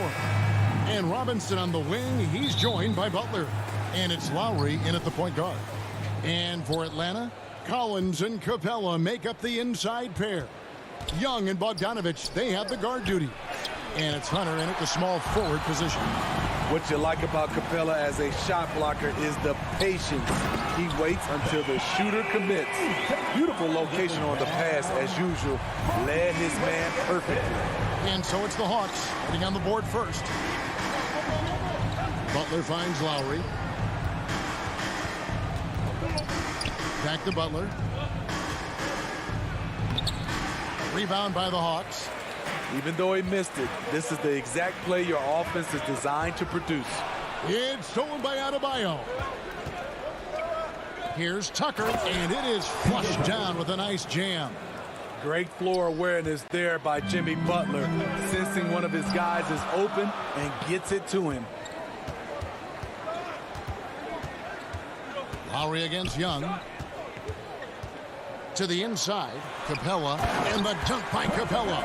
floor. And Robinson on the wing. He's joined by Butler. And it's Lowry in at the point guard. And for Atlanta, Collins and Capella make up the inside pair. Young and Bogdanovich, they have the guard duty. And it's Hunter in at the small forward position. What you like about Capella as a shot blocker is the patience. He waits until the shooter commits. Beautiful location on the pass as usual. Led his man perfectly. And so it's the Hawks heading on the board first. Butler finds Lowry. Back to Butler. Rebound by the Hawks. Even though he missed it, this is the exact play your offense is designed to produce. It's stolen by Adebayo. Here's Tucker, and it is flushed down with a nice jam. Great floor awareness there by Jimmy Butler, sensing one of his guys is open and gets it to him. Lowry against Young. To the inside, Capella, and the dunk by Capella.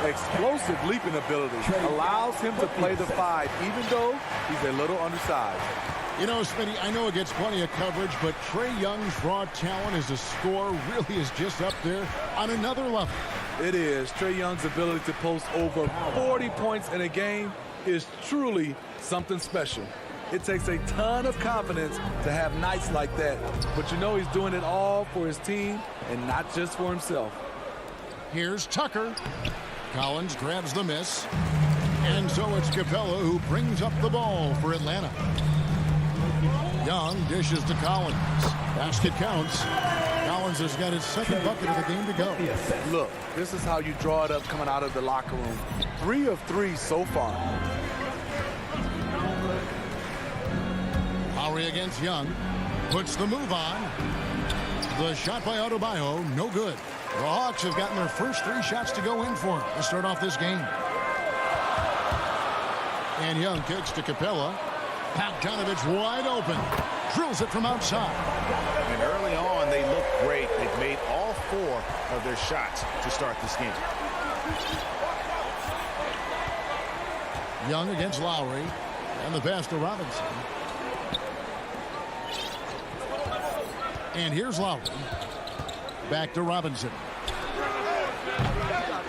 Explosive leaping ability allows him to play the 5, even though he's a little undersized. You know, Smitty, I know it gets plenty of coverage, but Trae Young's raw talent as a scorer really is just up there on another level. It is. Trae Young's ability to post over 40 points in a game is truly something special. It takes a ton of confidence to have nights like that. But you know he's doing it all for his team and not just for himself. Here's Tucker. Collins grabs the miss. And so it's Capella who brings up the ball for Atlanta. Young dishes to Collins. Basket counts. Collins has got his second bucket of the game to go. Look, this is how you draw it up coming out of the locker room. 3 of 3 so far. Lowry against Young. Puts the move on. The shot by Adebayo, no good. The Hawks have gotten their first 3 shots to go in for him to start off this game. And Young kicks to Capella. Bogdanovich wide open. Drills it from outside. And early on, they look great. They've made all 4 of their shots to start this game. Young against Lowry. And the pass to Robinson. And here's Lowry. Back to Robinson.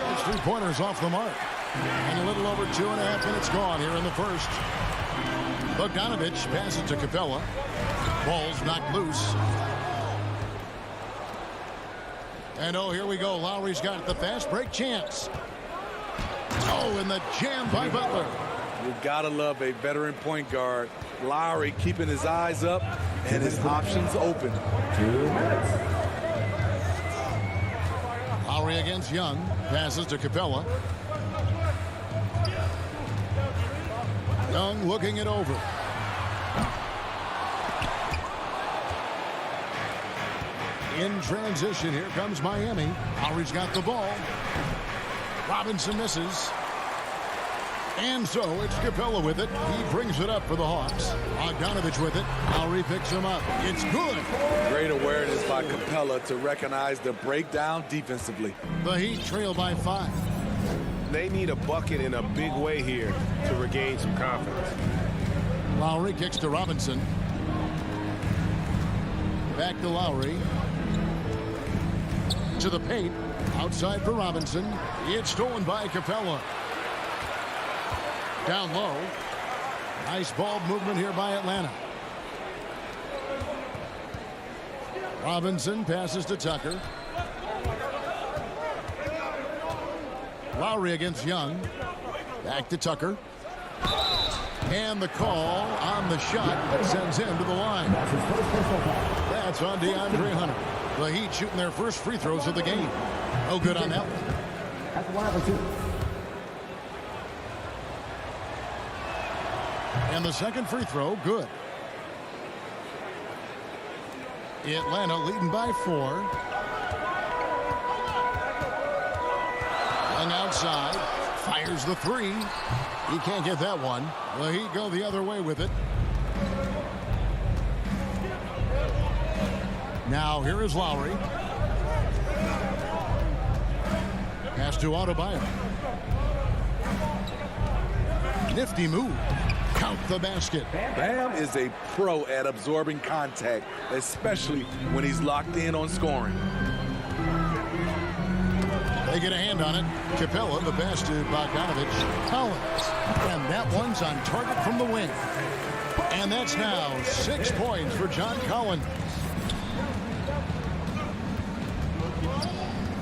His 3-pointers off the mark. And a little over 2.5 minutes gone here in the first. Bogdanovich passes to Capella. Ball's knocked loose. And oh, here we go. Lowry's got the fast break chance. Oh, and the jam by Butler. You gotta love a veteran point guard. Lowry keeping his eyes up and his options open. 2 minutes. Lowry against Young. Passes to Capella. Young looking it over. In transition, here comes Miami. Lowry's got the ball. Robinson misses. And so it's Capella with it. He brings it up for the Hawks. Bogdanovich with it. Lowry picks him up. It's good. Great awareness by Capella to recognize the breakdown defensively. The Heat trail by 5. They need a bucket in a big way here to regain some confidence. Lowry kicks to Robinson. Back to Lowry. To the paint. Outside for Robinson. It's stolen by Capella. Down low. Nice ball movement here by Atlanta. Robinson passes to Tucker. Lowry against Young. Back to Tucker. And the call on the shot that sends him to the line. That's on DeAndre Hunter. The Heat shooting their first free throws of the game. No good on that one. That's 1 of 2. And the second free throw, good. Atlanta leading by 4. Young outside. Fires the 3. He can't get that one. The Heat go the other way with it. Now here is Lowry. Pass to Adebayo. Nifty move. Count the basket. Bam is a pro at absorbing contact, especially when he's locked in on scoring. They get a hand on it. Capella, the pass to Bogdanovich. Collins. And that one's on target from the wing. And that's now 6 points for John Collins.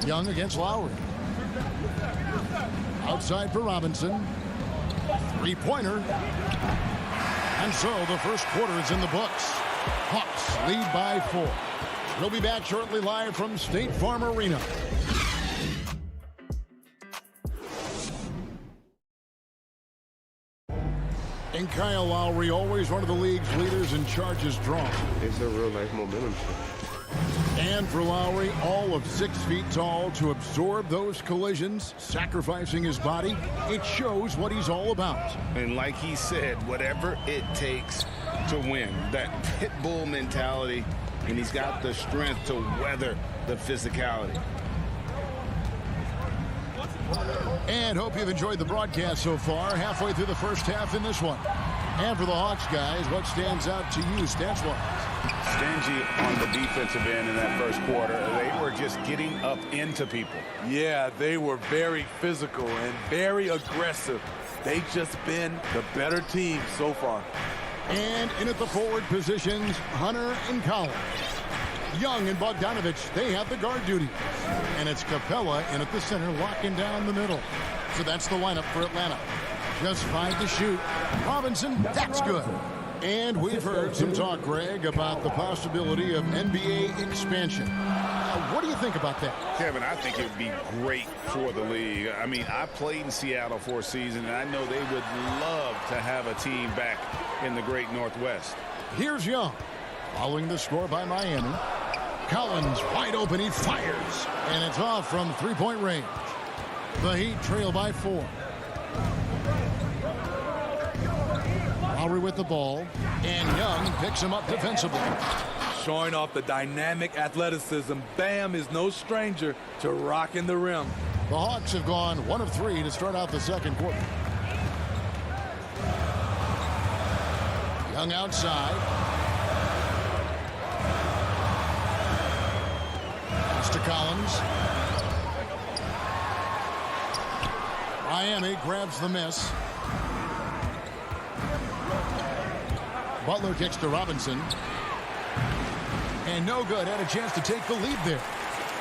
Young against Lowry. Outside for Robinson. Three-pointer. And so the first quarter is in the books. Hawks lead by 4. We'll be back shortly live from State Farm Arena. And Kyle Lowry, always one of the league's leaders in charges drawn. It's a real-life momentum shift. And for Lowry, all of 6 feet tall to absorb those collisions, sacrificing his body, it shows what he's all about. And like he said, whatever it takes to win, that pit bull mentality, and he's got the strength to weather the physicality. And hope you've enjoyed the broadcast so far. Halfway through the first half in this one. And for the Hawks guys, what stands out to you stats-wise? Stingy on the defensive end in that first quarter. They were just getting up into people. Yeah, they were very physical and very aggressive. They've just been the better team so far. And in at the forward positions, Hunter and Collins. Young and Bogdanovich, they have the guard duty. And it's Capella in at the center, locking down the middle. So that's the lineup for Atlanta. Just 5 to shoot. Robinson, that's good. And we've heard some talk, Greg, about the possibility of NBA expansion. What do you think about that? Kevin, I think it would be great for the league. I mean, I played in Seattle for a season, and I know they would love to have a team back in the great Northwest. Here's Young. Following the score by Miami. Collins wide open, he fires. And it's off from three-point range. The Heat trail by 4. Lowry with the ball, and Young picks him up defensively. Showing off the dynamic athleticism, Bam is no stranger to rocking the rim. The Hawks have gone 1 of 3 to start out the second quarter. Young outside. Pass to Collins. Miami grabs the miss. Butler kicks to Robinson. And no good. Had a chance to take the lead there.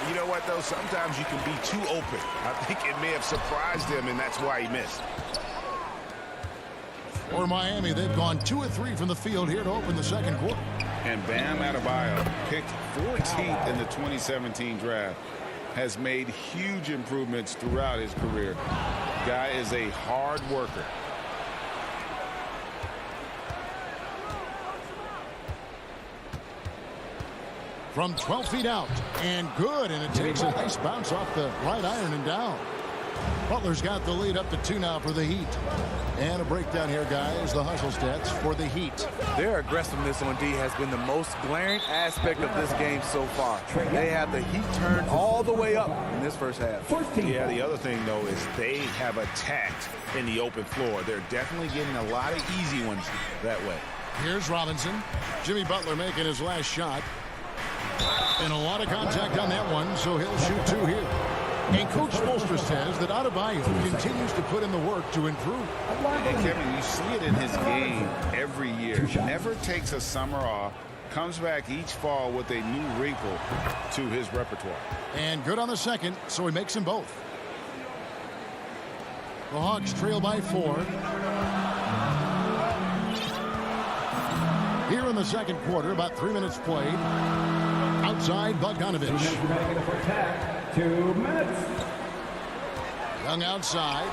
You know what, though? Sometimes you can be too open. I think it may have surprised him, and that's why he missed. For Miami, they've gone 2 of 3 from the field here to open the second quarter. And Bam Adebayo, picked 14th in the 2017 draft, has made huge improvements throughout his career. Guy is a hard worker. From 12 feet out, and good, and it takes a nice bounce off the right iron and down. Butler's got the lead up to 2 now for the Heat. And a breakdown here, guys, the hustle stats for the Heat. Their aggressiveness on D has been the most glaring aspect of this game so far. They have the Heat turned all the way up in this first half. Yeah, the other thing, though, is they have attacked in the open floor. They're definitely getting a lot of easy ones that way. Here's Robinson. Jimmy Butler making his last shot. And a lot of contact on that one, so he'll shoot 2 here. And Coach Spoelstra says that Adebayo continues to put in the work to improve. And Kevin, you see it in his game every year. Never takes a summer off, comes back each fall with a new wrinkle to his repertoire. And good on the second, so he makes them both. The Hawks trail by 4. Here in the second quarter, about 3 minutes played. Outside, Bogdanovich. 2 minutes. Young outside.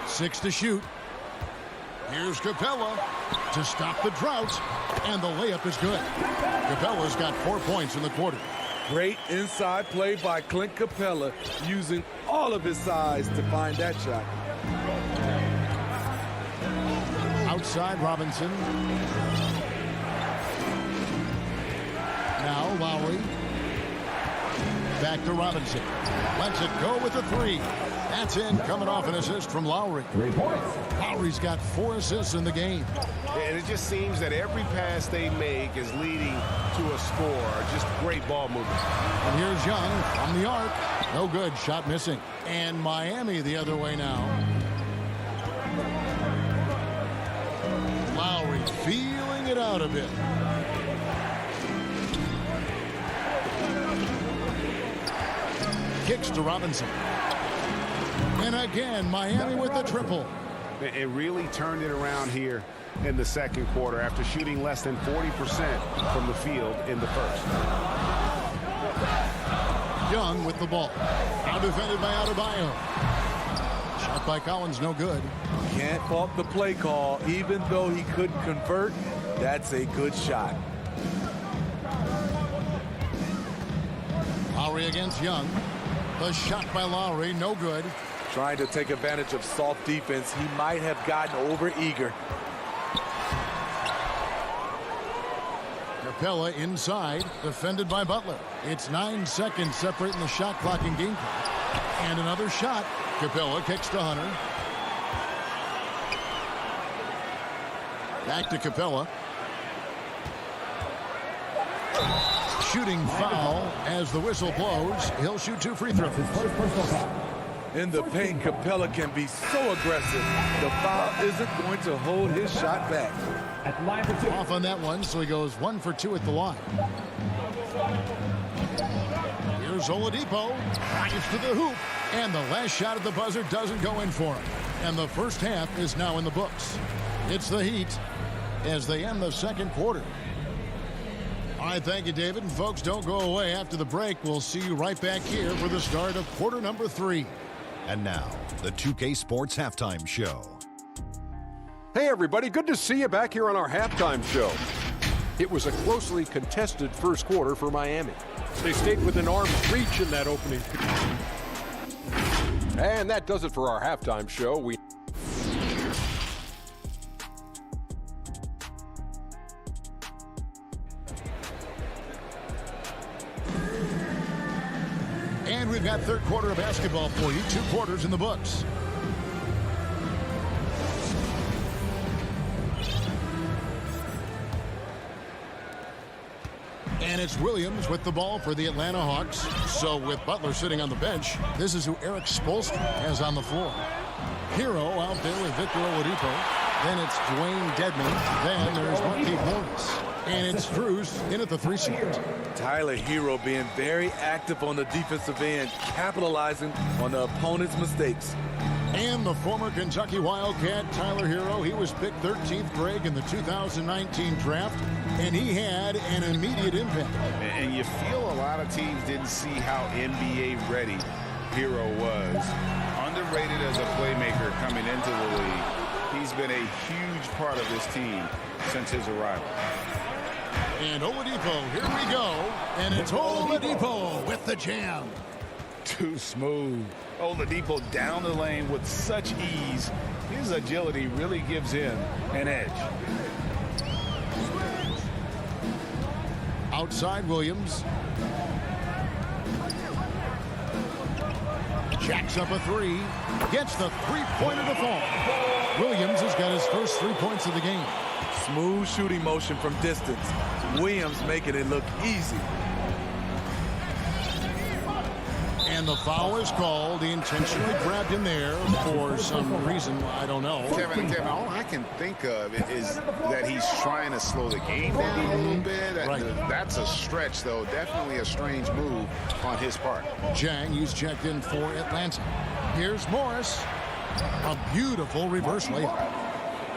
6 to shoot. Here's Capella to stop the drought. And the layup is good. Capella's got 4 points in the quarter. Great inside play by Clint Capella, using all of his size to find that shot. Outside, Robinson. Now Lowry. Back to Robinson. Lets it go with a 3. That's in, coming off an assist from Lowry. 3 points. Lowry's got 4 assists in the game. And it just seems that every pass they make is leading to a score. Just great ball movement. And here's Young from the arc. No good. Shot missing. And Miami the other way now. Lowry feeling it out a bit. Kicks to Robinson. And again, Miami with the triple. It really turned it around here in the second quarter after shooting less than 40% from the field in the first. Young with the ball. Now defended by Adebayo. Shot by Collins, no good. Can't fault the play call. Even though he couldn't convert, that's a good shot. Lowry against Young. The shot by Lowry, no good. Trying to take advantage of soft defense. He might have gotten over-eager. Capella inside, defended by Butler. It's 9 seconds separating the shot clock and game clock. And another shot. Capella kicks to Hunter. Back to Capella. Shooting foul as the whistle blows. He'll shoot 2 free throws. His first personal foul. In the paint, Capella can be so aggressive. The foul isn't going to hold his shot back. At line for 2. Off on that one, so he goes 1 for 2 at the line. Here's Oladipo. Drives to the hoop. And the last shot at the buzzer doesn't go in for him. And the first half is now in the books. It's the Heat as they end the second quarter. All right, thank you, David. And folks, don't go away after the break. We'll see you right back here for the start of quarter number 3. And now, the 2K Sports Halftime Show. Hey, everybody. Good to see you back here on our halftime show. It was a closely contested first quarter for Miami. They stayed within arm's reach in that opening. And that does it for our halftime show. And we've got third quarter of basketball for you. 2 quarters in the books. And it's Williams with the ball for the Atlanta Hawks. So with Butler sitting on the bench, this is who Eric Spoelstra has on the floor. Hero out there with Victor Oladipo. Then it's Dwayne Dedman. Then there's Markieff Morris. And it's Cruz in at the 3 spot. Tyler Hero being very active on the defensive end, capitalizing on the opponent's mistakes. And the former Kentucky Wildcat, Tyler Hero, he was picked 13th, Greg, in the 2019 draft, and he had an immediate impact. And you feel a lot of teams didn't see how NBA ready Hero was. Underrated as a playmaker coming into the league. He's been a huge part of this team since his arrival. And Oladipo, here we go. And it's Oladipo with the jam. Too smooth. Oladipo down the lane with such ease. His agility really gives him an edge. Outside Williams. Jacks up a 3. Gets the 3-pointer to fall. Williams has got his first 3 points of the game. Smooth shooting motion from distance. Williams making it look easy. And the foul is called. He intentionally grabbed him there for some reason. I don't know. Kevin, all I can think of is that he's trying to slow the game down a little bit. Right. That's a stretch, though. Definitely a strange move on his part. Jang, he's checked in for Atlanta. Here's Morris. A beautiful reverse layup.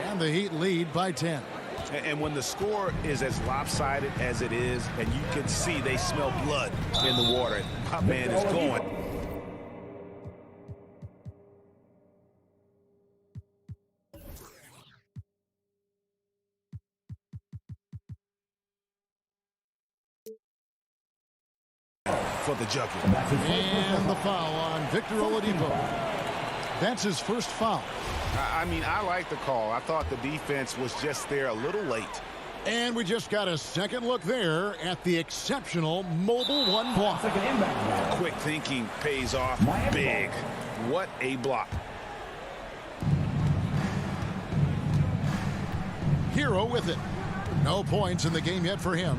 And the Heat lead by 10. And when the score is as lopsided as it is, and you can see they smell blood in the water, my man is going. For the jugular. And the foul on Victor Oladipo. That's his first foul. I mean, I like the call. I thought the defense was just there a little late. And we just got a second look there at the exceptional Mobile One block. Second inbound. Quick thinking pays off big. What a block. Hero with it. No points in the game yet for him.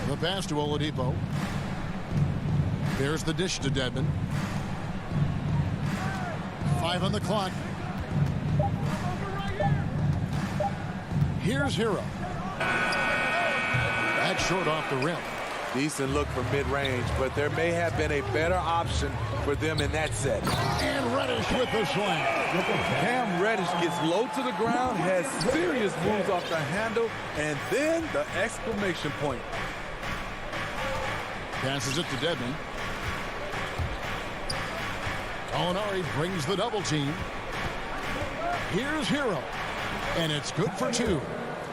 The pass to Oladipo. There's the dish to Dedmon. 5 on the clock. Here's Hero. That's short off the rim. Decent look from mid-range, but there may have been a better option for them in that set. And Reddish with the slam. Cam Reddish gets low to the ground, has serious moves off the handle, and then the exclamation point. Passes it to Dedmon. Molinari brings the double team. Here's Hero. And it's good for 2.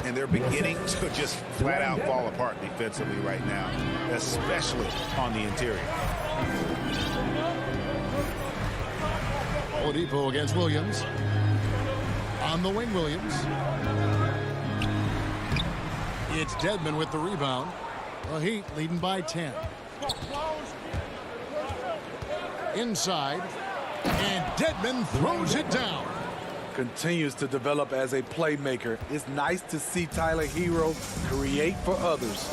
And they're beginning to just flat out fall apart defensively right now, especially on the interior. Oladipo against Williams. On the wing, Williams. It's Dedmon with the rebound. The Heat leading by 10. Inside. And Dedmon throws it down. Continues to develop as a playmaker. It's nice to see Tyler Hero create for others.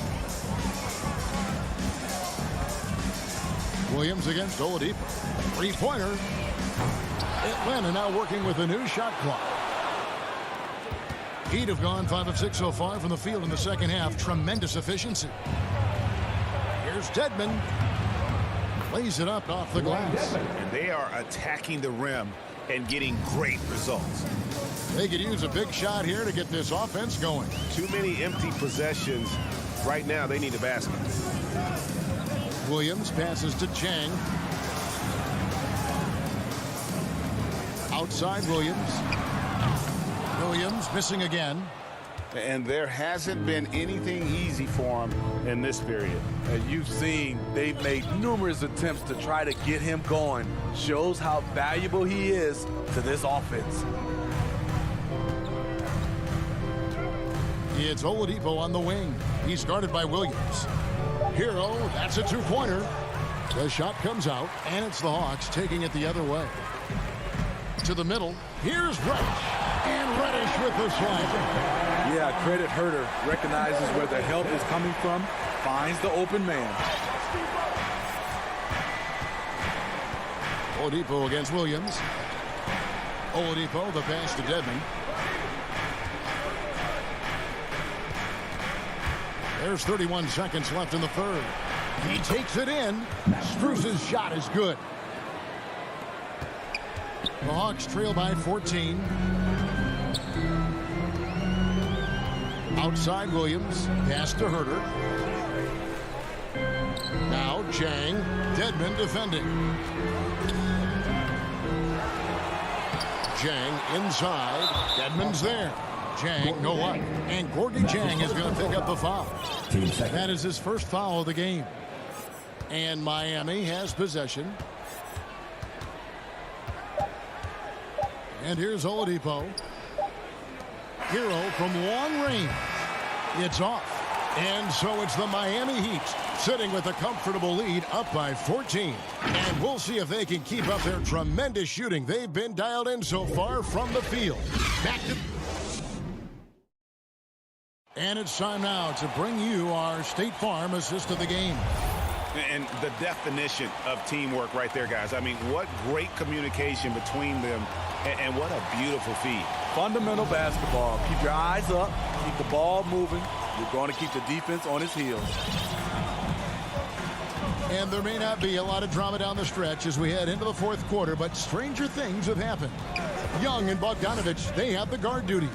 Williams against Oladipo. 3-pointer. Atlanta now working with a new shot clock. Heat have gone 5 of 6 so far from the field in the second half. Tremendous efficiency. Here's Dedmon. Lays it up off the glass. And they are attacking the rim and getting great results. They could use a big shot here to get this offense going. Too many empty possessions. Right now, they need a basket. Williams passes to Chang. Outside Williams. Williams missing again. And there hasn't been anything easy for him in this period. As you've seen, they've made numerous attempts to try to get him going. Shows how valuable he is to this offense. It's Oladipo on the wing. He's guarded by Williams. Hero, that's a 2-pointer. The shot comes out, and it's the Hawks taking it the other way. To the middle, here's Reddish. And Reddish with the slam. Yeah, credit Herter. Recognizes where the help is coming from, finds the open man. Oladipo against Williams. Oladipo, the pass to Dedmon. There's 31 seconds left in the third. He takes it in. Spruce's shot is good. The Hawks trail by 14. Outside Williams. Pass to Herter. Now Chang. Dedmon defending. Chang inside. Dedmon's there. Chang, no luck. And Gorgie Chang is going to pick up the foul. That is his first foul of the game. And Miami has possession. And here's Oladipo. Hero from long range. It's off. And so it's the Miami Heat sitting with a comfortable lead up by 14. And we'll see if they can keep up their tremendous shooting they've been dialed in so far from the field. Back to... And it's time now to bring you our State Farm assist of the game. And the definition of teamwork right there, guys. I mean, what great communication between them, and what a beautiful feed. Fundamental basketball. Keep your eyes up. Keep the ball moving. You're going to keep the defense on its heels. And there may not be a lot of drama down the stretch as we head into the fourth quarter, but stranger things have happened. Young and Bogdanovich, they have the guard duties.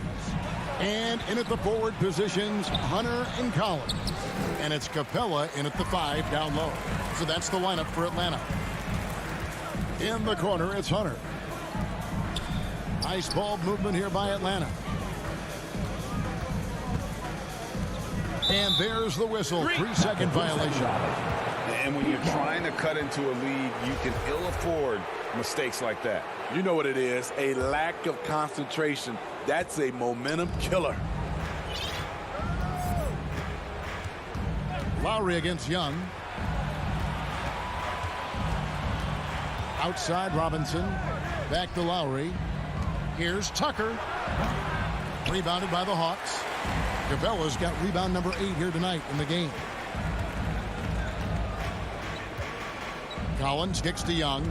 And in at the forward positions, Hunter and Collins. And it's Capella in at the 5 down low. So that's the lineup for Atlanta. In the corner, it's Hunter. Nice ball movement here by Atlanta. And there's the whistle. 3-second violation. And when you're trying to cut into a lead, you can ill afford mistakes like that. You know what it is, a lack of concentration. That's a momentum killer. Lowry against Young. Outside Robinson. Back to Lowry. Here's Tucker. Rebounded by the Hawks. Cabela's got rebound number 8 here tonight in the game. Collins kicks to Young.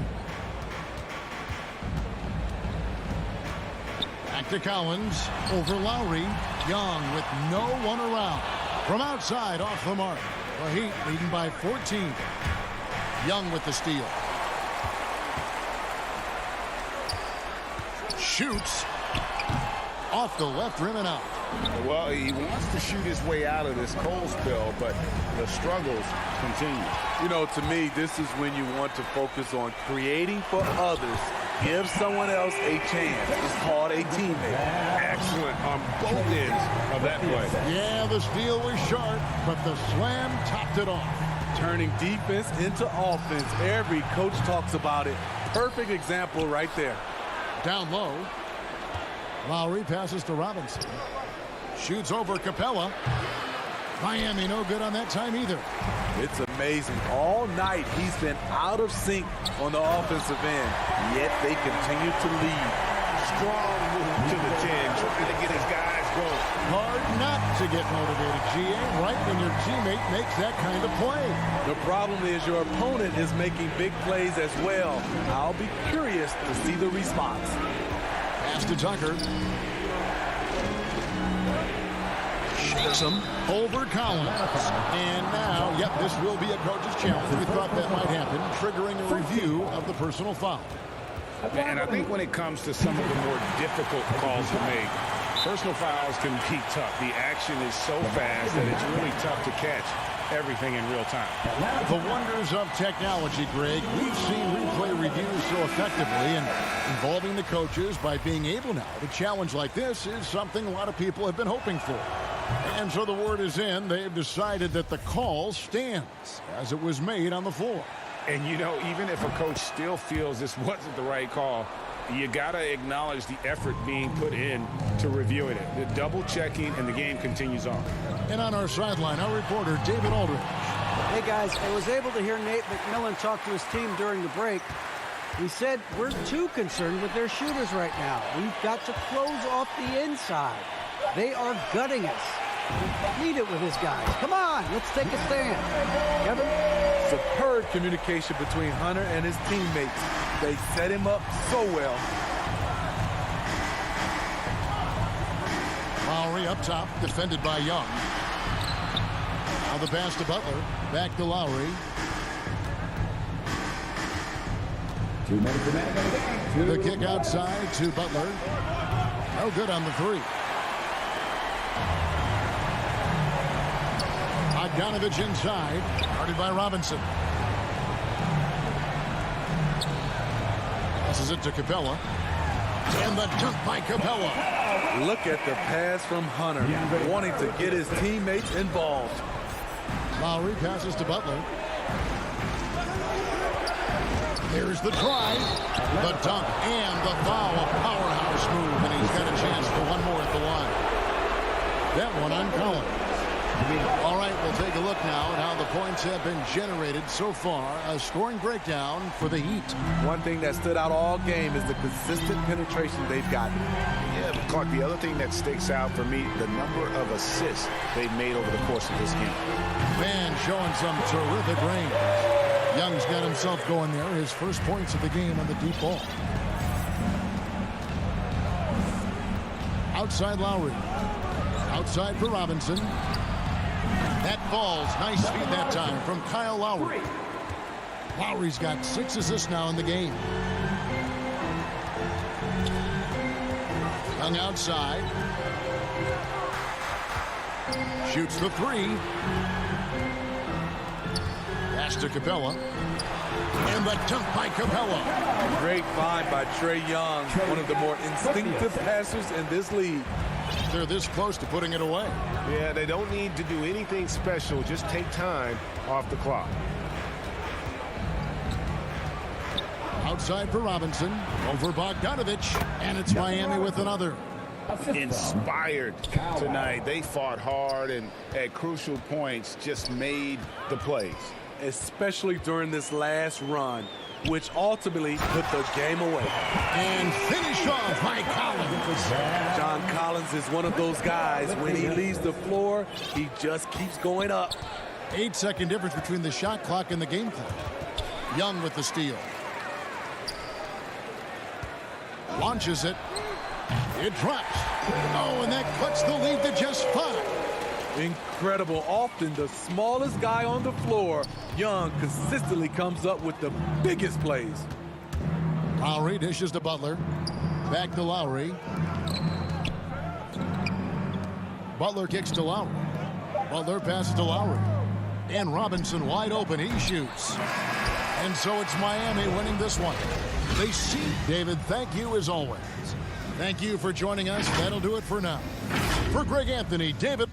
Back to Collins. Over Lowry. Young with no one around. From outside, off the mark. The Heat leading by 14. Young with the steal. Shoots. Off the left rim and out. Well, he wants to shoot his way out of this cold spell, but the struggles continue. You know, to me, this is when you want to focus on creating for others. Give someone else a chance. It's called a teammate. Excellent on both ends of that play. Yeah, the steal was sharp, but the slam topped it off. Turning defense into offense. Every coach talks about it. Perfect example right there. Down low. Lowry passes to Robinson. Shoots over Capella. Miami no good on that time either. It's amazing. All night he's been out of sync on the offensive end, yet they continue to lead. Strong move to the 10, trying to get his guys going. Hard not to get motivated, GA, right when your teammate makes that kind of play. The problem is your opponent is making big plays as well. I'll be curious to see the response. Pass to Tucker. Shakes him over Collins. And now, yep, this will be a coach's challenge. We thought that might happen, triggering a review of the personal foul. And I think when it comes to some of the more difficult calls to make, personal fouls can be tough. The action is so fast that it's really tough to catch everything in real time. The wonders of technology, Greg. We've seen replay reviews so effectively, and involving the coaches by being able now to challenge like this is something a lot of people have been hoping for. And so the word is in. They've decided that the call stands as it was made on the floor. And, you know, even if a coach still feels this wasn't the right call, you got to acknowledge the effort being put in to reviewing it. The double checking, and the game continues on. And on our sideline, our reporter, David Aldridge. Hey, guys, I was able to hear Nate McMillan talk to his team during the break. He said, we're too concerned with their shooters right now. We've got to close off the inside. They are gutting us. Lead it with his guys. Come on, let's take a stand. Kevin? Superb communication between Hunter and his teammates. They set him up so well. Lowry up top, defended by Young. Now the pass to Butler. Back to Lowry. 2 minutes remaining. The kick outside to Butler. No good on the three. Bogdanovich inside, guarded by Robinson. Passes it to Capella. And the dunk by Capella. Look at the pass from Hunter, wanting to get his teammates involved. Lowry passes to Butler. Here's the try, the dunk, and the foul. A powerhouse move, and he's got a chance for one more at the line. That one on Collins. All right, we'll take a look now at how the points have been generated so far. A scoring breakdown for the Heat. One thing that stood out all game is the consistent penetration they've gotten. Yeah, but Clark, the other thing that sticks out for me, the number of assists they've made over the course of this game. Man showing some terrific range. Young's got himself going there. His first points of the game on the deep ball. Outside Lowry. Outside for Robinson. That falls. Nice speed that time from Kyle Lowry. Lowry's got 6 assists now in the game. Young outside. Shoots the three. Pass to Capella. And the dunk by Capella. Great find by Trae Young, one of the more instinctive passers in this league. They're this close to putting it away. Yeah, they don't need to do anything special. Just take time off the clock. Outside for Robinson. Over Bogdanovich. And it's Miami with another. Inspired tonight. They fought hard and at crucial points just made the plays. Especially during this last run, which ultimately put the game away. And finished off by Collins. John Collins is one of those guys. When he leaves the floor, he just keeps going up. 8-second difference between the shot clock and the game clock. Young with the steal. Launches it. It drops. Oh, and that cuts the lead to just 5. Incredible. Often the smallest guy on the floor, Young consistently comes up with the biggest plays. Lowry dishes to Butler. Back to Lowry. Butler kicks to Lowry. Butler passes to Lowry. And Robinson wide open. He shoots. And so it's Miami winning this one. They see. David, thank you as always. Thank you for joining us. That'll do it for now. For Greg Anthony, David.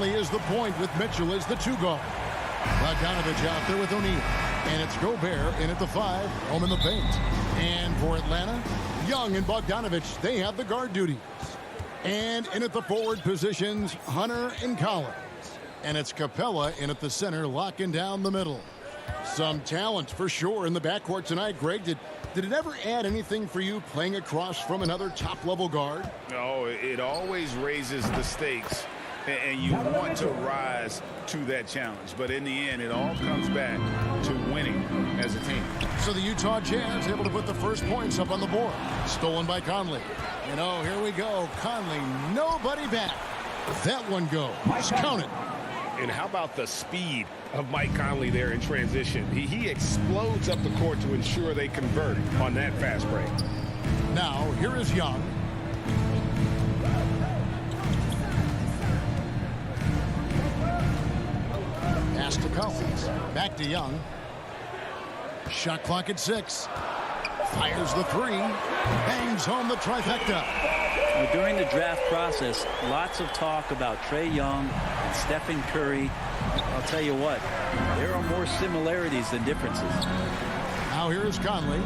Is the point with Mitchell as the 2-guard. Bogdanovich out there with O'Neal. And it's Gobert in at the 5, home in the paint. And for Atlanta, Young and Bogdanovich, they have the guard duties. And in at the forward positions, Hunter and Collins. And it's Capella in at the center, locking down the middle. Some talent for sure in the backcourt tonight. Greg, did it ever add anything for you playing across from another top-level guard? No, it always raises the stakes. And you want to rise to that challenge. But in the end, it all comes back to winning as a team. So the Utah Jazz able to put the first points up on the board. Stolen by Conley. And oh, here we go. Conley, nobody back. That one goes. Count it. And how about the speed of Mike Conley there in transition? He explodes up the court to ensure they convert on that fast break. Now, here is Young. Pass to Collins. Back to Young. Shot clock at 6. Fires the 3. Bangs home the trifecta. During the draft process, lots of talk about Trae Young and Stephen Curry. I'll tell you what, there are more similarities than differences. Now here is Conley.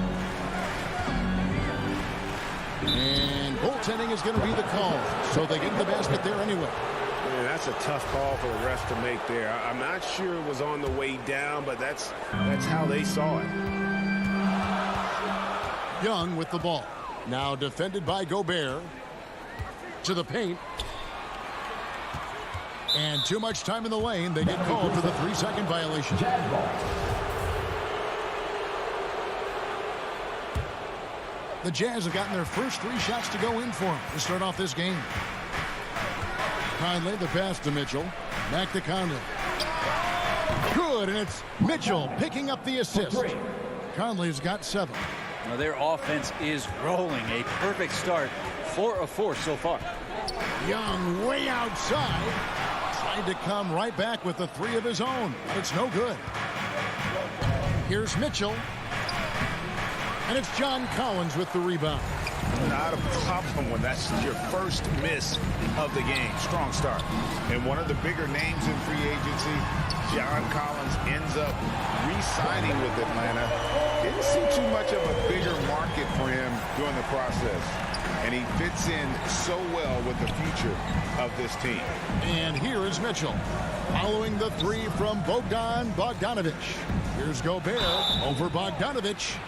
And goaltending is going to be the call. So they get the basket there anyway. Man, that's a tough call for the refs to make there. I'm not sure it was on the way down, but that's how they saw it. Young with the ball. Now defended by Gobert. To the paint. And too much time in the lane. They get called for the 3-second violation. The Jazz have gotten their first 3 shots to go in for them to start off this game. Conley, the pass to Mitchell. Back to Conley. Good, and it's Mitchell picking up the assist. Conley's got 7. Now their offense is rolling. A perfect start. 4 of 4 so far. Young way outside. Tried to come right back with the 3 of his own, but it's no good. Here's Mitchell. And it's John Collins with the rebound. Not a problem when that's your first miss of the game. Strong start. And one of the bigger names in free agency, John Collins, ends up re-signing with Atlanta. Didn't see too much of a bigger market for him during the process. And he fits in so well with the future of this team. And here is Mitchell. Following the 3 from Bogdanovic. Here's Gobert over Bogdanovic.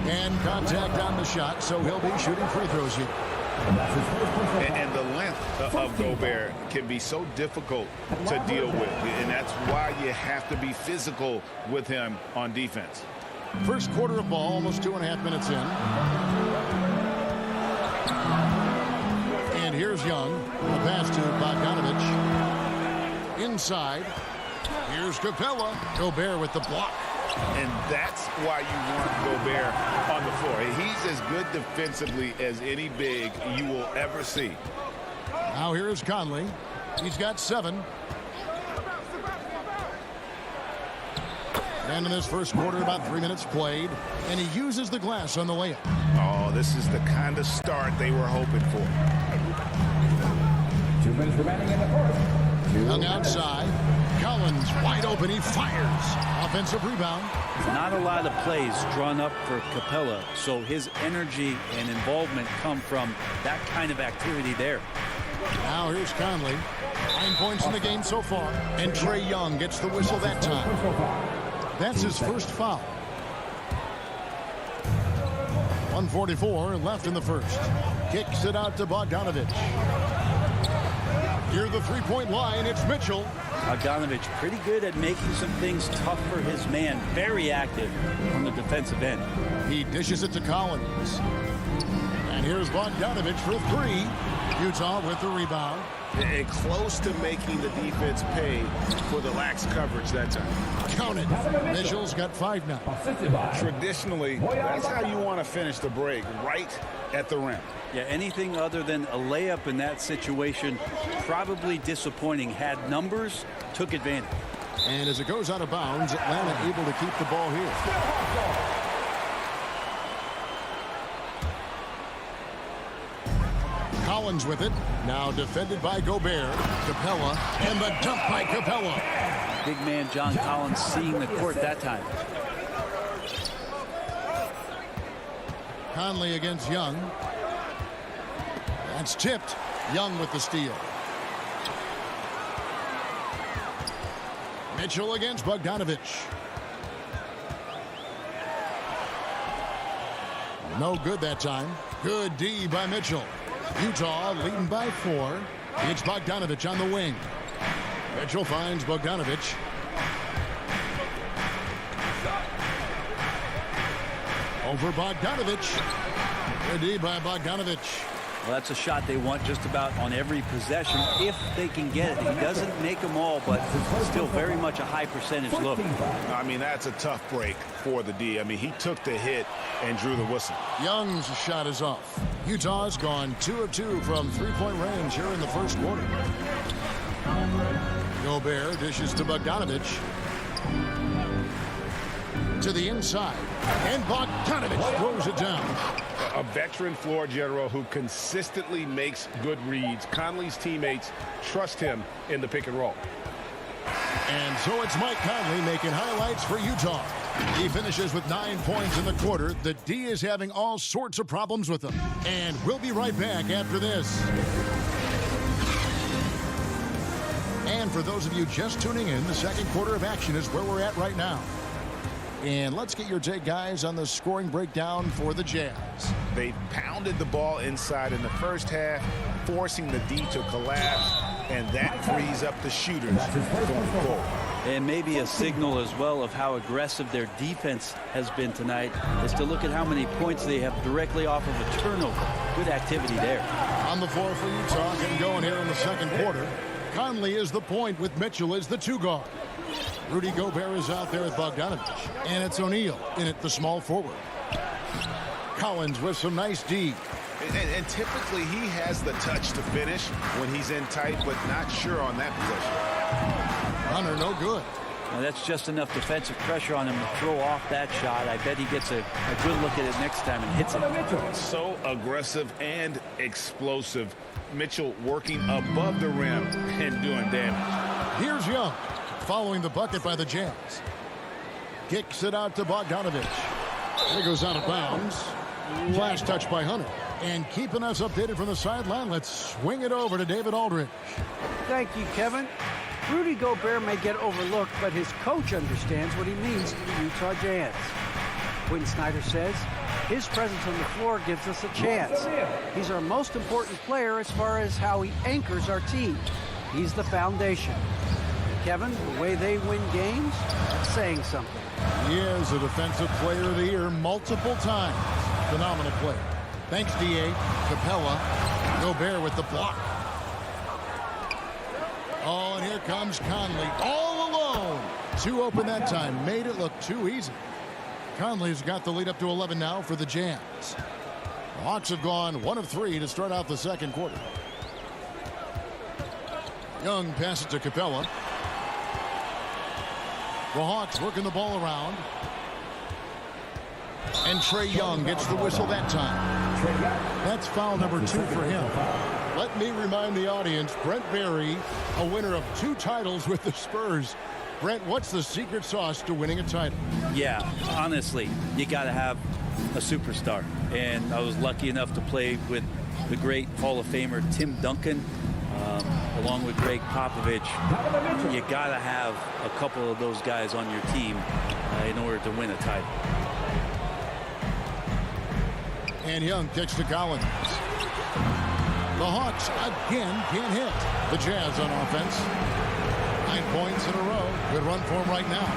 And contact on the shot, so he'll be shooting free throws here. And the length of Gobert can be so difficult to deal with. And that's why you have to be physical with him on defense. First quarter of ball, almost 2.5 minutes in. And here's Young. The pass to Bogdanovic. Inside. Here's Capella. Gobert with the block. And that's why you want Gobert on the floor. He's as good defensively as any big you will ever see. Now here is Conley. He's got 7. And in this first quarter, about 3 minutes played. And he uses the glass on the layup. Oh, this is the kind of start they were hoping for. 2 minutes remaining in the first. Young outside. Collins wide open. He fires. Offensive rebound. Not a lot of plays drawn up for Capella, so his energy and involvement come from that kind of activity there. Now here's Conley. 9 points in the game so far. And Trae Young gets the whistle that time. That's his first foul. 1:44 left in the first. Kicks it out to Bogdanovic. Near the 3-point line, it's Mitchell. Bogdanovic pretty good at making some things tough for his man. Very active on the defensive end. He dishes it to Collins. And here's Bogdanovic for 3. Utah with the rebound. And close to making the defense pay for the lax coverage that time. Count it. Mitchell's got 5 now. Traditionally, that's how you want to finish the break, right at the rim. Yeah, anything other than a layup in that situation, probably disappointing. Had numbers, took advantage. And as it goes out of bounds, Atlanta able to keep the ball here. Collins with it. Now defended by Gobert. Capella. And the dump by Capella. Big man John Collins seeing the court that time. Conley against Young. That's tipped. Young with the steal. Mitchell against Bogdanovic. No good that time. Good D by Mitchell. Utah leading by 4. It's Bogdanovic on the wing. Mitchell finds Bogdanovic. Over Bogdanovic. Good D by Bogdanovic. Well, that's a shot they want just about on every possession if they can get it. He doesn't make them all, but still very much a high percentage look. I mean, that's a tough break for the D. I mean, he took the hit and drew the whistle. Young's shot is off. Utah's gone 2 of 2 from 3-point range here in the first quarter. Gobert dishes to Bogdanovic. To the inside. And Bogdanovic throws it down. A veteran floor general who consistently makes good reads. Conley's teammates trust him in the pick and roll. And so it's Mike Conley making highlights for Utah. He finishes with 9 points in the quarter. The D is having all sorts of problems with him. And we'll be right back after this. for those of you just tuning in, the second quarter of action is where we're at right now. And let's get your take, guys, on the scoring breakdown for the Jazz. They pounded the ball inside in the first half, forcing the D to collapse, and that frees up the shooters going forward. And maybe a signal as well of how aggressive their defense has been tonight is to look at how many points they have directly off of a turnover. Good activity there. On the floor for Utah, getting going here in the second quarter. Conley is the point with Mitchell as the 2 guard. Rudy Gobert is out there with Bogdanovich. And it's O'Neal in at the small forward. Collins with some nice D. And typically he has the touch to finish when he's in tight, but not sure on that possession. Hunter, no good. Now that's just enough defensive pressure on him to throw off that shot. I bet he gets a good look at it next time and hits it. So aggressive and explosive. Mitchell working above the rim and doing damage. Here's Young, following the bucket by the Jazz. Kicks it out to Bogdanovich. It goes out of bounds. Flash touch by Hunter. And keeping us updated from the sideline, let's swing it over to David Aldridge. Thank you, Kevin. Rudy Gobert may get overlooked, but his coach understands what he means to the Utah Jazz. Quinn Snyder says his presence on the floor gives us a chance. He's our most important player as far as how he anchors our team. He's the foundation. Kevin, the way they win games, that's saying something. He is a defensive player of the year multiple times. Phenomenal play. Thanks, D.A. Capella. Gobert with the block. Oh, and here comes Conley all alone. 2 open that time. Made it look too easy. Conley's got the lead up to 11 now for the Jazz. The Hawks have gone 1 of 3 to start out the second quarter. Young passes to Capella. The Hawks working the ball around. And Trae Young gets the whistle that time. That's foul number 2 for him. Let me remind the audience, Brent Barry, a winner of 2 titles with the Spurs. Brent, what's the secret sauce to winning a title? Yeah, honestly, you got to have a superstar. And I was lucky enough to play with the great Hall of Famer Tim Duncan, along with Greg Popovich. You got to have a couple of those guys on your team in order to win a title. And Young kicks to Collins. The Hawks again can't hit. The Jazz on offense. 9 points in a row. Good run for him right now.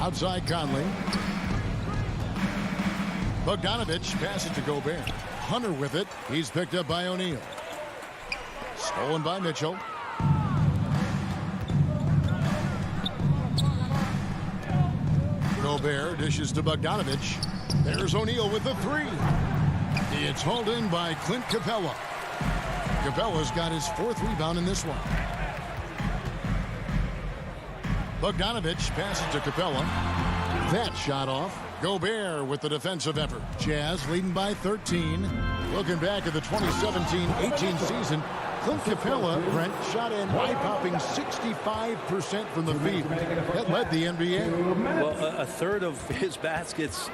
Outside Conley. Bogdanovich passes to Gobert. Hunter with it. He's picked up by O'Neal. Stolen by Mitchell. Gobert dishes to Bogdanovich. There's O'Neal with the 3. It's hauled in by Clint Capella. Capella's got his 4th rebound in this one. Bogdanovich passes to Capella. That shot off. Gobert with the defensive effort. Jazz leading by 13. Looking back at the 2017-18 season, Clint Capella, Brent, shot an eye-popping 65% from the field. That led the NBA. Well, a third of his baskets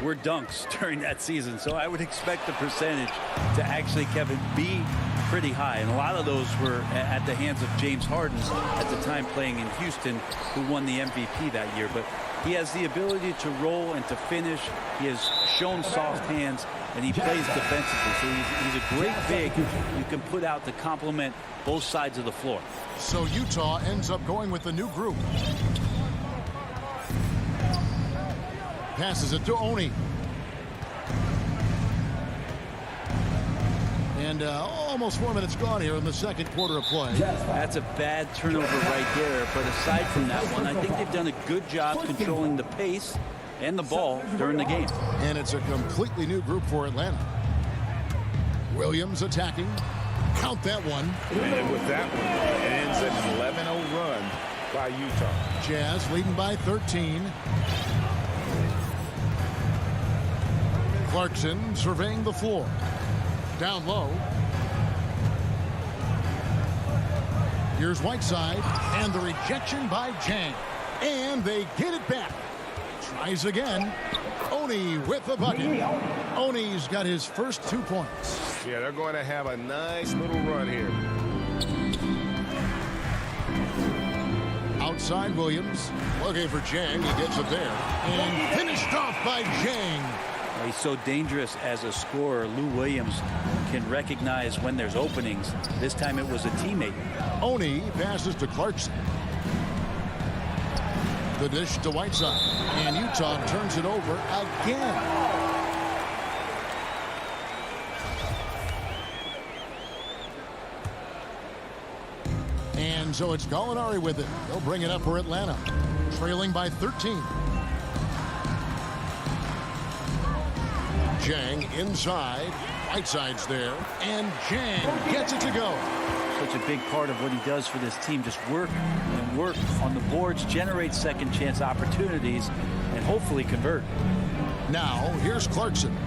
were dunks during that season, so I would expect the percentage to actually, Kevin, be pretty high. And a lot of those were at the hands of James Harden at the time playing in Houston, who won the MVP that year. But he has the ability to roll and to finish. He has shown soft hands, and he plays defensively. So he's a great big you can put out to complement both sides of the floor. So Utah ends up going with the new group. Passes it to Oni. And almost 4 minutes gone here in the second quarter of play. That's a bad turnover right there. But aside from that one, I think they've done a good job controlling the pace and the ball during the game. And it's a completely new group for Atlanta. Williams attacking. Count that one. And with that one, it ends an 11-0 run by Utah. Jazz leading by 13. Clarkson surveying the floor. Down low. Here's Whiteside, and the rejection by Jang. And they get it back. Tries again. Oni with the bucket. Oni's got his first 2 points. Yeah, they're going to have a nice little run here. Outside Williams, looking for Jang. He gets it there. And finished off by Jang. He's so dangerous as a scorer. Lou Williams can recognize when there's openings. This time it was a teammate. Oni passes to Clarkson. The dish to Whiteside. And Utah turns it over again. And so it's Gallinari with it. They'll bring it up for Atlanta. Trailing by 13. Jang inside. Whiteside's there. And Jang gets it to go. Such a big part of what he does for this team. Just work and work on the boards, generate second chance opportunities, and hopefully convert. Now, here's Clarkson.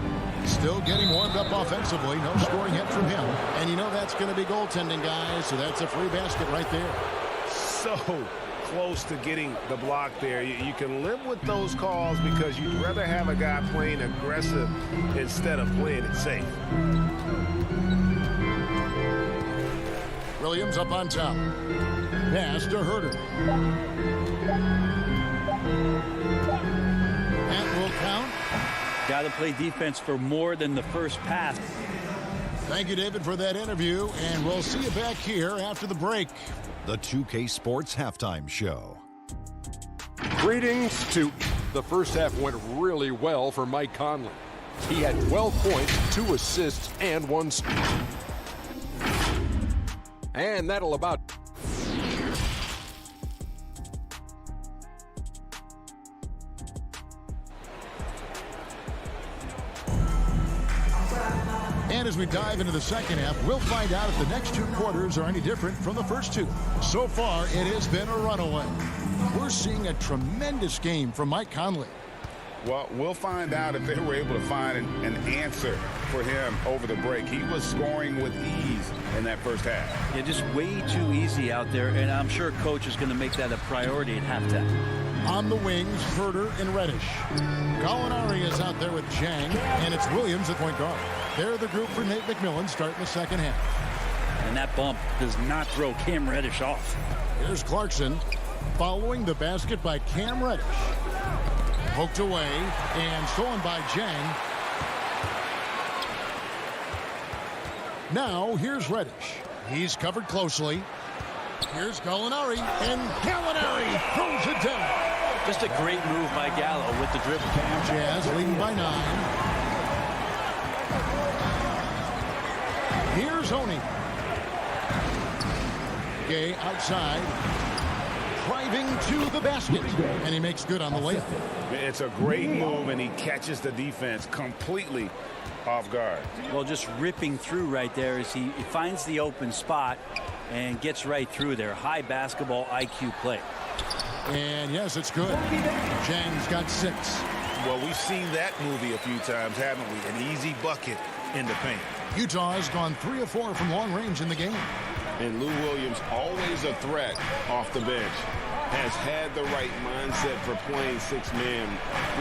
Still getting warmed up offensively. No scoring hit from him. And you know that's going to be goaltending, guys. So that's a free basket right there. So close to getting the block there. You can live with those calls because you'd rather have a guy playing aggressive instead of playing it safe. Williams up on top. Pass to Herter. That will count. Got to play defense for more than the first pass. Thank you, David, for that interview, and we'll see you back here after the break. The 2K Sports Halftime Show. Greetings to the first half went really well for Mike Conley. He had 12 points, 2 assists, and 1 steal. And that'll about And as we dive into the second half, we'll find out if the next 2 quarters are any different from the first 2. So far, it has been a runaway. We're seeing a tremendous game from Mike Conley. Well, we'll find out if they were able to find an answer for him over the break. He was scoring with ease in that first half. Yeah, just way too easy out there, and I'm sure coach is going to make that a priority at halftime. On the wings, Herter and Reddish. Gallinari is out there with Jang, and it's Williams at point guard. They're the group for Nate McMillan starting the second half. And that bump does not throw Cam Reddish off. Here's Clarkson following the basket by Cam Reddish. Poked away and stolen by Jang. Now here's Reddish. He's covered closely. Here's Gallinari, and Gallinari throws it down. Just a great move by Gallo with the dribble. Jazz leading by 9. Here's Oni. Gay outside. Driving to the basket. And he makes good on the layup. It's a great move, and he catches the defense completely off guard. Well, just ripping through right there as he finds the open spot and gets right through there. High basketball IQ play. And yes, it's good. Jang's got 6. Well, we've seen that movie a few times, haven't we? An easy bucket in the paint. Utah has gone 3 of 4 from long range in the game. And Lou Williams, always a threat off the bench, has had the right mindset for playing 6-man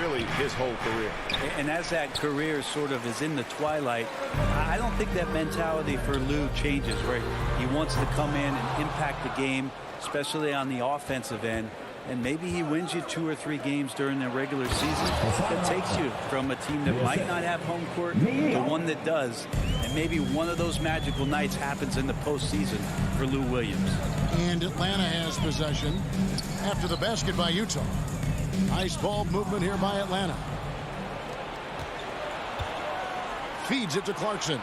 really his whole career. And as that career sort of is in the twilight, I don't think that mentality for Lou changes, right? He wants to come in and impact the game, especially on the offensive end. And maybe he wins you 2 or 3 games during the regular season that takes you from a team that might not have home court to one that does. And maybe one of those magical nights happens in the postseason for Lou Williams. And Atlanta has possession after the basket by Utah. Nice ball movement here by Atlanta. Feeds it to Clarkson.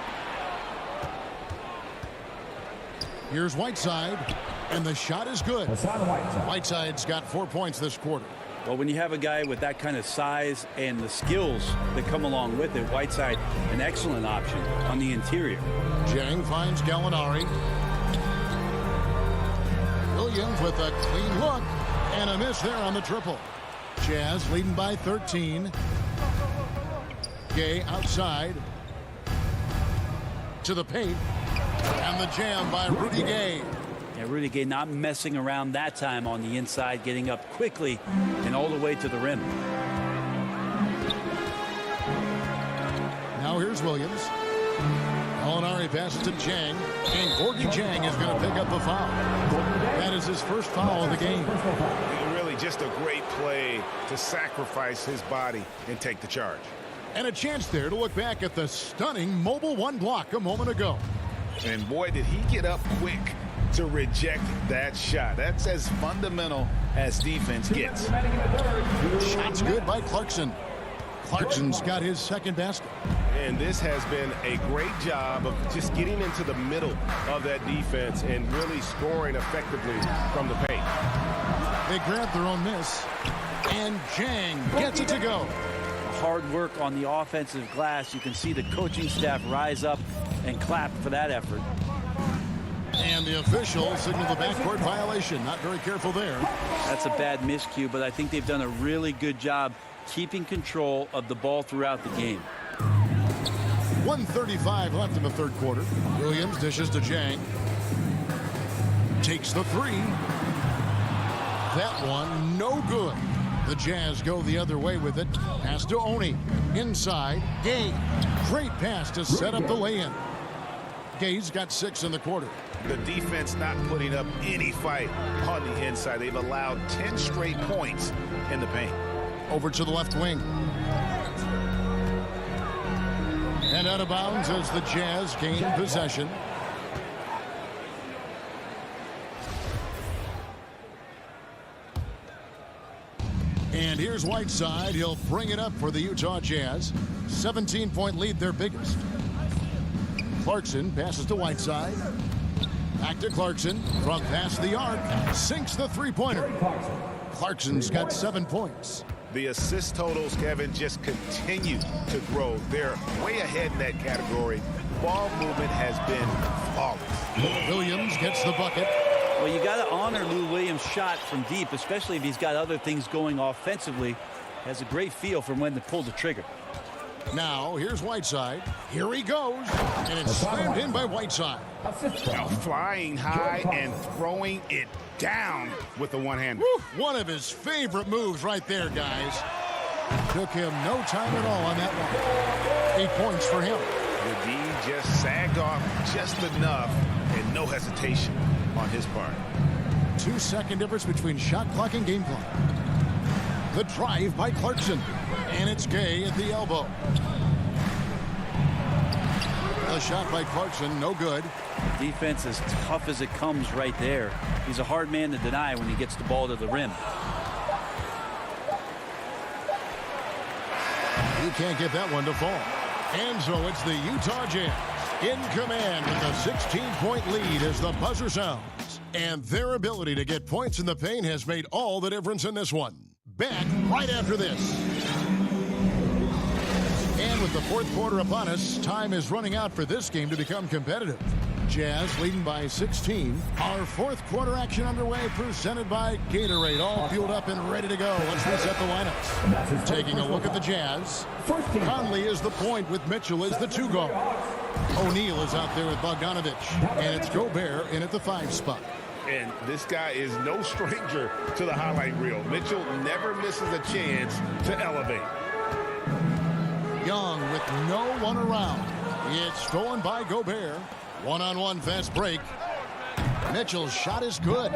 Here's Whiteside. And the shot is good. Whiteside's got 4 points this quarter. Well, when you have a guy with that kind of size and the skills that come along with it, Whiteside, an excellent option on the interior. Jang finds Gallinari. Williams with a clean look and a miss there on the triple. Jazz leading by 13. Gay outside to the paint. And the jam by Rudy Gay. Yeah, Rudy Gay not messing around that time on the inside, getting up quickly and all the way to the rim. Now here's Williams. Gallinari passes to Jang, and Gorgie Jang is going to pick up the foul. That is his first foul of the game. Really just a great play to sacrifice his body and take the charge. And a chance there to look back at the stunning mobile one block a moment ago. And boy, did he get up quick to reject that shot. That's as fundamental as defense gets. Shot's good by Clarkson. Clarkson's got his second basket. And this has been a great job of just getting into the middle of that defense and really scoring effectively from the paint. They grab their own miss, and Jang gets it to go. Hard work on the offensive glass. You can see the coaching staff rise up and clap for that effort. And the official signaled the backcourt violation. Not very careful there. That's a bad miscue, but I think they've done a really good job keeping control of the ball throughout the game. 1:35 left in the third quarter. Williams dishes to Jang. Takes the three. That one, no good. The Jazz go the other way with it. Pass to Oni. Inside, Gay. Great pass to set up the lay-in. Gay's got 6 in the quarter. The defense not putting up any fight on the inside. They've allowed 10 straight points in the paint. Over to the left wing. And out of bounds as the Jazz gain possession. And here's Whiteside. He'll bring it up for the Utah Jazz. 17-point lead, their biggest. Clarkson passes to Whiteside. Back to Clarkson from past the arc. Sinks the three-pointer. Clarkson's got 7 points. The assist totals, Kevin, just continue to grow. They're way ahead in that category. Ball movement has been flawless. Williams gets the bucket. Well, you got to honor Lou Williams' shot from deep, especially if he's got other things going offensively. Has a great feel for when to pull the trigger. Now, here's Whiteside. Here he goes. And it's slammed in by Whiteside. Now flying high and throwing it down with the one-hander. One of his favorite moves right there, guys. Took him no time at all on that one. 8 points for him. The D just sagged off just enough and no hesitation on his part. 2-second difference between shot clock and game clock. The drive by Clarkson. And it's Gay at the elbow. A shot by Clarkson, no good. Defense as tough as it comes right there. He's a hard man to deny when he gets the ball to the rim. You can't get that one to fall. And so it's the Utah Jazz in command with a 16-point lead as the buzzer sounds. And their ability to get points in the paint has made all the difference in this one. Back right after this. And with the fourth quarter upon us, time is running out for this game to become competitive. Jazz leading by 16. Our fourth quarter action underway, presented by Gatorade. All fueled up and ready to go. Let's reset the lineups. Taking a look at the Jazz. Conley is the point with Mitchell as the 2 guard. O'Neal is out there with Bogdanovich. And it's Gobert in at the 5 spot. And this guy is no stranger to the highlight reel. Mitchell never misses a chance to elevate. Young with no one around. It's stolen by Gobert. One-on-one fast break. Mitchell's shot is good.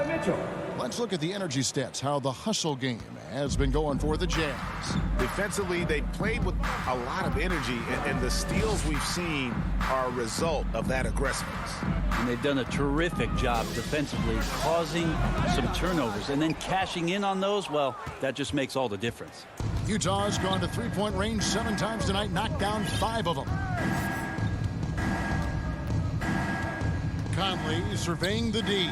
Let's look at the energy stats, how the hustle game has been going for the Jazz. Defensively, they played with a lot of energy, and the steals we've seen are a result of that aggressiveness. And they've done a terrific job defensively, causing some turnovers, and then cashing in on those. Well, that just makes all the difference. Utah's gone to three-point range 7 times tonight, knocked down 5 of them. Conley surveying the D.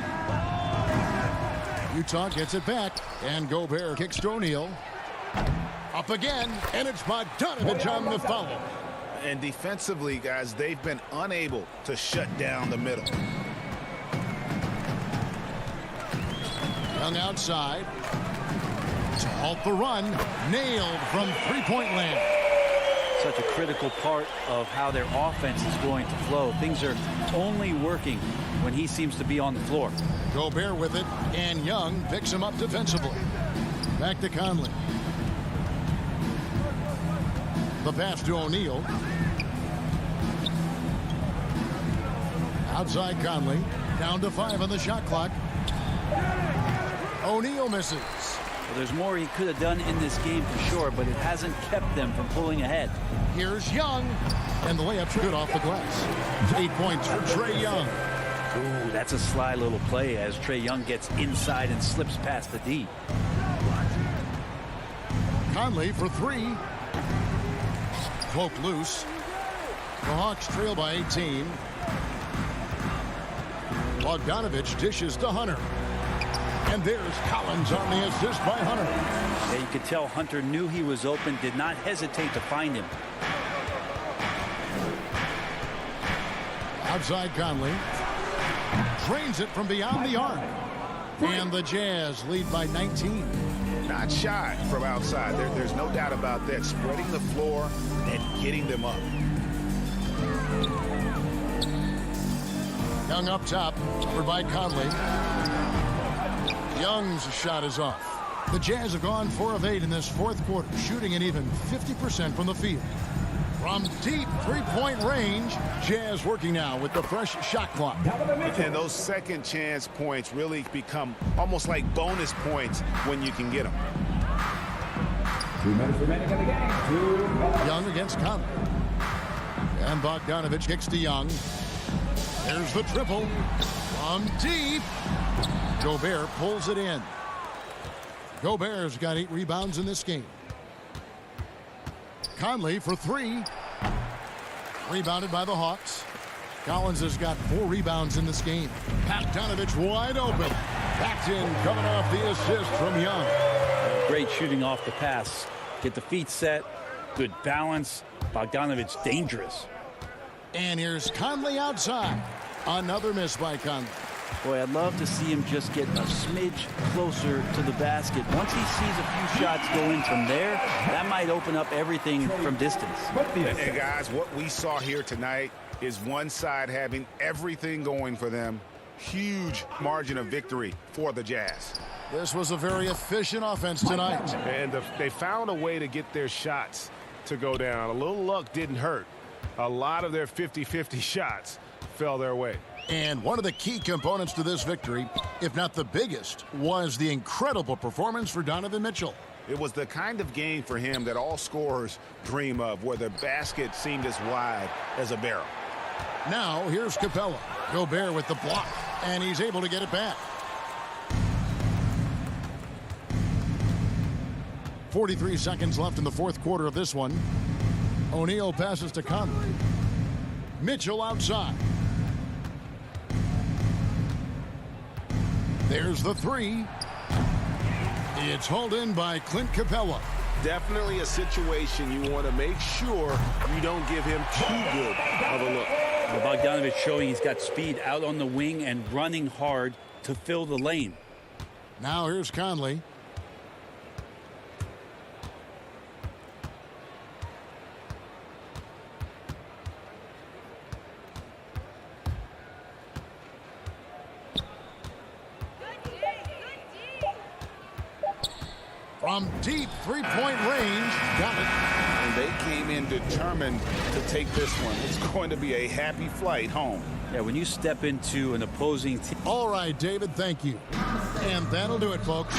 Utah gets it back, and Gobert kicks to O'Neal. Up again, and it's Bogdanovich on the foul. And defensively, guys, they've been unable to shut down the middle. Young outside. To halt the run. Nailed from three-point land. Such a critical part of how their offense is going to flow. Things are only working when he seems to be on the floor. Gobert with it, and Young picks him up defensively. Back to Conley. The pass to O'Neal. Outside Conley. Down to 5 on the shot clock. O'Neal misses. Well, there's more he could have done in this game for sure, but it hasn't kept them from pulling ahead. Here's Young. And the layup's good off the glass. 8 points for Trae Young. Ooh, that's a sly little play as Trae Young gets inside and slips past the D. Conley for 3. Cloak loose. The Hawks trail by 18. Bogdanovich dishes to Hunter. And there's Collins on the assist by Hunter. Yeah, you could tell Hunter knew he was open, did not hesitate to find him. Outside Conley. Drains it from beyond the arc. And the Jazz lead by 19. Not shy from outside. There's no doubt about that. Spreading the floor and getting them up. Young up top, covered by Conley. Young's shot is off. The Jazz have gone 4 of 8 in this fourth quarter, shooting an even 50% from the field. From deep three-point range, Jazz working now with the fresh shot clock. And those second chance points really become almost like bonus points when you can get them. 2 minutes remaining in the game. Young against Conley. And Bogdanovich kicks to Young. There's the triple. From deep. Gobert pulls it in. Gobert's got 8 rebounds in this game. Conley for 3. Rebounded by the Hawks. Collins has got 4 rebounds in this game. Bogdanovich wide open. Backed in, coming off the assist from Young. Great shooting off the pass. Get the feet set. Good balance. Bogdanovich dangerous. And here's Conley outside. Another miss by Conley. Boy, I'd love to see him just get a smidge closer to the basket. Once he sees a few shots go in from there, that might open up everything from distance. And guys, what we saw here tonight is one side having everything going for them. Huge margin of victory for the Jazz. This was a very efficient offense tonight. And they found a way to get their shots to go down. A little luck didn't hurt. A lot of their 50-50 shots fell their way. And one of the key components to this victory, if not the biggest, was the incredible performance for Donovan Mitchell. It was the kind of game for him that all scorers dream of, where the basket seemed as wide as a barrel. Now, here's Capella. Gobert with the block, and he's able to get it back. 43 seconds left in the fourth quarter of this one. O'Neal passes to Conley. Mitchell outside. There's the 3. It's hauled in by Clint Capella. Definitely a situation you want to make sure you don't give him too good of a look. Well, Bogdanovich showing he's got speed out on the wing and running hard to fill the lane. Now here's Conley. From deep three-point range, got it. And they came in determined to take this one. It's going to be a happy flight home. Yeah, when you step into an opposing team. All right, David, thank you. And that'll do it, folks.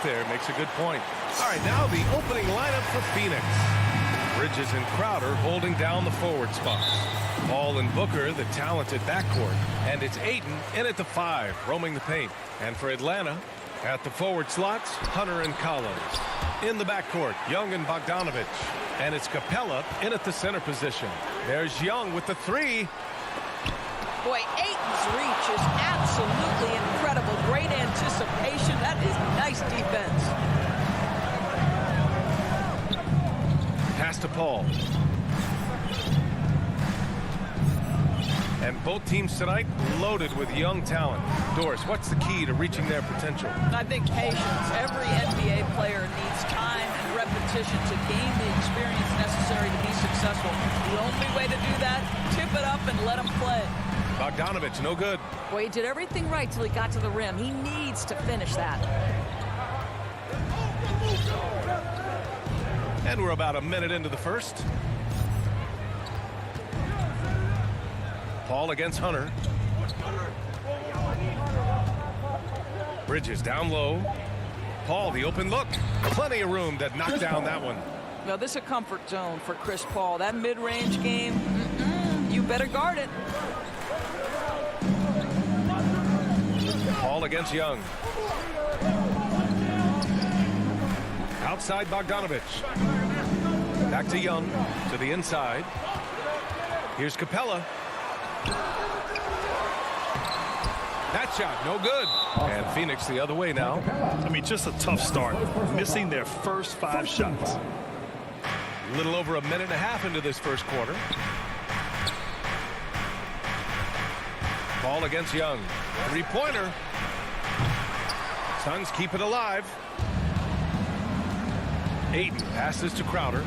there. Makes a good point. All right, now the opening lineup for Phoenix. Bridges and Crowder holding down the forward spots. Paul and Booker, the talented backcourt. And it's Ayton in at the 5, roaming the paint. And for Atlanta, at the forward slots, Hunter and Collins. In the backcourt, Young and Bogdanovich. And it's Capella in at the center position. There's Young with the 3. Boy, Ayton's reach is absolutely incredible. Great anticipation. That is nice defense. Pass to Paul. And both teams tonight loaded with young talent. Doris, what's the key to reaching their potential? I think patience. Every NBA player needs time and repetition to gain the experience necessary to be successful. The only way to do that, tip it up and let them play. Bogdanovich, no good. Well, he did everything right till he got to the rim. He needs to finish that. And we're about a minute into the first. Paul against Hunter. Bridges down low. Paul, the open look. Plenty of room to knock down that one. Well, this is a comfort zone for Chris Paul. That mid-range game, you better guard it. Paul against Young. Outside Bogdanovich. Back to Young, to the inside. Here's Capella. That shot, no good. And Phoenix the other way now. I mean, just a tough start. Missing their first 5 shots. A little over a minute and a half into this first quarter. Paul against Young. 3-pointer. Suns keep it alive. Ayton passes to Crowder.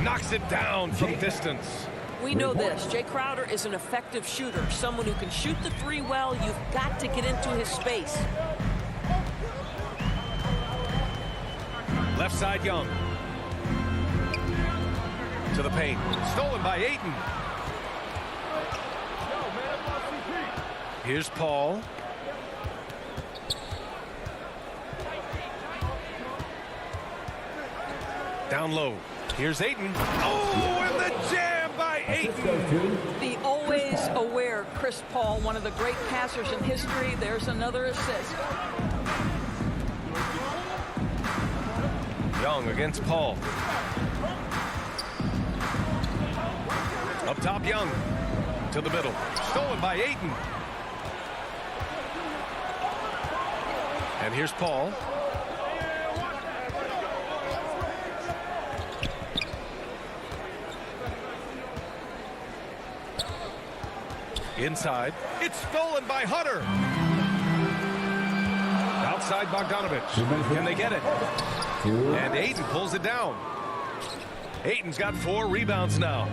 Knocks it down from distance. We know this. Jay Crowder is an effective shooter. Someone who can shoot the 3 well. You've got to get into his space. Left side Young. To the paint. Stolen by Ayton. Here's Paul. Down low. Here's Ayton. Oh, and the jam by Ayton. The always aware Chris Paul, one of the great passers in history. There's another assist. Young against Paul. Up top, Young. To the middle. Stolen by Ayton. And here's Paul. Inside. It's stolen by Hunter. Outside Bogdanovich. Can they get it? And Ayton pulls it down. Ayton's got 4 rebounds now.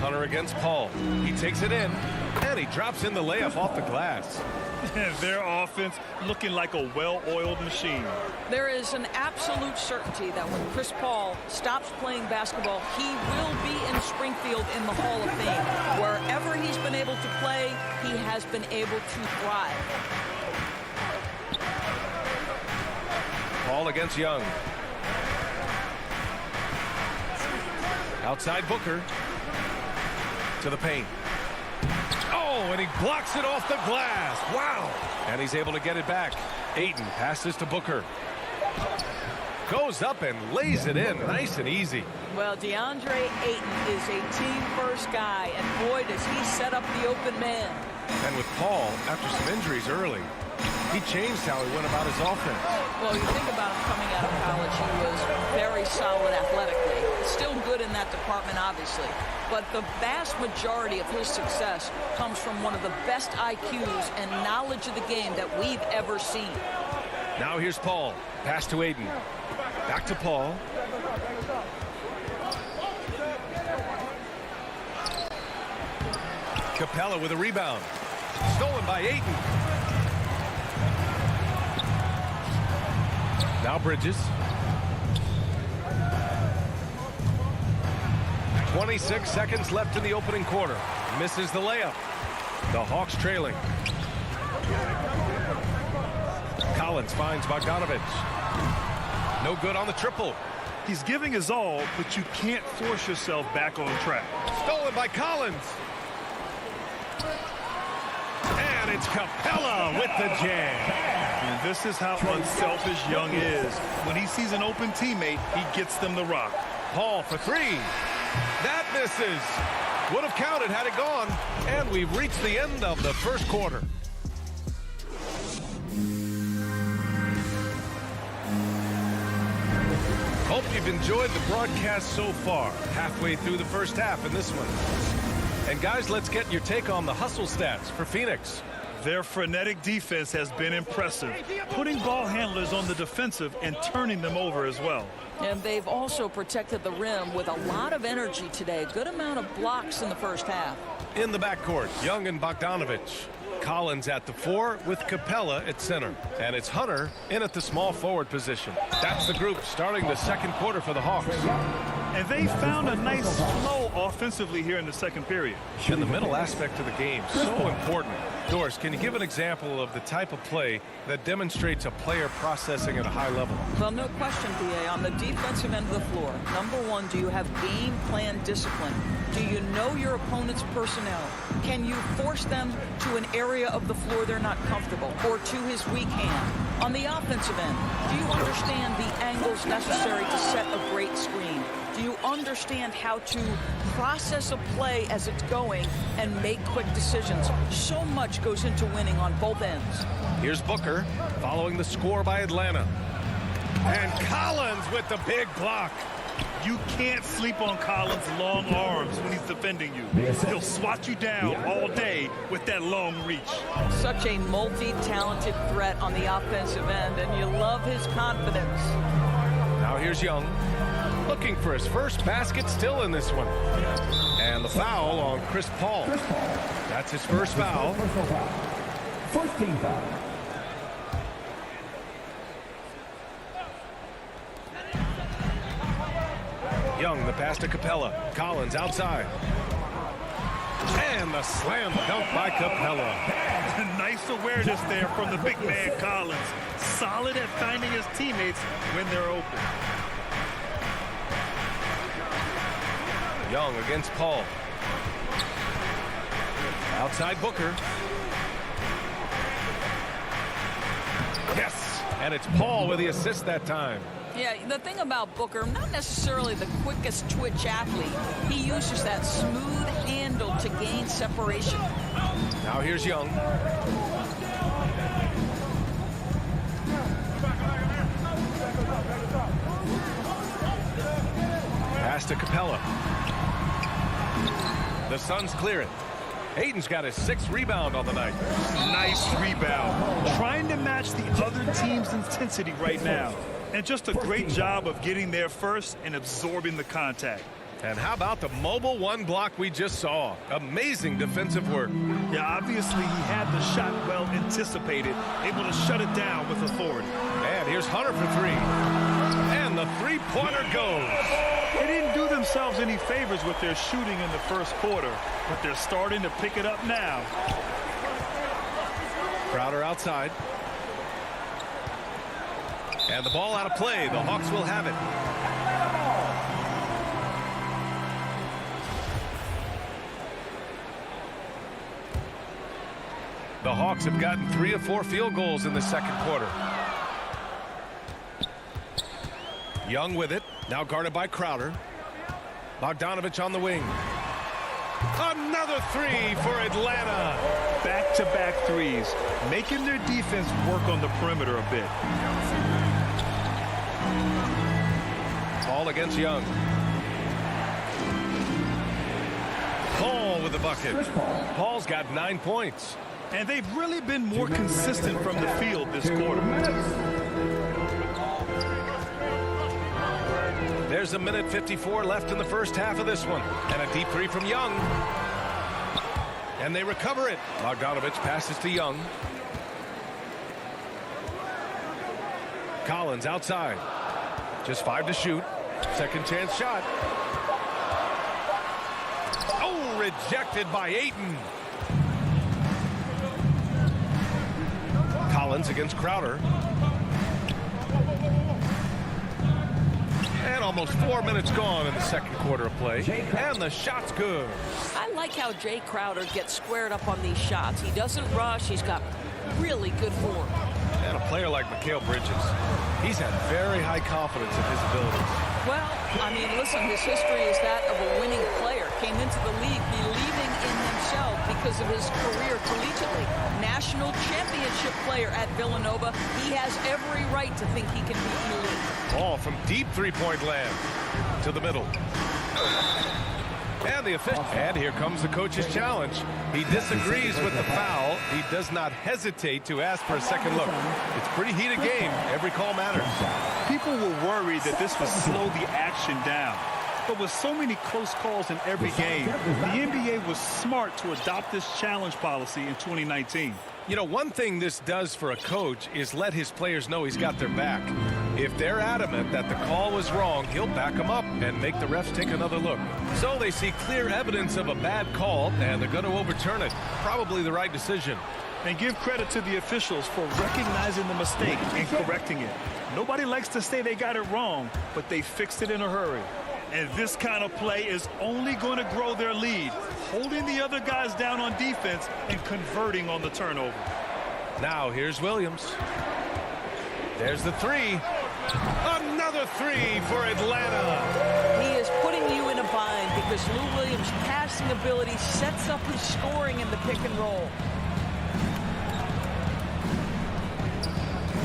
Hunter against Paul. He takes it in. And he drops in the layup off the glass. Their offense looking like a well-oiled machine. There is an absolute certainty that when Chris Paul stops playing basketball, he will be in Springfield in the Hall of Fame. Wherever he's been able to play, he has been able to thrive. Paul against Young. Outside Booker. To the paint. Oh, and he blocks it off the glass. Wow. And he's able to get it back. Ayton passes to Booker. Goes up and lays it in nice and easy. Well, DeAndre Ayton is a team-first guy, and boy, does he set up the open man. And with Paul, after some injuries early, he changed how he went about his offense. Well, you think about him coming out of college, he was very solid athletically. Still good in that department, obviously. But the vast majority of his success comes from one of the best IQs and knowledge of the game that we've ever seen. Now here's Paul. Pass to Ayton. Back to Paul. Capella with a rebound. Stolen by Ayton. Now Bridges. 26 seconds left in the opening quarter. Misses the layup. The Hawks trailing. Collins finds Bogdanovich. No good on the triple. He's giving his all, but you can't force yourself back on track. Stolen by Collins. And it's Capella with the jam. And this is how unselfish Young is. When he sees an open teammate, he gets them the rock. Paul for three. That misses. Would have counted had it gone. And we've reached the end of the first quarter. Hope you've enjoyed the broadcast so far. Halfway through the first half in this one. And guys, let's get your take on the hustle stats for Phoenix. Their frenetic defense has been impressive, putting ball handlers on the defensive and turning them over as well. And they've also protected the rim with a lot of energy today. Good amount of blocks in the first half. In the backcourt, Young and Bogdanovich. Collins at the 4 with Capella at center. And it's Hunter in at the small forward position. That's the group starting the second quarter for the Hawks. And they found a nice flow offensively here in the second period. And the middle aspect of the game, so important. Doris, can you give an example of the type of play that demonstrates a player processing at a high level? Well, no question, PA. On the defensive end of the floor, number one, do you have game plan discipline? Do you know your opponent's personnel? Can you force them to an area of the floor they're not comfortable or to his weak hand? On the offensive end, do you understand the angles necessary to set a great screen? Do you understand how to process a play as it's going and make quick decisions? So much goes into winning on both ends. Here's Booker following the score by Atlanta. And Collins with the big block. You can't sleep on Collins' long arms when he's defending you. He'll swat you down all day with that long reach. Such a multi-talented threat on the offensive end, and you love his confidence. Now here's Young, looking for his first basket still in this one. And the foul on Chris Paul. That's his first foul. First team foul. Young, the pass to Capella. Collins outside. And the slam dunk by Capella. Nice awareness there from the big man Collins. Solid at finding his teammates when they're open. Young against Paul. Outside Booker. Yes, and it's Paul with the assist that time. Yeah, the thing about Booker, not necessarily the quickest twitch athlete. He uses that smooth handle to gain separation. Now here's Young. Pass to Capella. The Suns clear it. Hayden's got his 6th rebound on the night. Nice rebound. Trying to match the other team's intensity right now. And just a great job of getting there first and absorbing the contact. And how about the mobile one block we just saw? Amazing defensive work. Yeah, obviously he had the shot well anticipated, able to shut it down with authority. And here's Hunter for 3. And the three-pointer goes. They didn't do themselves any favors with their shooting in the first quarter, but they're starting to pick it up now. Crowder outside. And the ball out of play. The Hawks will have it. The Hawks have gotten 3 of 4 field goals in the second quarter. Young with it. Now guarded by Crowder. Bogdanovich on the wing. Another 3 for Atlanta. Back-to-back threes, making their defense work on the perimeter a bit. Paul against Young. Paul with the bucket. Paul's got 9 points. And they've really been more consistent from the field this quarter. There's a minute 54 left in the first half of this one. And a deep 3 from Young. And they recover it. Bogdanovich passes to Young. Collins outside. Just 5 to shoot. Second chance shot. Oh, rejected by Ayton. Collins against Crowder. And almost 4 minutes gone in the second quarter of play. And the shot's good. I like how Jay Crowder gets squared up on these shots. He doesn't rush. He's got really good form. And a player like Mikal Bridges, he's had very high confidence in his abilities. Well, I mean, listen, his history is that of a winning player. Came into the league believing in himself because of his career collegiately. National championship player at Villanova. He has every right to think he can be elite. Ball from deep three-point land to the middle. And the official. And here comes the coach's challenge. He disagrees with the foul. He does not hesitate to ask for a second look. It's a pretty heated game. Every call matters. People were worried that this would slow the action down. But with so many close calls in every game, the NBA was smart to adopt this challenge policy in 2019. You know, one thing this does for a coach is let his players know he's got their back. If they're adamant that the call was wrong, he'll back them up and make the refs take another look. So they see clear evidence of a bad call, and they're going to overturn it. Probably the right decision. And give credit to the officials for recognizing the mistake and correcting it. Nobody likes to say they got it wrong, but they fixed it in a hurry. And this kind of play is only going to grow their lead, holding the other guys down on defense and converting on the turnover. Now here's Williams. There's the three. Another three for Atlanta. He is putting you in a bind because Lou Williams' passing ability sets up his scoring in the pick and roll.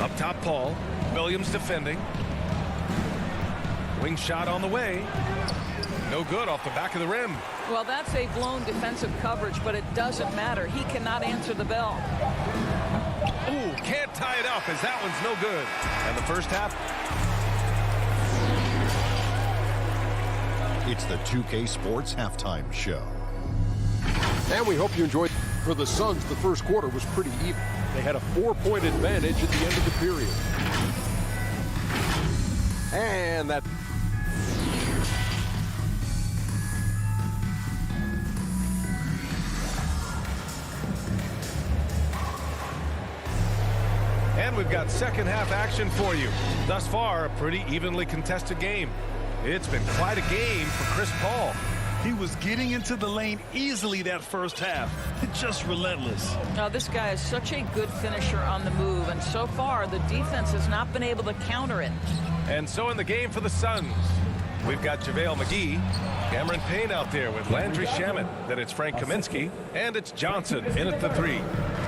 Up top, Paul. Williams defending. Wing shot on the way. No good off the back of the rim. Well, that's a blown defensive coverage, but it doesn't matter. He cannot answer the bell. Ooh, can't tie it up as that one's no good. And the first half. It's the 2K Sports Halftime Show. And we hope you enjoyed. For the Suns, the first quarter was pretty even. They had a 4-point advantage at the end of the period. And that. And we've got second half action for you. Thus far, a pretty evenly contested game. It's been quite a game for Chris Paul. He was getting into the lane easily that first half. Just relentless. Now, this guy is such a good finisher on the move, and so far the defense has not been able to counter it. And so in the game for the Suns, we've got JaVale McGee, Cameron Payne out there with Landry Shamet. Then it's Frank Kaminsky, and it's Johnson in at the three.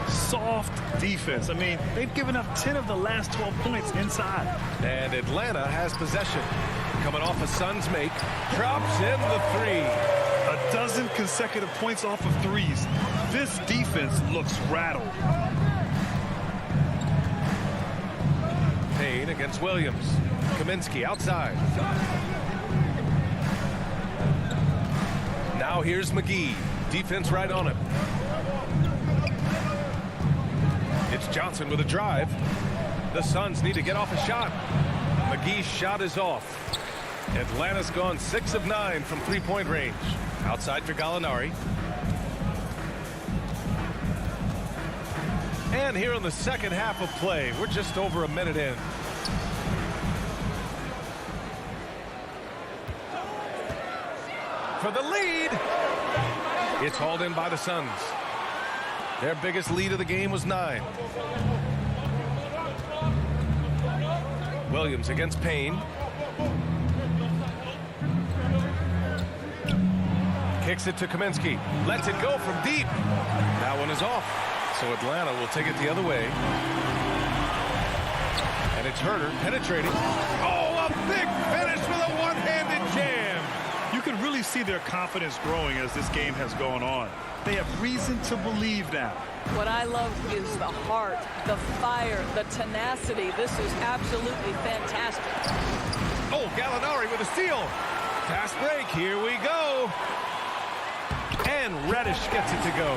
Soft defense. I mean, they've given up 10 of the last 12 points inside. And Atlanta has possession. Coming off a Suns make, drops in the three. A dozen consecutive points off of threes. This defense looks rattled. Payne against Williams. Kaminsky outside. Now here's McGee. Defense right on him. It's Johnson with a drive. The Suns need to get off a shot. McGee's shot is off. Atlanta's gone 6 of 9 from three-point range. Outside for Gallinari. And here in the second half of play, we're just over a minute in. For the lead. It's hauled in by the Suns. Their biggest lead of the game was 9. Williams against Payne. Kicks it to Kaminsky. Lets it go from deep. That one is off. So Atlanta will take it the other way. And it's Herter penetrating. Oh, a big finish with a one-handed jam. You can really see their confidence growing as this game has gone on. They have reason to believe now. What I love is the heart, the fire, the tenacity. This is absolutely fantastic. Oh, Gallinari with a steal. Fast break. Here we go. And Reddish gets it to go.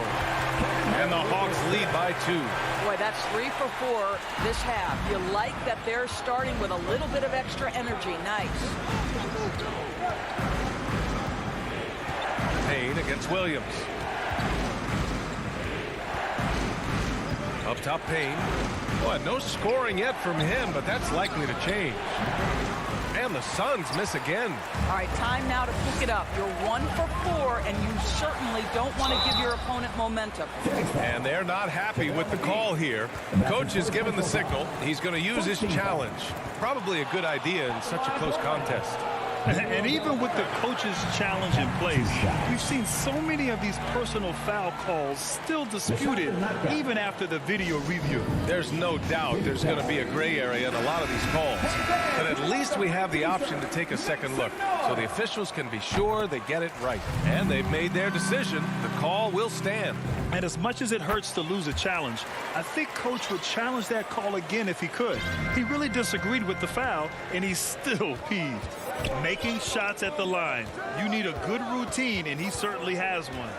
And the Hawks lead by 2. Boy, that's 3 for 4 this half. You like that they're starting with a little bit of extra energy. Nice. Payne against Williams. Up top, Payne. Well, no scoring yet from him, but that's likely to change. And the Suns miss again. All right, time now to pick it up. You're 1 for 4, and you certainly don't want to give your opponent momentum. And they're not happy with the call here. Coach has given the signal. He's going to use his challenge. Probably a good idea in such a close contest. And even with the coach's challenge in place, we've seen so many of these personal foul calls still disputed even after the video review. There's no doubt there's going to be a gray area in a lot of these calls. But at least we have the option to take a second look so the officials can be sure they get it right. And they've made their decision. The call will stand. And as much as it hurts to lose a challenge, I think Coach would challenge that call again if he could. He really disagreed with the foul, and he's still peeved. Making shots at the line. You need a good routine, and he certainly has one.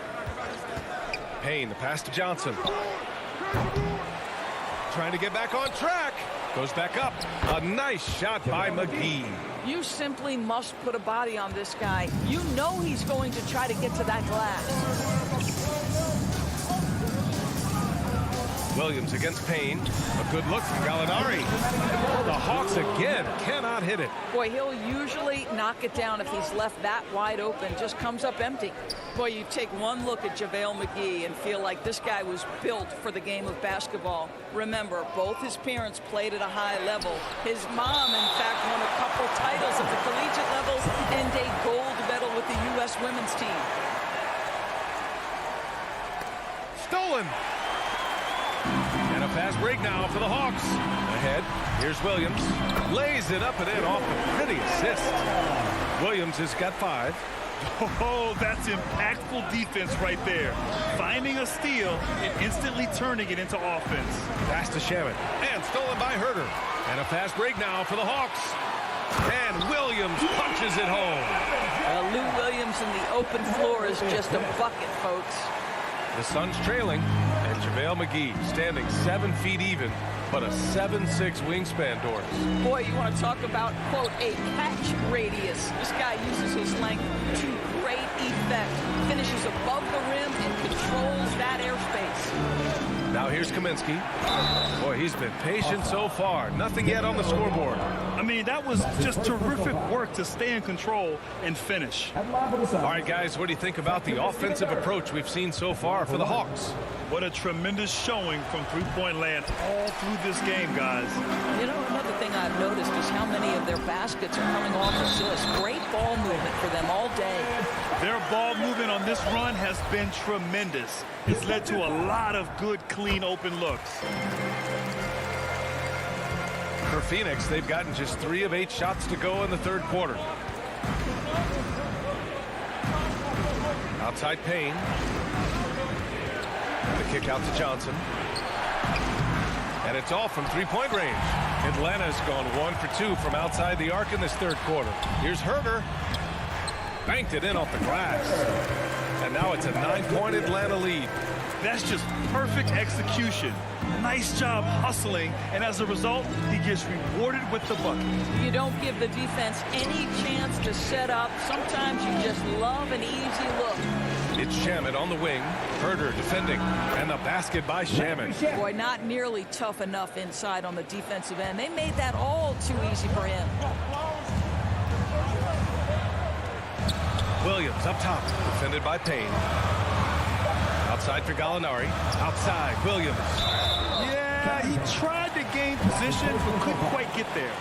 Payne, the pass to Johnson. Trying to get back on track. Goes back up. A nice shot by McGee. You simply must put a body on this guy. You know he's going to try to get to that glass. Williams against Payne. A good look from Gallinari. The Hawks again cannot hit it. Boy, he'll usually knock it down if he's left that wide open. Just comes up empty. Boy, you take one look at JaVale McGee and feel like this guy was built for the game of basketball. Remember, both his parents played at a high level. His mom, in fact, won a couple titles at the collegiate levels and a gold medal with the U.S. women's team. Stolen. And a fast break now for the Hawks. Ahead, here's Williams. Lays it up and in off the pretty assist. Williams has got 5. Oh, that's impactful defense right there. Finding a steal and instantly turning it into offense. Pass to Shaman. And stolen by Herter. And a fast break now for the Hawks. And Williams punches it home. Lou Williams in the open floor is just a bucket, folks. The Suns trailing, and JaVale McGee standing 7 feet even, but a 7'6" wingspan, Doris. Boy, you want to talk about, quote, a catch radius. This guy uses his length to great effect. Finishes above the rim and controls that airspace. Now here's Kaminsky. Boy, he's been patient so far. Nothing yet on the scoreboard. I mean, that was just terrific work to stay in control and finish. All right, guys, what do you think about the offensive approach we've seen so far for the Hawks? What a tremendous showing from three-point land all through this game, guys. You know, another thing I've noticed is how many of their baskets are coming off assists. Great ball movement for them all day. Their ball movement on this run has been tremendous. It's led to a lot of good, clean, open looks. For Phoenix, they've gotten just 3 of 8 shots to go in the third quarter. Outside Payne. The kick out to Johnson. And it's all from three-point range. Atlanta's gone 1 for 2 from outside the arc in this third quarter. Here's Herter. Banked it in off the glass. And now it's a 9-point Atlanta lead. That's just perfect execution. Nice job hustling, and as a result, he gets rewarded with the bucket. You don't give the defense any chance to set up. Sometimes you just love an easy look. It's Shaman on the wing. Herter defending. And the basket by Shaman. Boy, not nearly tough enough inside on the defensive end. They made that all too easy for him. Williams up top. Defended by Payne. Outside for Gallinari. Outside, Williams. Yeah, he tried to gain position, but couldn't quite get there.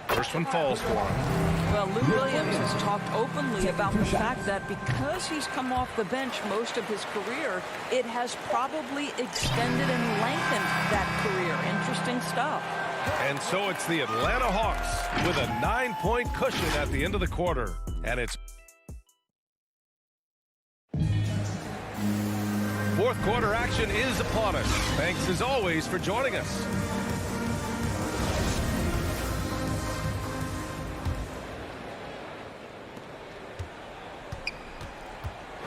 First one falls for him. Well, Lou Williams has talked openly about the fact that because he's come off the bench most of his career, it has probably extended and lengthened that career. Interesting stuff. And so it's the Atlanta Hawks with a 9-point cushion at the end of the quarter. And it's fourth quarter action is upon us. Thanks as always for joining us.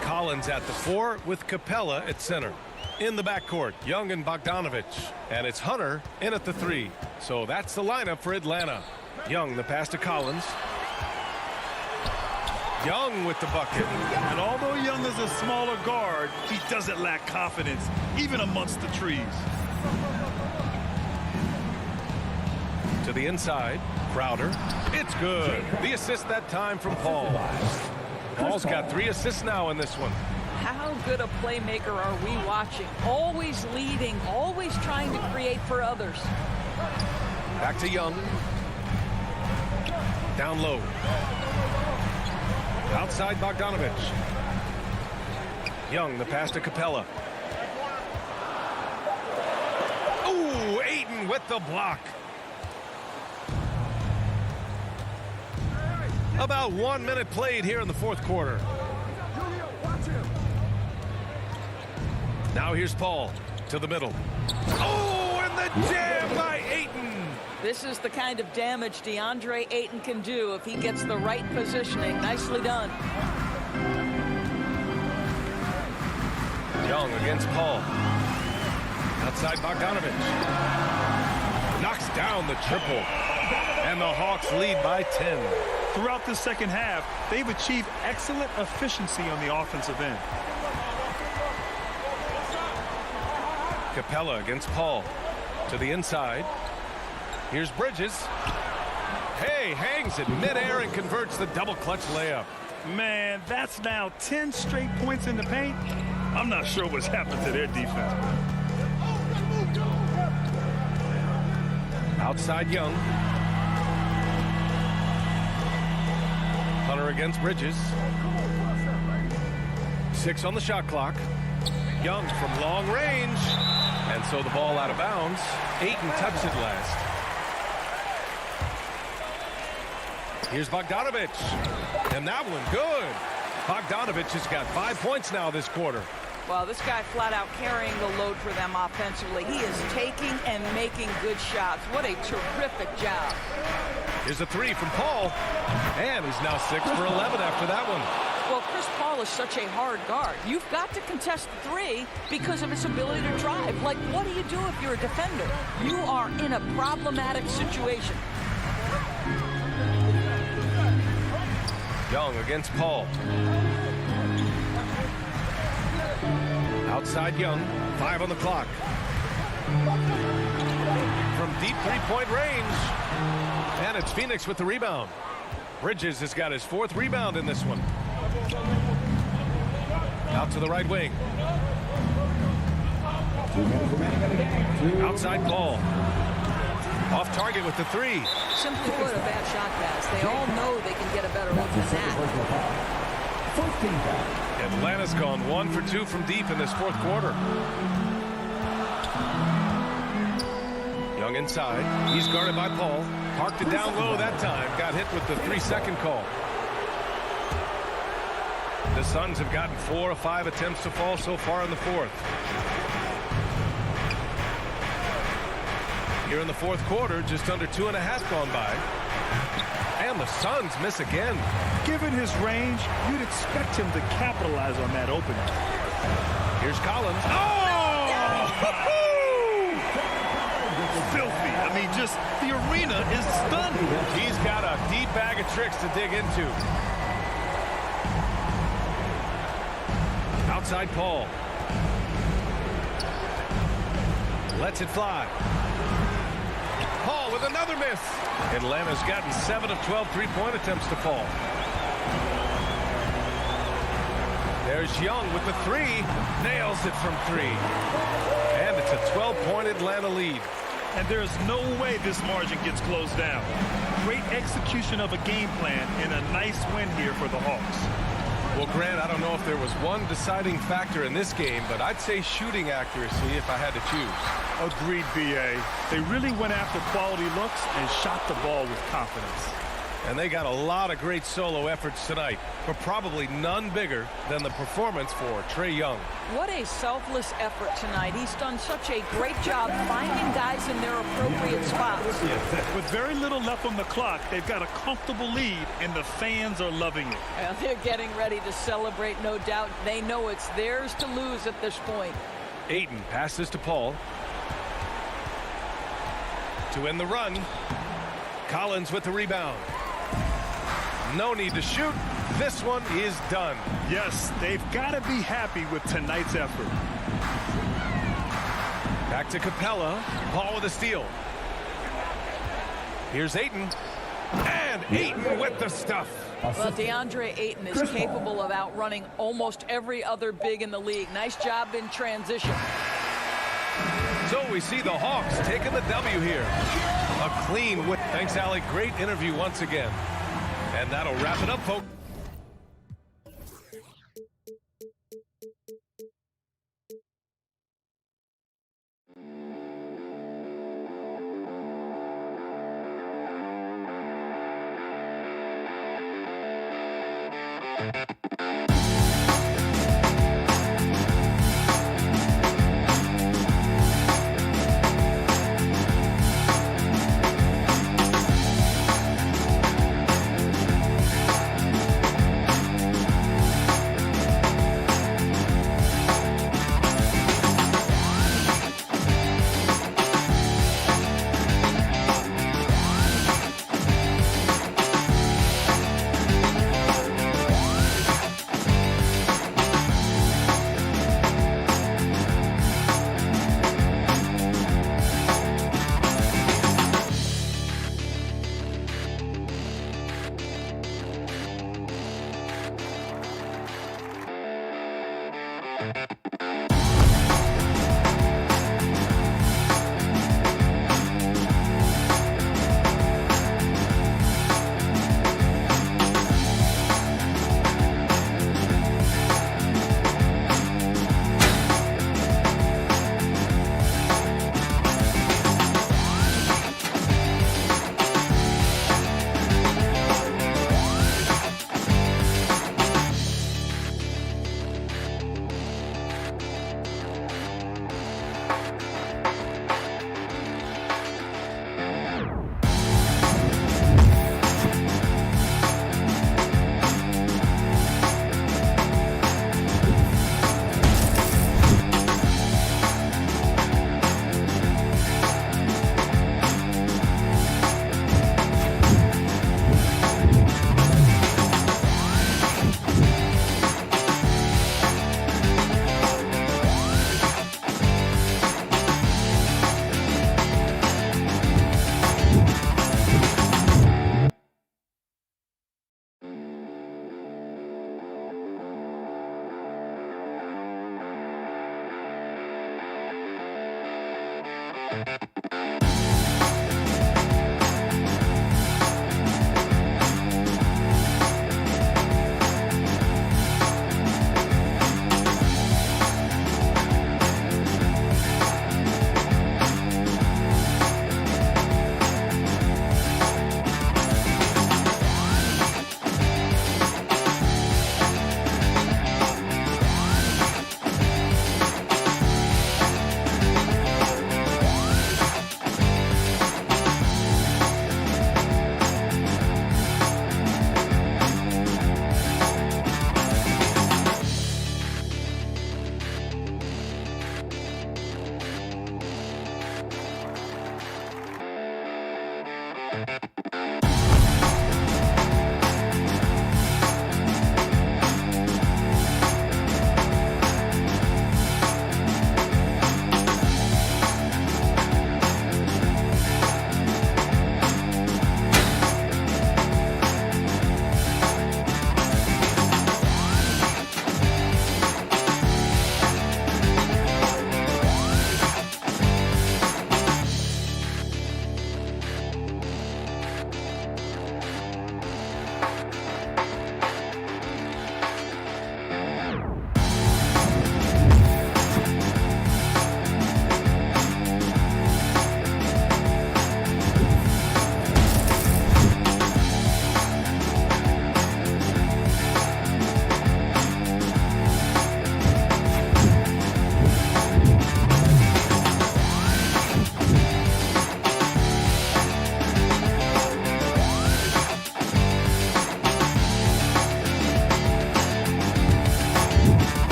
Collins at the 4 with Capella at center. In the backcourt, Young and Bogdanovich. And it's Hunter in at the 3. So that's the lineup for Atlanta. Young, the pass to Collins. Young with the bucket. And although Young is a smaller guard, he doesn't lack confidence, even amongst the trees. To the inside. Crowder. It's good. The assist that time from Paul. Paul's got 3 assists now in this one. How good a playmaker are we watching? Always leading, always trying to create for others. Back to Young. Down low. Outside Bogdanovich. Young, the pass to Capella. Ooh, Ayton with the block. About 1 minute played here in the fourth quarter. Now here's Paul to the middle. Oh, and the jam by Ayton. This is the kind of damage DeAndre Ayton can do if he gets the right positioning. Nicely done. Young against Paul. Outside Bogdanovich. Knocks down the triple. And the Hawks lead by 10. Throughout the second half, they've achieved excellent efficiency on the offensive end. Capella against Paul. To the inside. Here's Bridges. Hey, hangs it midair and converts the double clutch layup. Man, that's now 10 straight points in the paint. I'm not sure what's happened to their defense. Outside Young. Hunter against Bridges. 6 on the shot clock. Young from long range. And so the ball out of bounds. Ayton touched it last. Here's Bogdanovich. And that one good. Bogdanovich has got 5 points now this quarter. Well, this guy flat out carrying the load for them offensively. He is taking and making good shots. What a terrific job. Here's a 3 from Paul. And he's now 6 for 11 after that one. Well, Chris Paul is such a hard guard. You've got to contest the 3 because of his ability to drive. Like, what do you do if you're a defender? You are in a problematic situation. Young against Paul. Outside Young. 5 on the clock. From deep three-point range. And it's Phoenix with the rebound. Bridges has got his 4th rebound in this one. Out to the right wing. Outside Paul. Off target with the 3. Simply put, a bad shot pass. They all know they can get a better look than that. Atlanta's gone 1 for 2 from deep in this fourth quarter. Young inside. He's guarded by Paul. Parked it down low that time. Got hit with the 3-second call. The Suns have gotten 4 of 5 attempts to fall so far in the fourth. Here in the fourth quarter, just under 2.5 gone by. And the Suns miss again. Given his range, you'd expect him to capitalize on that opening. Here's Collins. Oh! Filthy. I mean, just the arena is stunned. He's got a deep bag of tricks to dig into. Outside Paul. Lets it fly. Paul with another miss. Atlanta's gotten 7 of 12 three-point attempts to fall. There's Young with the 3. Nails it from 3. And it's a 12-point Atlanta lead. And there's no way this margin gets closed down. Great execution of a game plan and a nice win here for the Hawks. Well, Grant, I don't know if there was one deciding factor in this game, but I'd say shooting accuracy if I had to choose. Agreed, B.A. They really went after quality looks and shot the ball with confidence. And they got a lot of great solo efforts tonight, but probably none bigger than the performance for Trae Young. What a selfless effort tonight. He's done such a great job finding guys in their appropriate spots. With very little left on the clock, they've got a comfortable lead, and the fans are loving it. Well, they're getting ready to celebrate, no doubt. They know it's theirs to lose at this point. Ayton passes to Paul. To end the run. Collins with the rebound. No need to shoot. This one is done. Yes, they've got to be happy with tonight's effort. Back to Capella. Paul with a steal. Here's Ayton. And Ayton with the stuff. Well, DeAndre Ayton is capable of outrunning almost every other big in the league. Nice job in transition. So we see the Hawks taking the W here. A clean win. Thanks, Allie. Great interview once again. And that'll wrap it up, folks.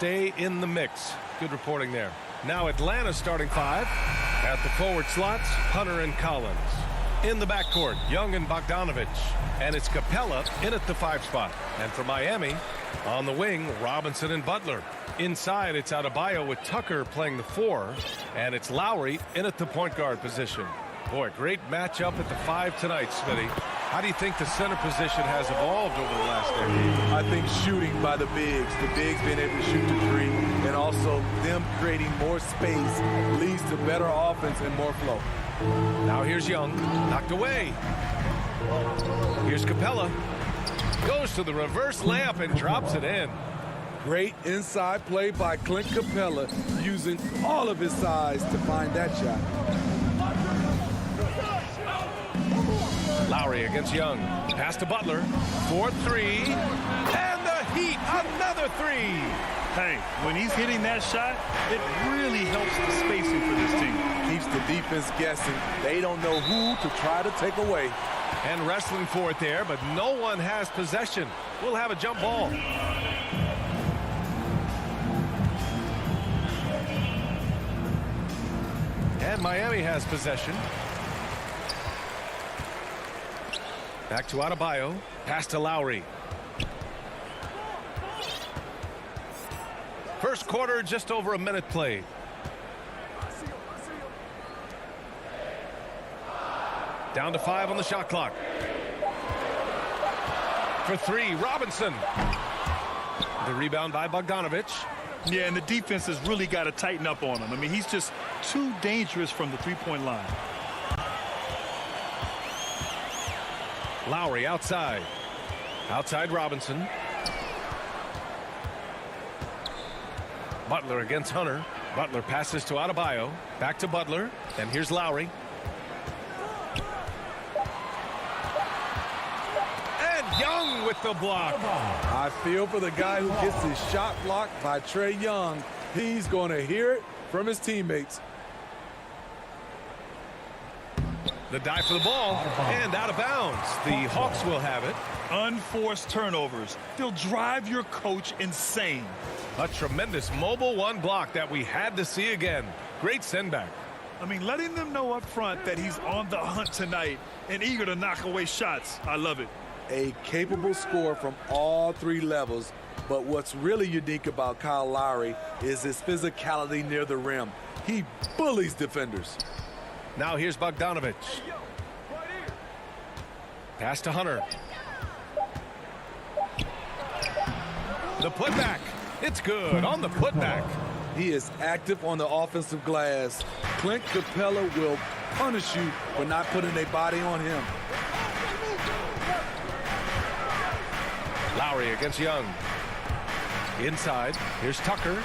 stay in the mix. Good reporting there. Now Atlanta starting five. At the forward slots, Hunter and Collins. In the backcourt, Young and Bogdanovich. And it's Capella in at the 5 spot. And for Miami, on the wing, Robinson and Butler. Inside, it's Adebayo with Tucker playing the 4. And it's Lowry in at the point guard position. Boy, great matchup at the 5 tonight, Smitty. How do you think the center position has evolved over the last decade? I think shooting by the bigs being able to shoot the 3, and also them creating more space leads to better offense and more flow. Now here's Young, knocked away. Here's Capella. Goes to the reverse layup and drops it in. Great inside play by Clint Capella, using all of his size to find that shot. Lowry against Young. Pass to Butler. 4-3. And the Heat, another 3. Hey, when he's hitting that shot, it really helps the spacing for this team. Keeps the defense guessing. They don't know who to try to take away. And wrestling for it there, but no one has possession. We'll have a jump ball. And Miami has possession. Back to Adebayo. Pass to Lowry. First quarter, just over a minute played. Down to 5 on the shot clock. For 3, Robinson. The rebound by Bogdanovich. Yeah, and the defense has really got to tighten up on him. I mean, he's just too dangerous from the three-point line. Lowry outside. Outside Robinson. Butler against Hunter. Butler passes to Adebayo. Back to Butler. And here's Lowry. And Young with the block. I feel for the guy who gets his shot blocked by Trae Young. He's going to hear it from his teammates. The dive for the ball. And out of bounds. The Hawks will have it. Unforced turnovers. They'll drive your coach insane. A tremendous mobile one block that we had to see again. Great send back. I mean, letting them know up front that he's on the hunt tonight and eager to knock away shots. I love it. A capable scorer from all three levels. But what's really unique about Kyle Lowry is his physicality near the rim. He bullies defenders. Now here's Bogdanovich. Pass to Hunter. The putback. It's good on the putback. He is active on the offensive glass. Clint Capella will punish you for not putting a body on him. Lowry against Young. Inside. Here's Tucker.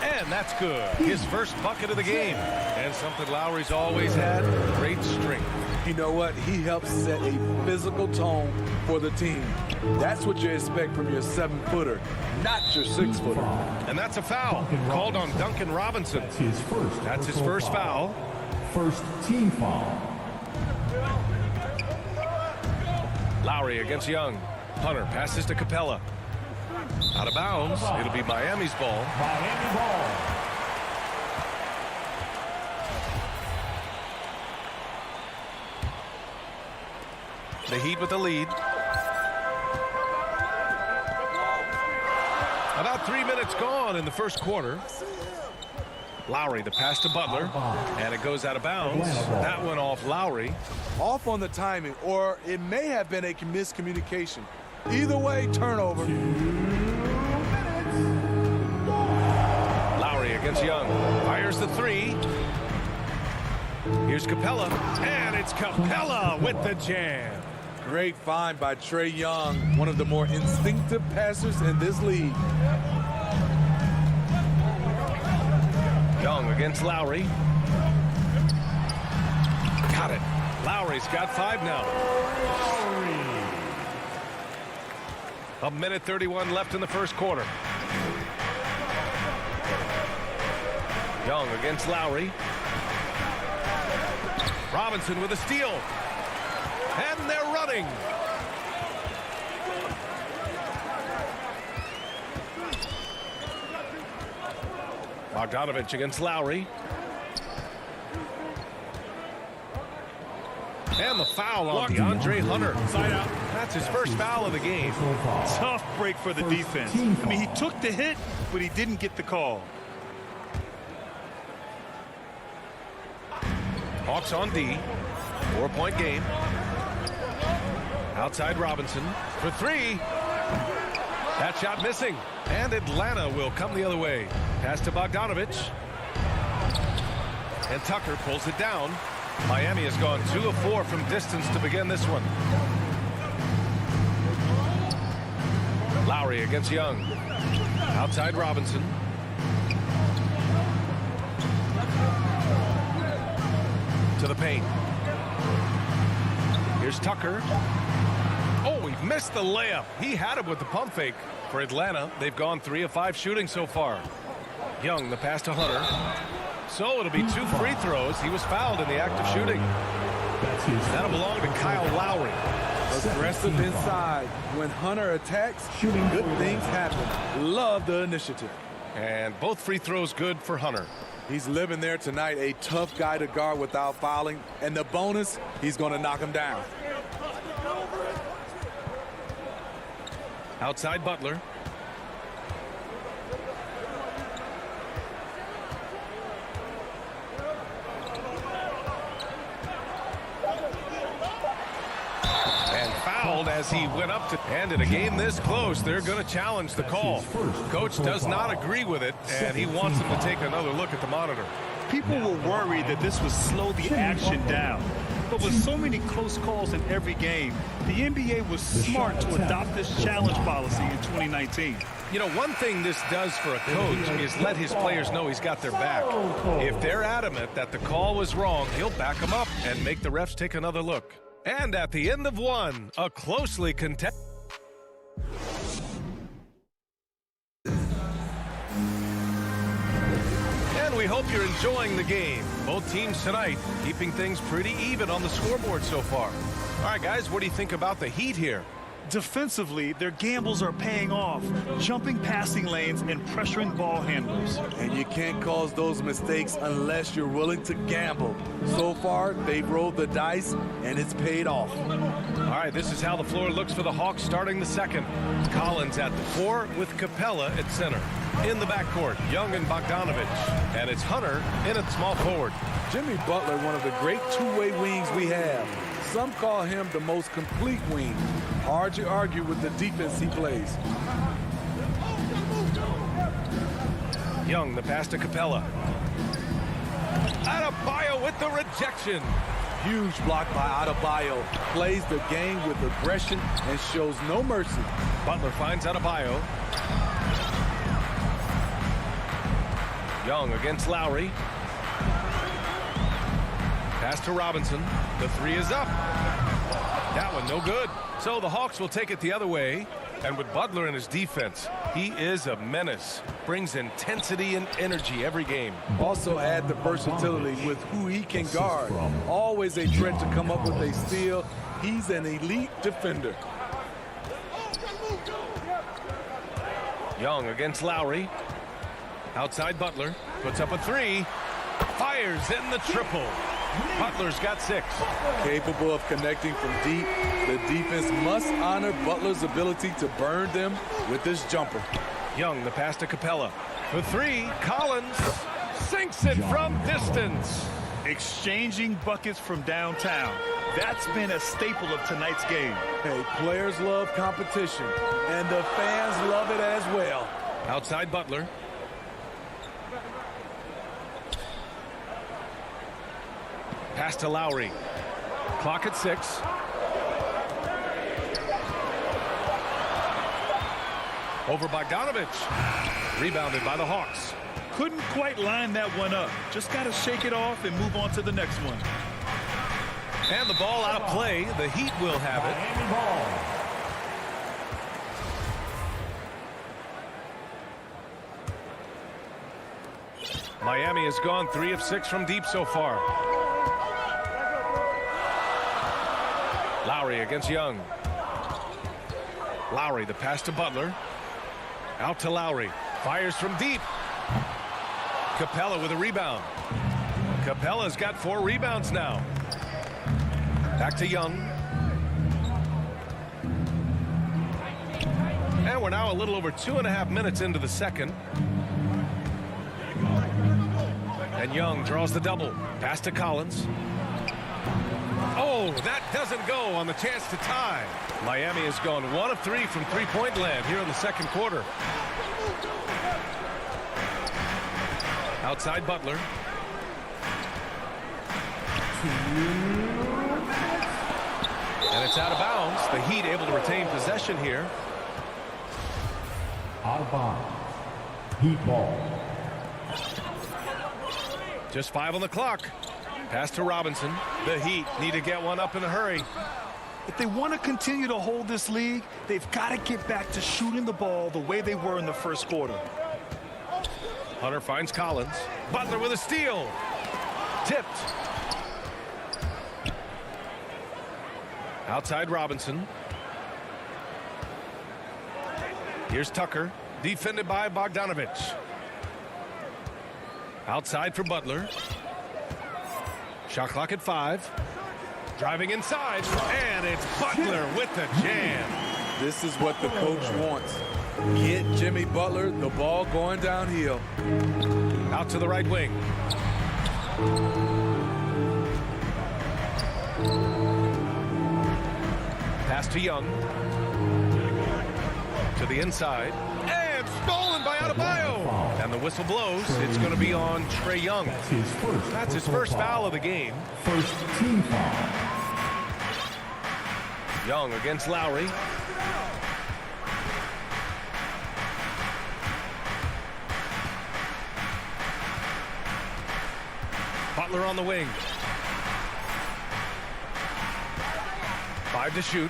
And that's good. His first bucket of the game. And something Lowry's always had, great strength. You know what? He helps set a physical tone for the team. That's what you expect from your 7-footer, not your 6-footer. And that's a foul called on Duncan Robinson. That's his first foul. First team foul. Lowry against Young. Hunter passes to Capella. Out of bounds. It'll be Miami's ball. Miami ball. The Heat with the lead. About 3 minutes gone in the first quarter. Lowry, the pass to Butler. And it goes out of bounds. That went off Lowry. Off on the timing, or it may have been a miscommunication. Either way, turnover. Lowry against Young. Fires the three. Here's Capella. And it's Capella with the jam. Great find by Trae Young, one of the more instinctive passers in this league. Young against Lowry. Got it. Lowry's got 5 now. A minute 31 left in the first quarter. Young against Lowry. Robinson with a steal. And they're running. Bogdanovich against Lowry. And the foul on DeAndre Hunter. Side out. That's his first foul of the game. Tough break for the defense. I mean, he took the hit, but he didn't get the call. Hawks on D. 4-point game. Outside Robinson for 3. That shot missing. And Atlanta will come the other way. Pass to Bogdanovich. And Tucker pulls it down. Miami has gone 2 of 4 from distance to begin this one. Lowry against Young. Outside Robinson. To the paint. Here's Tucker. Oh, he missed the layup. He had it with the pump fake. For Atlanta, they've gone 3 of 5 shooting so far. Young, the pass to Hunter. So it'll be 2 free throws. He was fouled in the act of shooting. That'll belong to Kyle Lowry. Aggressive inside. When Hunter attacks, good things happen. Love the initiative. And both free throws good for Hunter. He's living there tonight, a tough guy to guard without fouling. And the bonus, he's going to knock him down. Outside Butler. And fouled as as he went up to, and in a game this close, they're going to challenge the call. Coach does not agree with it, and he wants them to take another look at the monitor. People were worried that this would slow the action down. But with so many close calls in every game, the NBA was smart to adopt this challenge policy in 2019. You know, one thing this does for a coach is let his players know he's got their back. If they're adamant that the call was wrong, he'll back them up and make the refs take another look. And at the end of one, a closely contested. And we hope you're enjoying the game. Both teams tonight keeping things pretty even on the scoreboard so far. All right, guys, what do you think about the Heat here? Defensively, their gambles are paying off, jumping passing lanes and pressuring ball handlers. And you can't cause those mistakes unless you're willing to gamble. So far, they've rolled the dice, and it's paid off. All right, this is how the floor looks for the Hawks starting the second. Collins at the 4 with Capella at center. In the backcourt, Young and Bogdanovich. And it's Hunter in at small forward. Jimmy Butler, one of the great two-way wings we have. Some call him the most complete wing. Hard to argue with the defense he plays. Young, the pass to Capella. Adebayo with the rejection. Huge block by Adebayo. Plays the game with aggression and shows no mercy. Butler finds Adebayo. Young against Lowry. Pass to Robinson. The 3 is up. That one no good. So the Hawks will take it the other way. And with Butler in his defense, he is a menace. Brings intensity and energy every game. Also add the versatility with who he can guard. Always a threat to come up with a steal. He's an elite defender. Young against Lowry. Outside Butler. Puts up a 3. Fires in the triple. Butler's got 6. Capable of connecting from deep, the defense must honor Butler's ability to burn them with this jumper. Young, the pass to Capella. The 3, Collins sinks it from distance. Exchanging buckets from downtown. That's been a staple of tonight's game. Hey, players love competition, and the fans love it as well. Outside Butler. Pass to Lowry. Clock at 6. Over Bogdanovich. Rebounded by the Hawks. Couldn't quite line that one up. Just got to shake it off and move on to the next one. And the ball out of play. The Heat will have it. Miami has gone 3 of 6 from deep so far. Lowry against Young. Lowry, the pass to Butler. Out to Lowry. Fires from deep. Capella with a rebound. Capella's got 4 rebounds now. Back to Young. And we're now a little over 2.5 minutes into the second. And Young draws the double. Pass to Collins. Oh, that doesn't go on the chance to tie. Miami has gone 1 of 3 from three-point land here in the second quarter. Outside Butler. And it's out of bounds. The Heat able to retain possession here. Out of bounds. Heat ball. Just 5 on the clock. Pass to Robinson. The Heat need to get one up in a hurry. If they want to continue to hold this lead, they've got to get back to shooting the ball the way they were in the first quarter. Hunter finds Collins. Butler with a steal. Tipped. Outside Robinson. Here's Tucker. Defended by Bogdanovich. Outside for Butler. Shot clock at 5. Driving inside. And it's Butler with the jam. This is what the coach wants. Get Jimmy Butler the ball going downhill. Out to the right wing. Pass to Young. To the inside. And stolen by Adebayo. And the whistle blows. It's going to be on Trae Young. That's his first foul of the game. First team foul. Young against Lowry. Butler on the wing. 5 to shoot.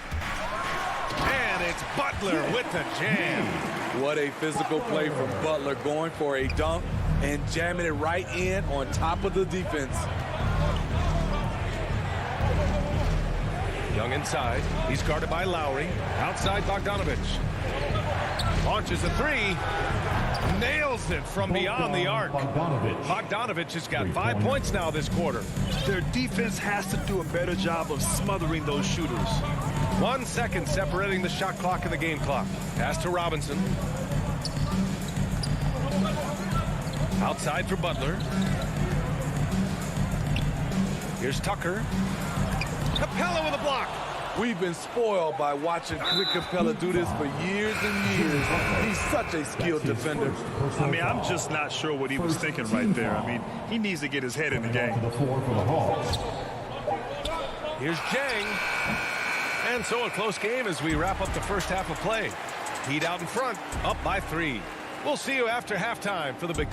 And it's Butler with the jam. What a physical play from Butler, going for a dunk and jamming it right in on top of the defense. Young inside. He's guarded by Lowry. Outside Bogdanovich. Launches a three. Nails it from beyond the arc. Bogdanovich has got 5 points now this quarter. Their defense has to do a better job of smothering those shooters. 1 second separating the shot clock and the game clock. Pass to Robinson. Outside for Butler. Here's Tucker. Capella with a block. We've been spoiled by watching Clint Capella do this for years and years. He's such a skilled defender. I mean, I'm just not sure what he was thinking right there. I mean, he needs to get his head in the game. Here's Jang. And so a close game as we wrap up the first half of play. Heat out in front, up by 3. We'll see you after halftime for the big...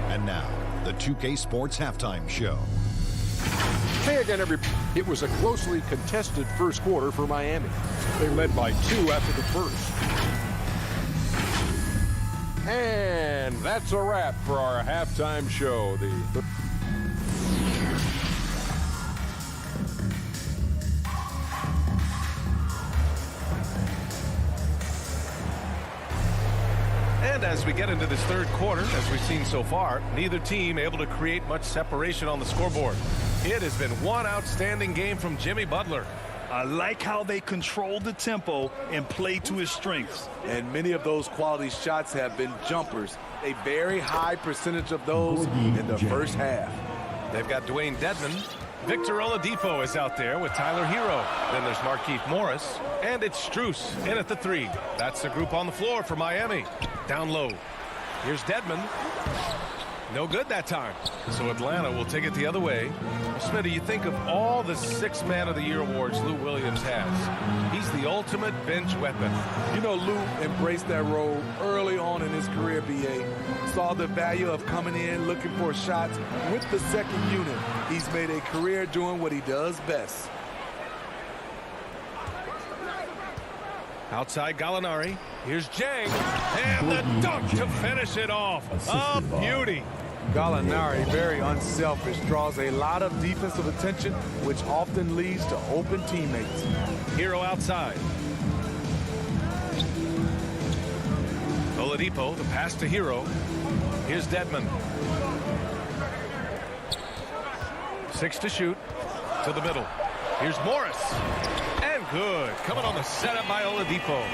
And now, the 2K Sports Halftime Show. Hey again, everybody. It was a closely contested first quarter for Miami. They led by 2 after the first. And that's a wrap for our halftime show. And as we get into this third quarter, as we've seen so far, neither team able to create much separation on the scoreboard. It has been one outstanding game from Jimmy Butler. I like how they control the tempo and play to his strengths. And many of those quality shots have been jumpers. A very high percentage of those in the first half. They've got Dwayne Dedmon. Victor Oladipo is out there with Tyler Hero. Then there's Markieff Morris. And it's Strus in at the 3. That's the group on the floor for Miami. Down low. Here's Dedmon. No good that time. So Atlanta will take it the other way. Smitty, you think of all the 6th Man of the Year awards Lou Williams has. He's the ultimate bench weapon. You know, Lou embraced that role early on in his career, BA. Saw the value of coming in, looking for shots with the second unit. He's made a career doing what he does best. Outside Gallinari. Here's Jang. And the dunk to finish it off. A beauty. Gallinari, very unselfish, draws a lot of defensive attention, which often leads to open teammates. Hero outside. Oladipo, the pass to Hero. Here's Dedmon. 6 to shoot. To the middle. Here's Morris. And good. Coming on the setup by Oladipo.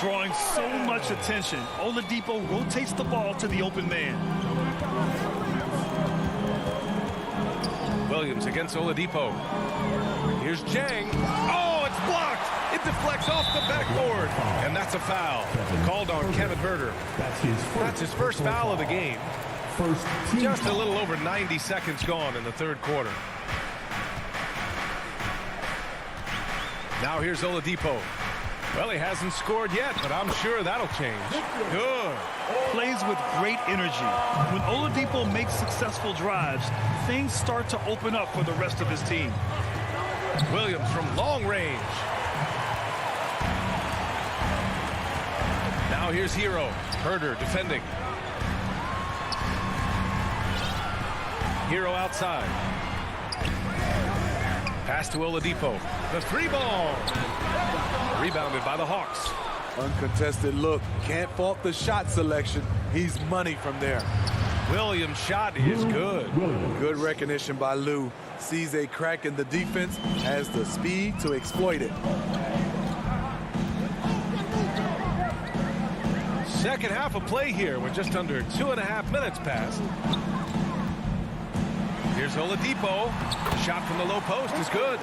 Drawing so much attention. Oladipo rotates the ball to the open man. Williams against Oladipo. Here's Jang. Oh, it's blocked. It deflects off the backboard. And that's a foul. Called on Kevin Huerter. That's his first foul of the game. Just a little over 90 seconds gone in the third quarter. Now here's Oladipo. Well, he hasn't scored yet, but I'm sure that'll change. Good. Plays with great energy. When Oladipo makes successful drives, things start to open up for the rest of his team. Williams from long range. Now here's Hero. Huerter defending. Hero outside. Pass to Oladipo. The 3-ball. Rebounded by the Hawks. Uncontested look. Can't fault the shot selection. He's money from there. Williams' shot is good. Good recognition by Lou. Sees a crack in the defense, has the speed to exploit it. Second half of play here with just under 2.5 minutes passed. Here's Oladipo. Shot from the low post is good.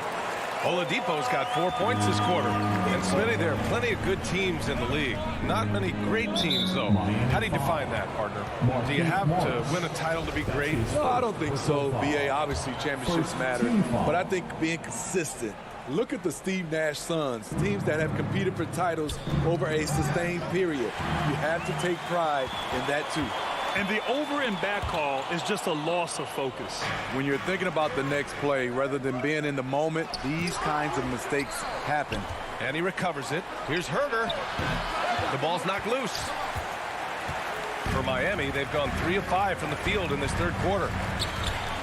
Oladipo's got 4 points this quarter. And Smitty, there are plenty of good teams in the league. Not many great teams, though. How do you define that, partner? Do you have to win a title to be great? No, I don't think so. BA, obviously championships matter. But I think being consistent. Look at the Steve Nash Suns, teams that have competed for titles over a sustained period. You have to take pride in that, too. And the over and back call is just a loss of focus. When you're thinking about the next play, rather than being in the moment, these kinds of mistakes happen. And he recovers it. Here's Herter. The ball's knocked loose. For Miami, they've gone 3 of 5 from the field in this third quarter.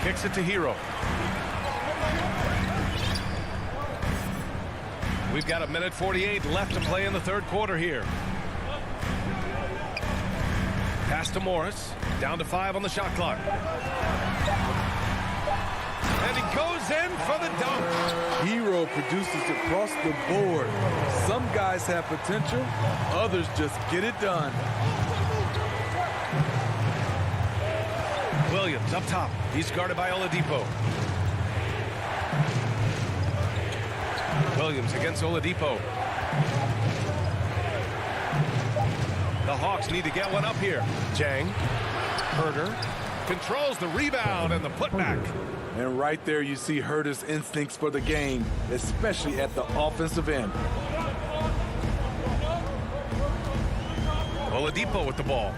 Kicks it to Hero. We've got 1:48 left to play in the third quarter here. Pass to Morris. Down to 5 on the shot clock. And he goes in for the dunk. Hero produces across the board. Some guys have potential. Others just get it done. Williams up top. He's guarded by Oladipo. Williams against Oladipo. The Hawks need to get one up here. Jang. Herter controls the rebound and the putback. And right there you see Herter's instincts for the game, especially at the offensive end. Oladipo with the ball.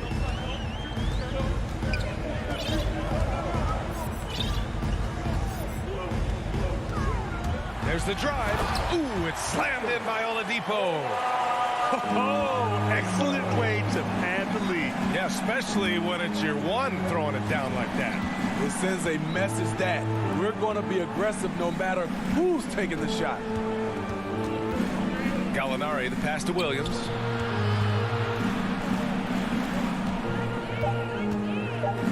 There's the drive. Ooh, it's slammed in by Oladipo. Oh, excellent way to pad the lead. Yeah, especially when it's your one throwing it down like that. It sends a message that we're going to be aggressive no matter who's taking the shot. Gallinari, the pass to Williams.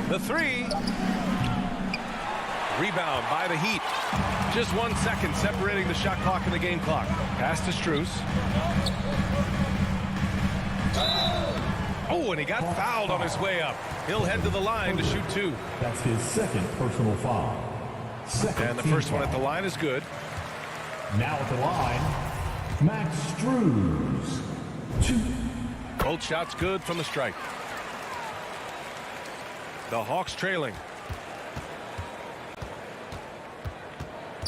The three. Rebound by the Heat. Just 1 second separating the shot clock and the game clock. Pass to Strus. Oh, and he got fouled on his way up. He'll head to the line to shoot 2. That's his second personal foul. And the first one at the line is good. Now at the line, Max Strus. 2. Both shots good from the strike. The Hawks trailing.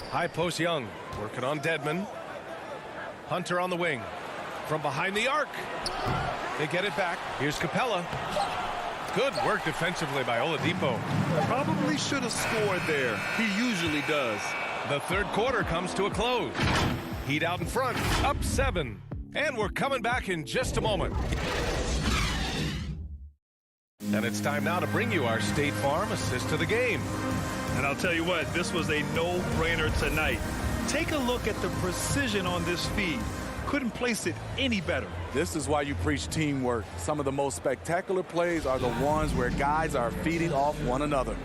High post Young, working on Dedmon. Hunter on the wing. From behind the arc. They get it back. Here's Capella. Good work defensively by Oladipo. Probably should have scored there. He usually does. The third quarter comes to a close. Heat out in front, up 7. And we're coming back in just a moment. And it's time now to bring you our State Farm assist to the game. And I'll tell you what, this was a no-brainer tonight. Take a look at the precision on this feed. Couldn't place it any better. This is why you preach teamwork. Some of the most spectacular plays are the ones where guys are feeding off one another.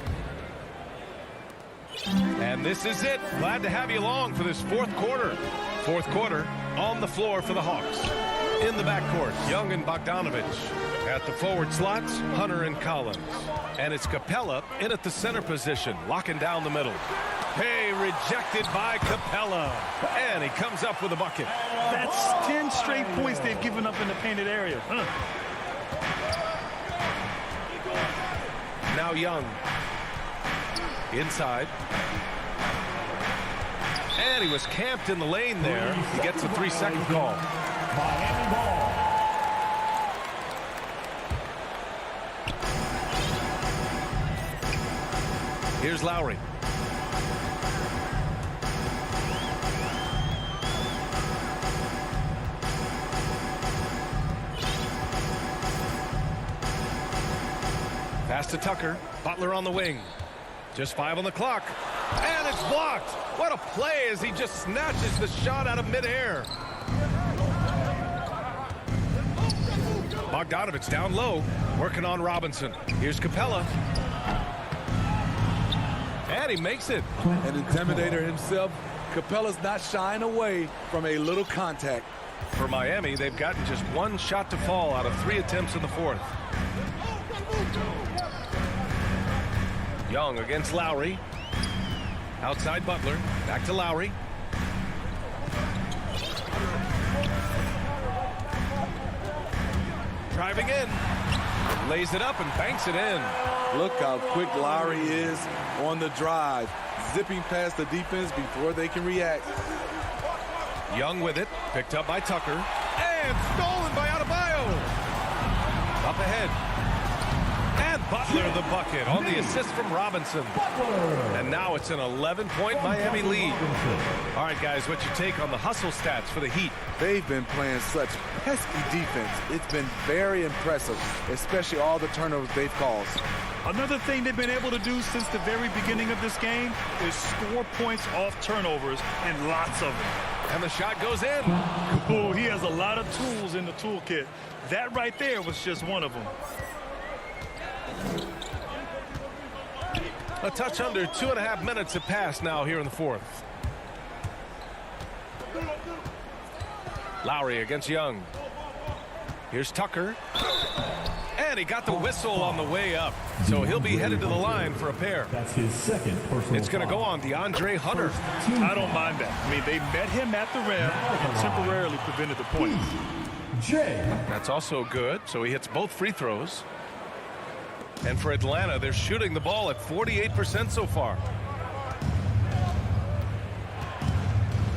And this is it. Glad to have you along for this fourth quarter. Fourth quarter on the floor for the Hawks. In the backcourt, Young and Bogdanovich. At the forward slots, Hunter and Collins. And it's Capella in at the center position, locking down the middle. Hey, rejected by Capella. And he comes up with a bucket. That's 10 straight points they've given up in the painted area. Now Young. Inside. And he was camped in the lane there. He gets a 3-second call. Miami ball. Here's Lowry. Pass to Tucker. Butler on the wing. Just 5 on the clock. And it's blocked. What a play as he just snatches the shot out of midair. Bogdanovich down low, working on Robinson. Here's Capella. And he makes it. An intimidator himself, Capella's not shying away from a little contact. For Miami, they've gotten just 1 shot to fall out of 3 attempts in the fourth. Young against Lowry. Outside Butler. Back to Lowry. Driving in. Lays it up and banks it in. Look how quick Lowry is on the drive. Zipping past the defense before they can react. Young with it. Picked up by Tucker. And stolen by Adebayo. Up ahead. And Butler the bucket on the assist from Robinson. And now it's an 11-point Miami lead. All right, guys, what's your take on the hustle stats for the Heat? They've been playing such pesky defense. It's been very impressive, especially all the turnovers they've caused. Another thing they've been able to do since the very beginning of this game is score points off turnovers, and lots of them. And the shot goes in. Oh, he has a lot of tools in the toolkit. That right there was just one of them. A touch under 2.5 minutes have passed now here in the fourth. Lowry against Young. Here's Tucker. And he got the whistle on the way up. So he'll be headed to the line for a pair. That's his second personal It's going to go on DeAndre Hunter. I don't mind that. I mean, they met him at the rim and temporarily prevented the point. That's also good. So he hits both free throws. And for Atlanta, they're shooting the ball at 48% so far.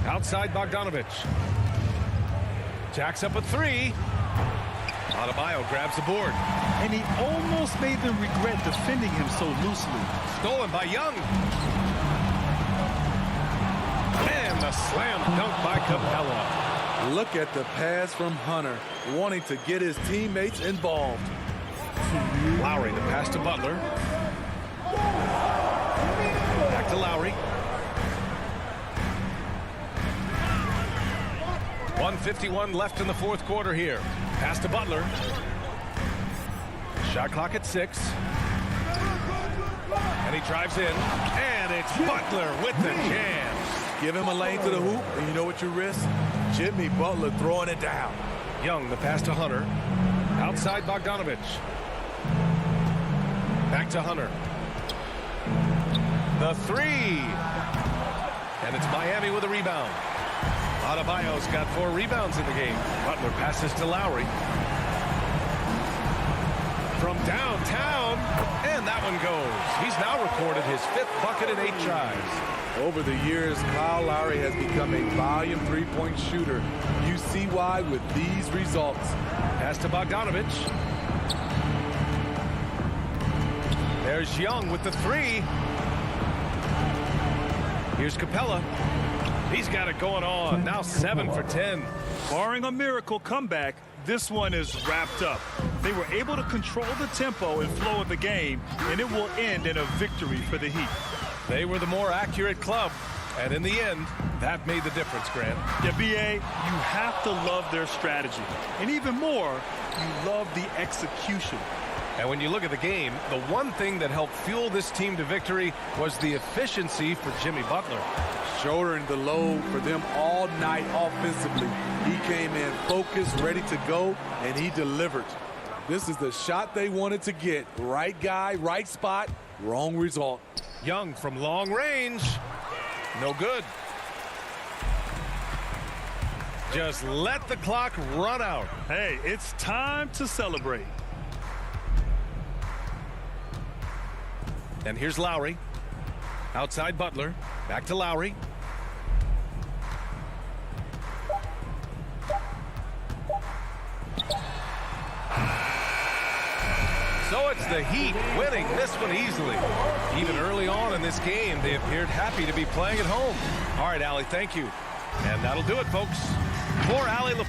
Outside Bogdanovich. Jacks up a three. Adebayo grabs the board. And he almost made them regret defending him so loosely. Stolen by Young. And the slam dunk by Capella. Look at the pass from Hunter, wanting to get his teammates involved. Lowry, the pass to Butler. Back to Lowry. 1:51 left in the fourth quarter here. Pass to Butler. Shot clock at 6. And he drives in. And it's Butler with the jam. Give him a lane to the hoop, and you know what you risk? Jimmy Butler throwing it down. Young, the pass to Hunter. Outside Bogdanovich. Back to Hunter. The three. And it's Miami with a rebound. Adebayo's got 4 rebounds in the game. Butler passes to Lowry. From downtown. And that one goes. He's now recorded his 5th bucket in 8 tries. Over the years, Kyle Lowry has become a volume three-point shooter. You see why with these results. Pass to Bogdanovich. There's Young with the 3. Here's Capella. He's got it going on. Now 7 for 10. Barring a miracle comeback, this one is wrapped up. They were able to control the tempo and flow of the game, and it will end in a victory for the Heat. They were the more accurate club, and in the end, that made the difference, Grant. Yeah, B.A., you have to love their strategy. And even more, you love the execution. And when you look at the game, the one thing that helped fuel this team to victory was the efficiency for Jimmy Butler. Shouldering the load for them all night offensively. He came in focused, ready to go, and he delivered. This is the shot they wanted to get. Right guy, right spot, wrong result. Young from long range. No good. Just let the clock run out. Hey, it's time to celebrate. And here's Lowry. Outside Butler. Back to Lowry. So it's the Heat winning this one easily. Even early on in this game, they appeared happy to be playing at home. All right, Allie, thank you. And that'll do it, folks. For Allie LaFleur.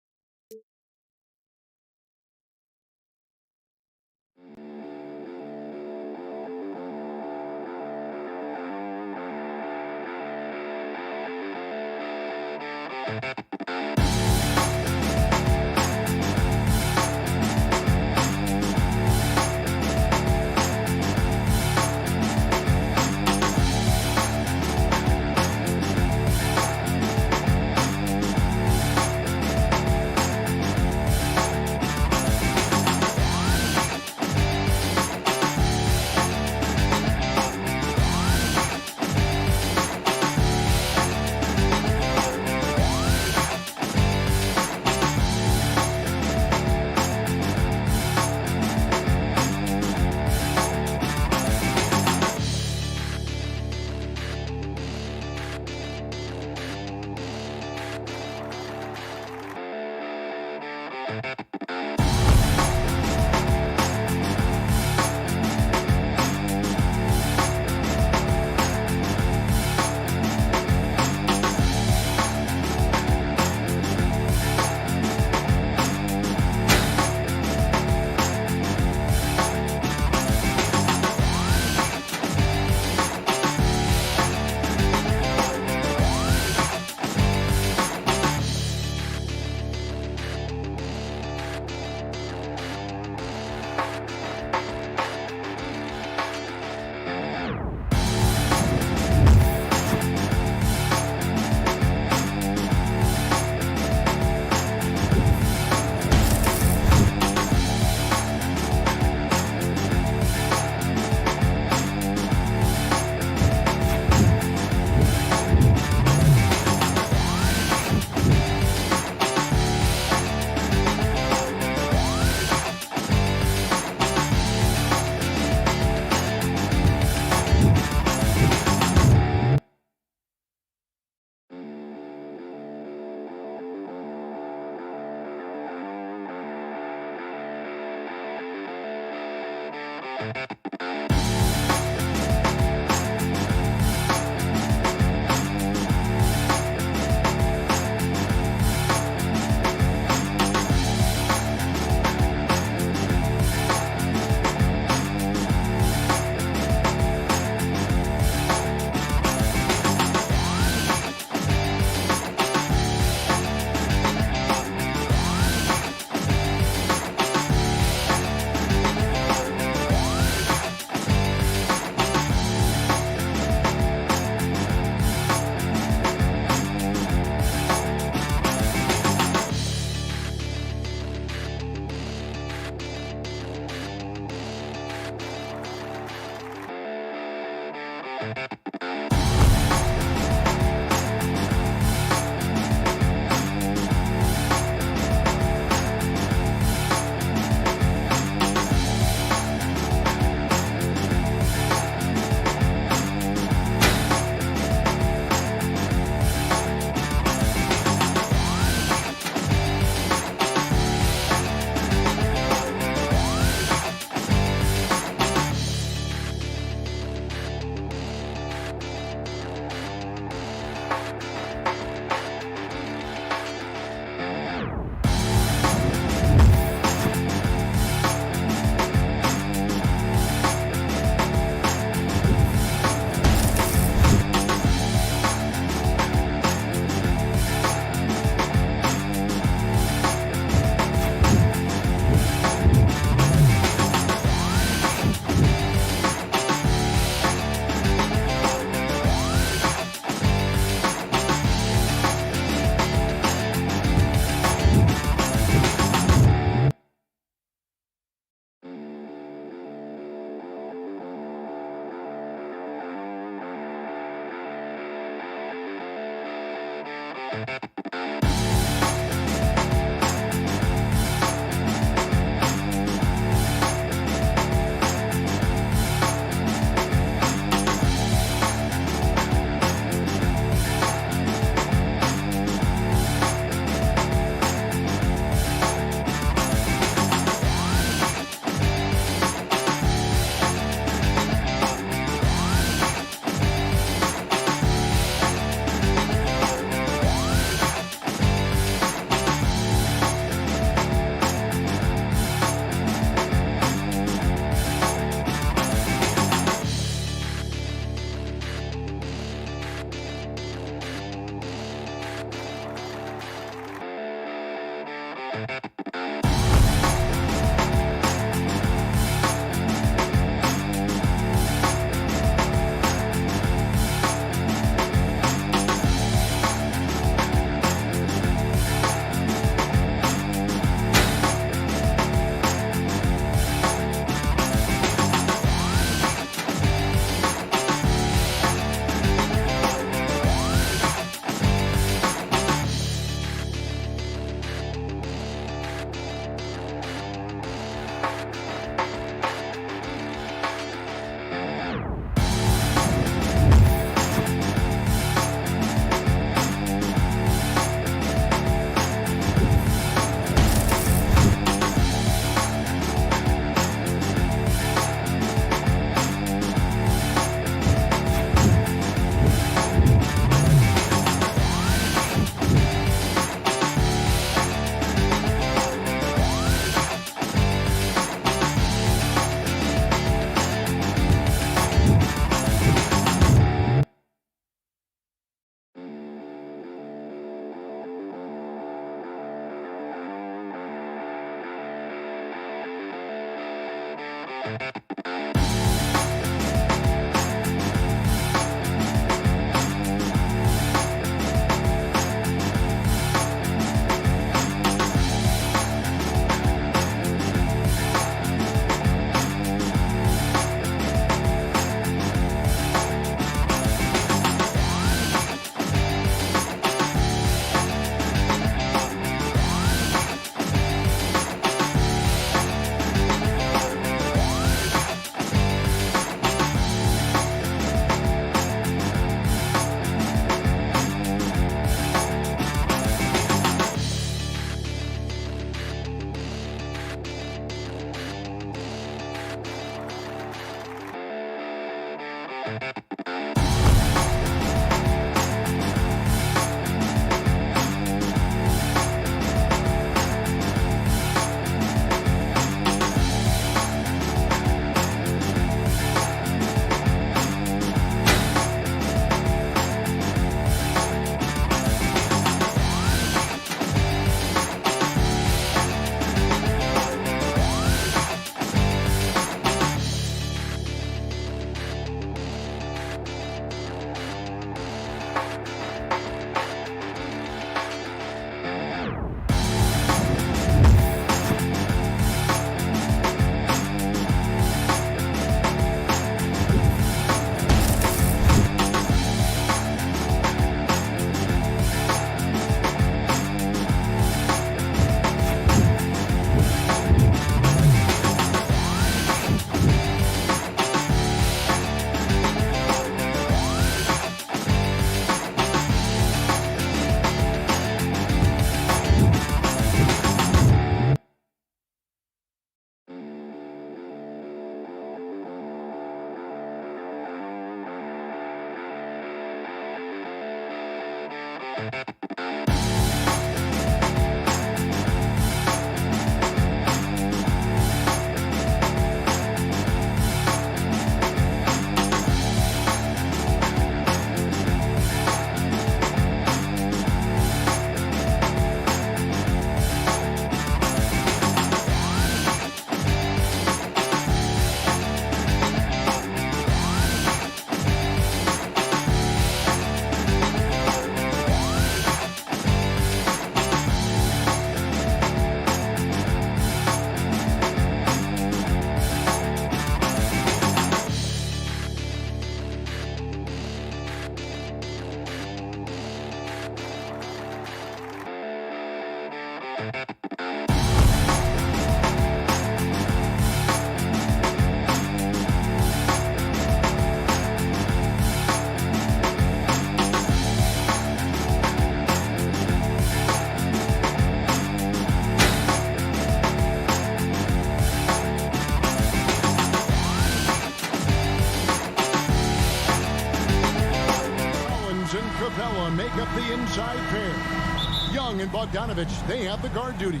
Make up the inside pair. Young and Bogdanovich, they have the guard duties.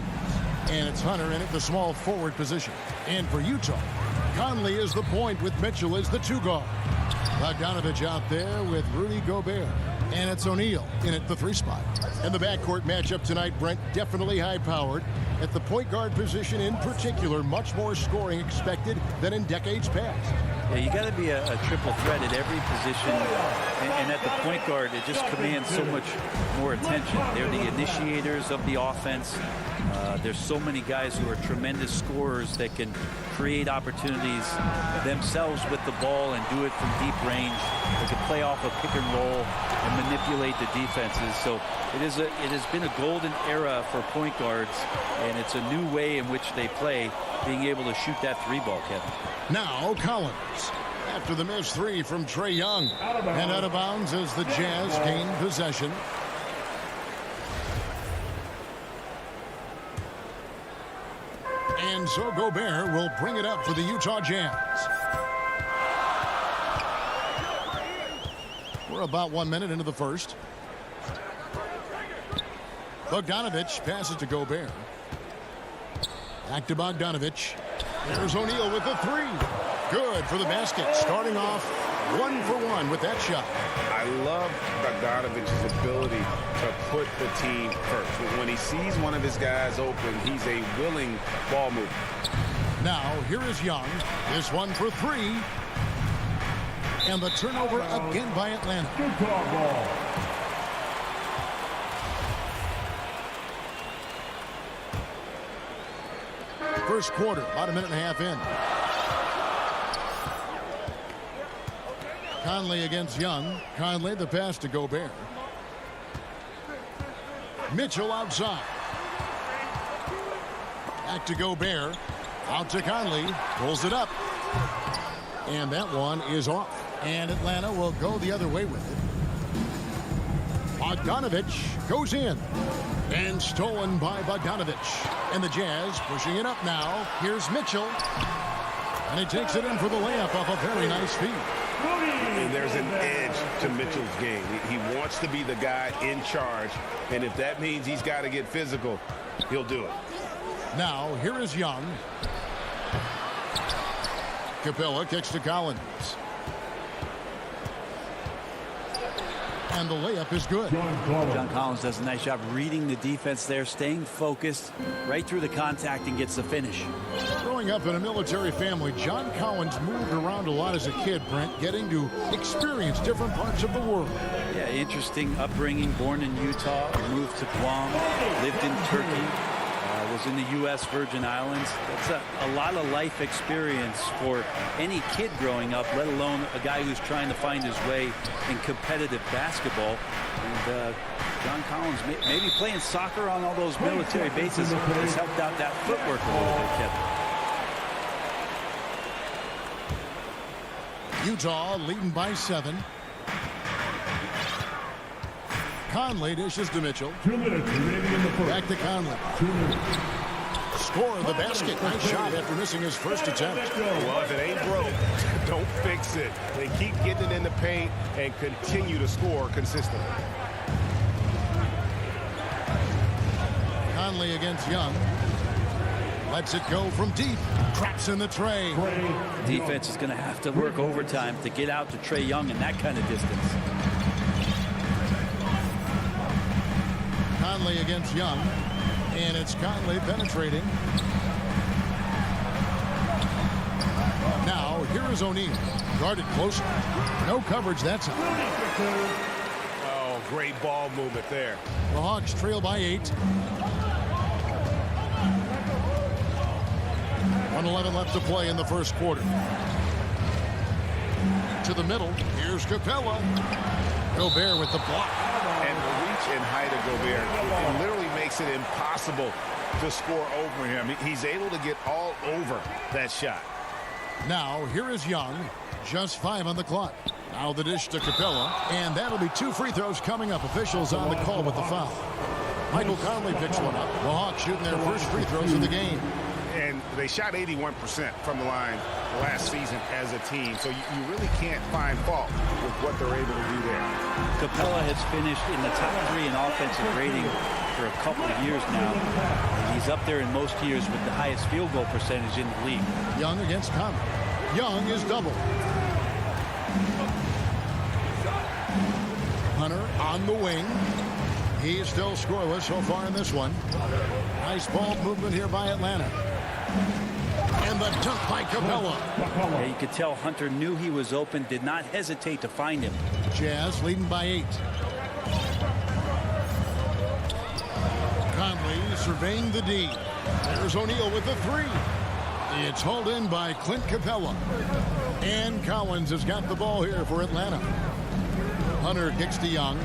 And it's Hunter in at the small forward position. And for Utah, Conley is the point with Mitchell as the two guard. Bogdanovich out there with Rudy Gobert. And it's O'Neal in at the 3 spot. And the backcourt matchup tonight, Brent, definitely high-powered. At the point guard position in particular, much more scoring expected than in decades past. Yeah, you got to be a triple threat at every position, and at the point guard, it just commands so much more attention. They're the initiators of the offense. There's so many guys who are tremendous scorers that can create opportunities themselves with the ball and do it from deep range. They can play off a pick and roll and manipulate the defenses. So it has been a golden era for point guards, and it's a new way in which they play, being able to shoot that 3-ball, Kevin. Now Collins, after the missed 3 from Trae Young, and out of bounds as the Jazz gain possession. And so Gobert will bring it up for the Utah Jazz. We're about 1 minute into the first. Bogdanovich passes to Gobert. Back to Bogdanovich. There's O'Neal with the 3. Good for the basket. Starting off 1 for 1 with that shot. I love Bogdanovich's ability to put the team first. When he sees one of his guys open, he's a willing ball mover. Now, here is Young. This one for three. And the turnover again by Atlanta. Utah ball. First quarter, about a minute and a half in. Conley against Young. Conley, the pass to Gobert. Mitchell outside. Back to Gobert. Out to Conley. Pulls it up. And that one is off. And Atlanta will go the other way with it. Bogdanovich goes in. And stolen by Bogdanovich. And the Jazz pushing it up now. Here's Mitchell. And he takes it in for the layup off a very nice feed. And there's an edge to Mitchell's game. He wants to be the guy in charge. And if that means he's got to get physical, he'll do it. Now, here is Young. Capella kicks to Collins. And the layup is good. John Collins does a nice job reading the defense there, staying focused right through the contact and gets the finish. Growing up in a military family, John Collins moved around a lot as a kid, Brent, getting to experience different parts of the world. Yeah, interesting upbringing, born in Utah, moved to Guam, lived in Turkey, was in the U.S. Virgin Islands. That's a lot of life experience for any kid growing up, let alone a guy who's trying to find his way in competitive basketball. And John Collins, maybe playing soccer on all those military bases has helped out that footwork a little bit, Kevin. Utah leading by 7. Conley dishes to Mitchell. 2 minutes remaining in the first. Back to Conley. 2 minutes. Score the basket. Nice shot after missing his first attempt. Well, if it ain't broke, don't fix it. They keep getting it in the paint and continue to score consistently. Conley against Young. Lets it go from deep. Traps in the tray. Defense is going to have to work overtime to get out to Trae Young in that kind of distance. Conley against Young. And it's Conley penetrating. Now, here is O'Neal. Guarded closer. No coverage that time. Oh, great ball movement there. The Hawks trail by 8. 1:11 left to play in the first quarter. To the middle. Here's Capella. Gobert with the block. And the reach and height of Gobert, it literally makes it impossible to score over him. He's able to get all over that shot. Now, here is Young. Just 5 on the clock. Now the dish to Capella. And that'll be 2 free throws coming up. Officials on the call with the foul. Michael Conley picks one up. The Hawks shooting their first free throws of the game. And they shot 81% from the line last season as a team. So you really can't find fault with what they're able to do there. Capella has finished in the top 3 in offensive rating for a couple of years now. And he's up there in most years with the highest field goal percentage in the league. Young against Conley. Young is double. Hunter on the wing. He is still scoreless so far in this one. Nice ball movement here by Atlanta. And the dunk by Capella. Yeah, you could tell Hunter knew he was open, did not hesitate to find him. Jazz leading by 8. Conley surveying the D. There's O'Neal with the 3. It's hauled in by Clint Capella. And Collins has got the ball here for Atlanta. Hunter kicks to Young.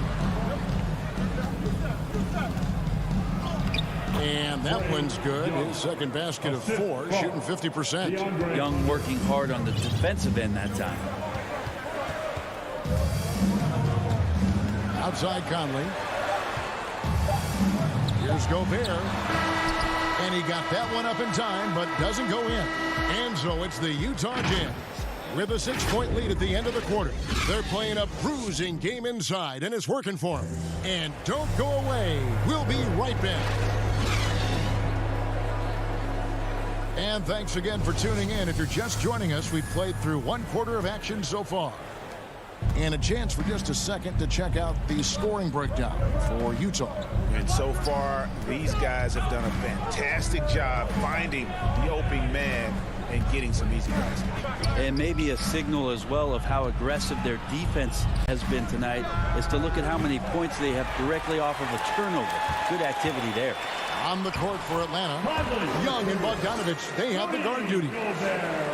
And that one's good. His second basket of 4, shooting 50%. Young working hard on the defensive end that time. Outside Conley. Here's Gobert. And he got that one up in time, but doesn't go in. And so it's the Utah Jazz with a 6-point lead at the end of the quarter. They're playing a bruising game inside, and it's working for them. And don't go away. We'll be right back. And thanks again for tuning in. If you're just joining us, we've played through 1 quarter of action so far. And a chance for just a second to check out the scoring breakdown for Utah. And so far, these guys have done a fantastic job finding the open man and getting some easy baskets. And maybe a signal as well of how aggressive their defense has been tonight is to look at how many points they have directly off of a turnover. Good activity there. On the court for Atlanta, Young and Bogdanovich, they have the guard duty.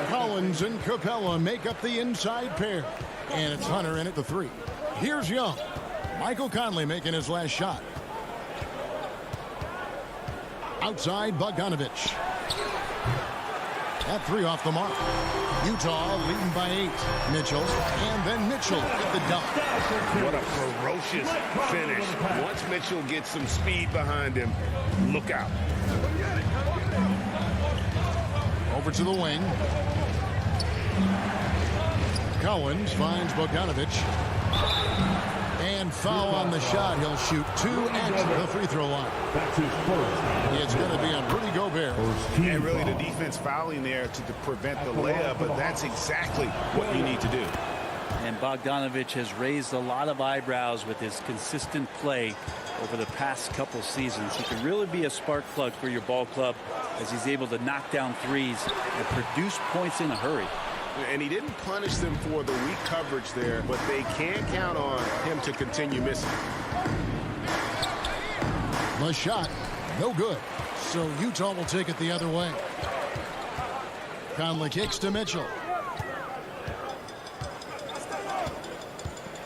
Collins and Capella make up the inside pair. And it's Hunter in at the 3. Here's Young. Michael Conley making his last shot. Outside, Bogdanovich. That 3 off the mark. Utah leading by 8. Mitchell, and then Mitchell at the dunk. What a ferocious finish. Once Mitchell gets some speed behind him, look out. Over to the wing. Collins finds Bogdanovich. And foul on the shot. He'll shoot 2 at the free throw line. That's his first. It's going to be on Rudy Gobert. And really the defense fouling there to prevent the layup, but that's exactly what you need to do. And Bogdanovich has raised a lot of eyebrows with his consistent play over the past couple seasons. He can really be a spark plug for your ball club as he's able to knock down threes and produce points in a hurry. And he didn't punish them for the weak coverage there, but they can't count on him to continue missing. The shot, no good. So Utah will take it the other way. Conley kicks to Mitchell.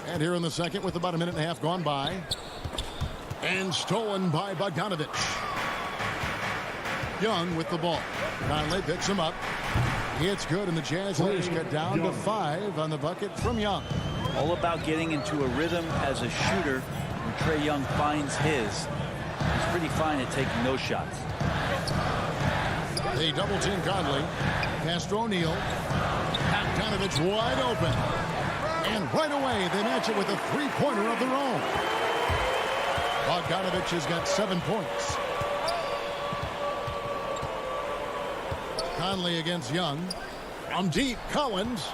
And here in the second with about a minute and a half gone by. And stolen by Bogdanovich. Young with the ball. Conley picks him up. It's good, and the Jazz leaders cut down to 5 on the bucket from Young. All about getting into a rhythm as a shooter. When Trae Young finds his, he's pretty fine at taking those shots. They double team Conley. Pass to O'Neal. Bogdanovich wide open. And right away, they match it with a three-pointer of their own. Bogdanovich has got 7 points. Conley against Young. From deep, Collins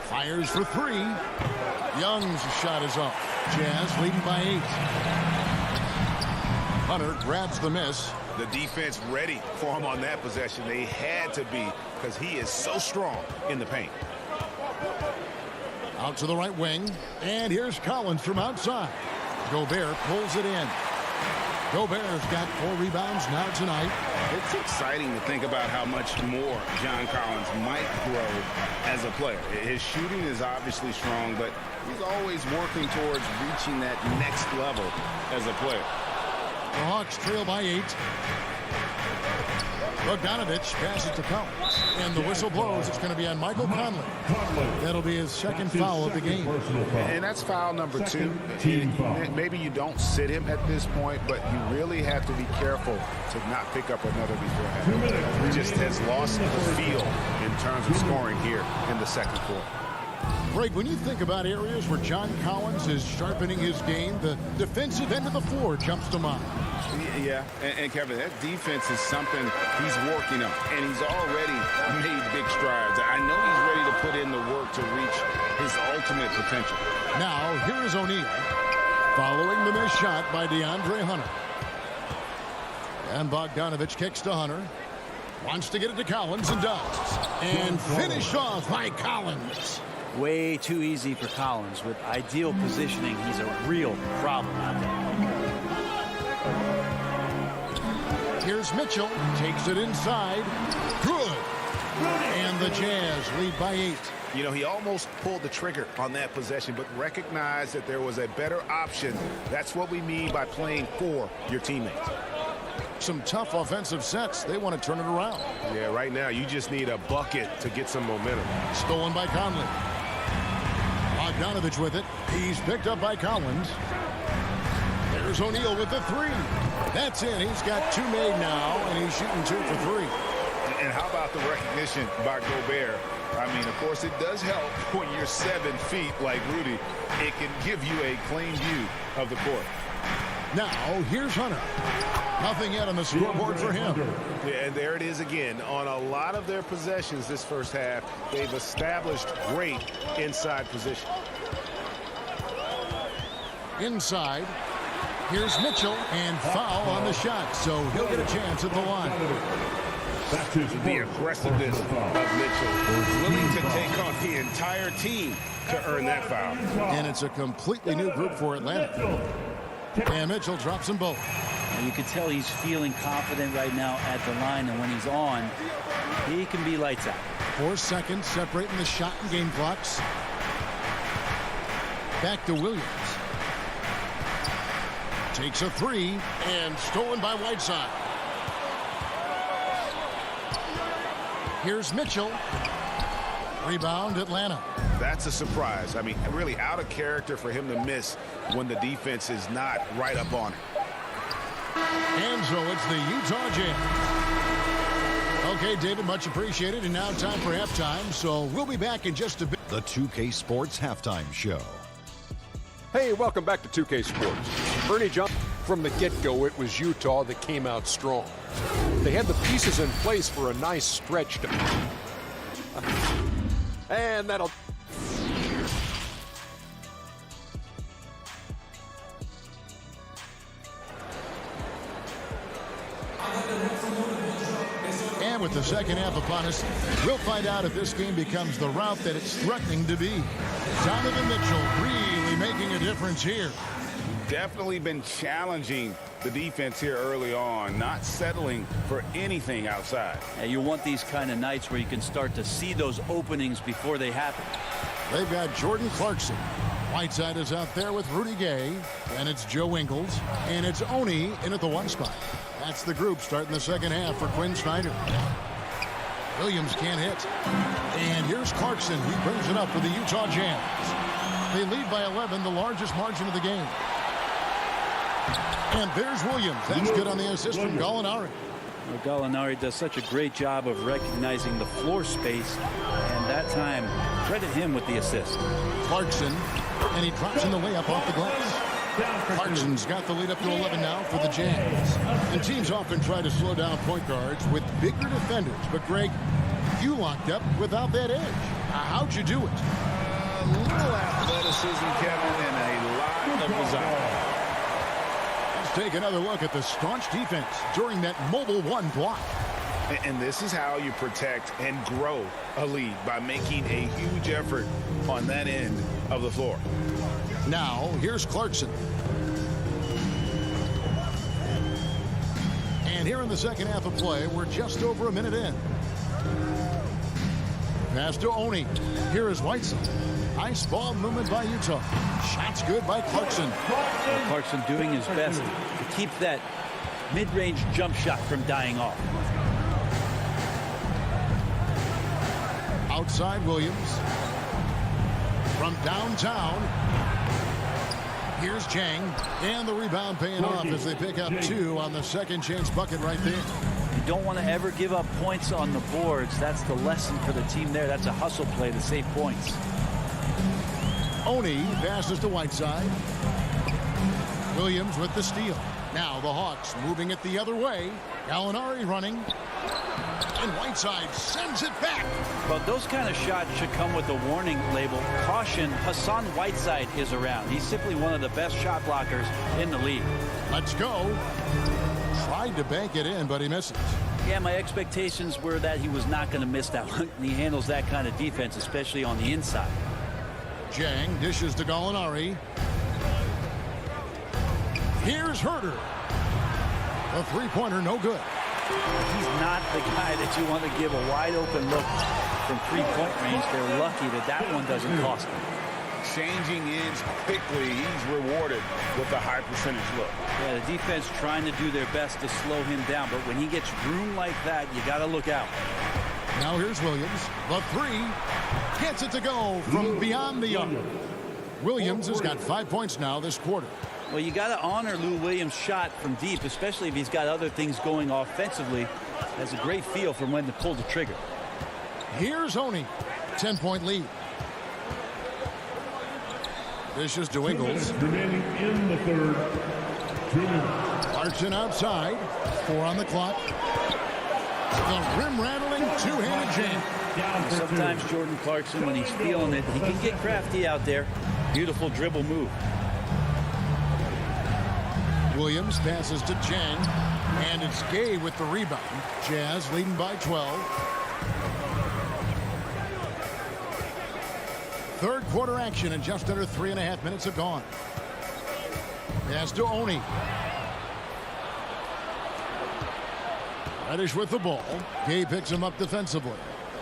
fires for 3. Young's shot is off. Jazz leading by 8. Hunter grabs the miss. The defense ready for him on that possession. They had to be, because he is so strong in the paint. Out to the right wing. And here's Collins from outside. Gobert pulls it in. Gobert's got 4 rebounds now tonight. It's exciting to think about how much more John Collins might grow as a player. His shooting is obviously strong, but he's always working towards reaching that next level as a player. The Hawks trail by 8. Bogdanovich passes to Collins. And the whistle blows. It's going to be on Michael Conley. That'll be his second foul of the game. And that's foul number 2. Maybe you don't sit him at this point, but you really have to be careful to not pick up another beforehand. He just has lost the feel in terms of scoring here in the second quarter. Greg, when you think about areas where John Collins is sharpening his game, the defensive end of the floor jumps to mind. Yeah, and Kevin, that defense is something he's working on, and he's already made big strides. I know he's ready to put in the work to reach his ultimate potential. Now, here is O'Neal, following the missed shot by DeAndre Hunter. And Bogdanovich kicks to Hunter. Wants to get it to Collins and does. And finished off by Collins. Way too easy for Collins. With ideal positioning, he's a real problem out there. Here's Mitchell. Takes it inside. Good. And the Jazz lead by 8. You know, he almost pulled the trigger on that possession, but recognized that there was a better option. That's what we mean by playing for your teammates. Some tough offensive sets. They want to turn it around. Yeah, right now you just need a bucket to get some momentum. Stolen by Conley. Bogdanovich with it. He's picked up by Collins. There's O'Neal with the 3. That's it. He's got 2 made now, and he's shooting 2 for 3. And how about the recognition by Gobert? I mean, of course, it does help when you're 7 feet like Rudy. It can give you a clean view of the court. Now, here's Hunter. Nothing yet on the scoreboard for him. Yeah, and there it is again. On a lot of their possessions this first half, they've established great inside position. Inside. Here's Mitchell, and foul on the shot, so he'll get a chance at the line. The aggressiveness of Mitchell, willing to take on the entire team to earn that foul. And it's a completely new group for Atlanta. And Mitchell drops them both. And you can tell he's feeling confident right now at the line, and when he's on, he can be lights out. 4 seconds separating the shot and game clocks. Back to Williams. Takes a 3 and stolen by Whiteside. Here's Mitchell. Rebound Atlanta. That's a surprise. I mean, really out of character for him to miss when the defense is not right up on it. And so it's the Utah Jazz. Okay, David, much appreciated. And now time for halftime. So we'll be back in just a bit. The 2K Sports Halftime Show. Hey, welcome back to 2K Sports. Ernie Johnson, from the get-go, it was Utah that came out strong. They had the pieces in place for a nice stretch. And that'll... And with the second half upon us, we'll find out if this game becomes the route that it's threatening to be. Donovan Mitchell really making a difference here. Definitely been challenging the defense here early on, not settling for anything outside. And you want these kind of nights where you can start to see those openings before they happen. They've got Jordan Clarkson. Whiteside is out there with Rudy Gay, and it's Joe Ingles, and it's Oni in at the 1 spot. That's the group starting the second half for Quinn Snyder. Williams can't hit. And here's Clarkson. He brings it up for the Utah Jazz. They lead by 11, the largest margin of the game. And there's Williams. That's good on the assist from Gallinari. Well, Gallinari does such a great job of recognizing the floor space, and that time, credit him with the assist. Clarkson, and he drops in the layup off the glass. Clarkson's got the lead up to 11 now for the Jazz. And teams often try to slow down point guards with bigger defenders. But, Greg, you locked up without that edge. How'd you do it? A little athleticism, Kevin, and a lot of desire. Let's take another look at the staunch defense during that mobile 1 block. And this is how you protect and grow a lead, by making a huge effort on that end of the floor. Now, here's Clarkson. And here in the second half of play, we're just over a minute in. Pass to Oni. Here is Whiteside. Nice ball movement by Utah. Shots good by Clarkson. Well, Clarkson doing his best to keep that mid-range jump shot from dying off. Outside Williams. From downtown. Here's Chang. And the rebound paying off as they pick up 2 on the second chance bucket right there. You don't want to ever give up points on the boards. That's the lesson for the team there. That's a hustle play to save points. Oni passes to Whiteside. Williams with the steal. Now the Hawks moving it the other way. Gallinari running. And Whiteside sends it back. Well, those kind of shots should come with a warning label. Caution, Hassan Whiteside is around. He's simply one of the best shot blockers in the league. Let's go. Tried to bank it in, but he misses. Yeah, my expectations were that he was not going to miss that one. He handles that kind of defense, especially on the inside. Jang dishes to Gallinari. Here's Herter. A three-pointer, no good. He's not the guy that you want to give a wide-open look from three-point range. They're lucky that that one doesn't cost them. Changing ends quickly. He's rewarded with a high percentage look. Yeah, the defense trying to do their best to slow him down, but when he gets room like that, you got to look out. Now here's Williams. The 3 gets it to go from beyond the arc. Williams has got 5 points now this quarter. Well, you got to honor Lou Williams' shot from deep, especially if he's got other things going offensively. Has a great feel for when to pull the trigger. Here's Oni. 10-point lead. This is to Ingles. Remaining in the third. Clarkson outside. 4 on the clock. The rim-rattling two-handed jam. Sometimes Jordan Clarkson, when he's feeling it, he can get crafty out there. Beautiful dribble move. Williams passes to Chang, and it's Gay with the rebound. Jazz leading by 12. Third quarter action, and just under 3.5 minutes have gone. Pass to Oni. Reddish with the ball. Gay picks him up defensively.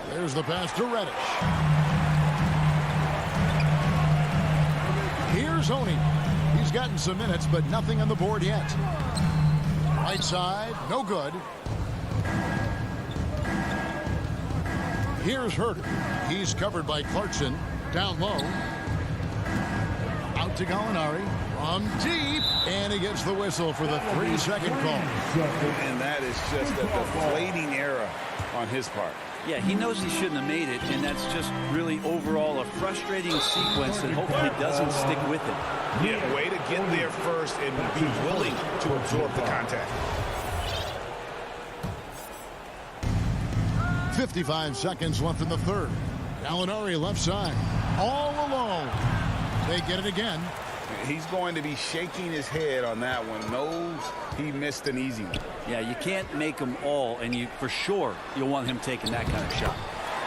There's the pass to Reddish. Here's Oni. He's gotten some minutes, but nothing on the board yet. Right side, no good. Here's Herter. He's covered by Clarkson. Down low. Out to Gallinari. From deep. And he gets the whistle for the 3-second call. And that is just a deflating error on his part. Yeah, he knows he shouldn't have made it, and that's just really overall a frustrating sequence that hopefully doesn't stick with him. Yeah, way to get there first and be willing to absorb the contact. 55 seconds left in the third. Gallinari left side. All alone. They get it again. He's going to be shaking his head on that one. Knows he missed an easy one. Yeah, you can't make them all, and for sure you'll want him taking that kind of shot.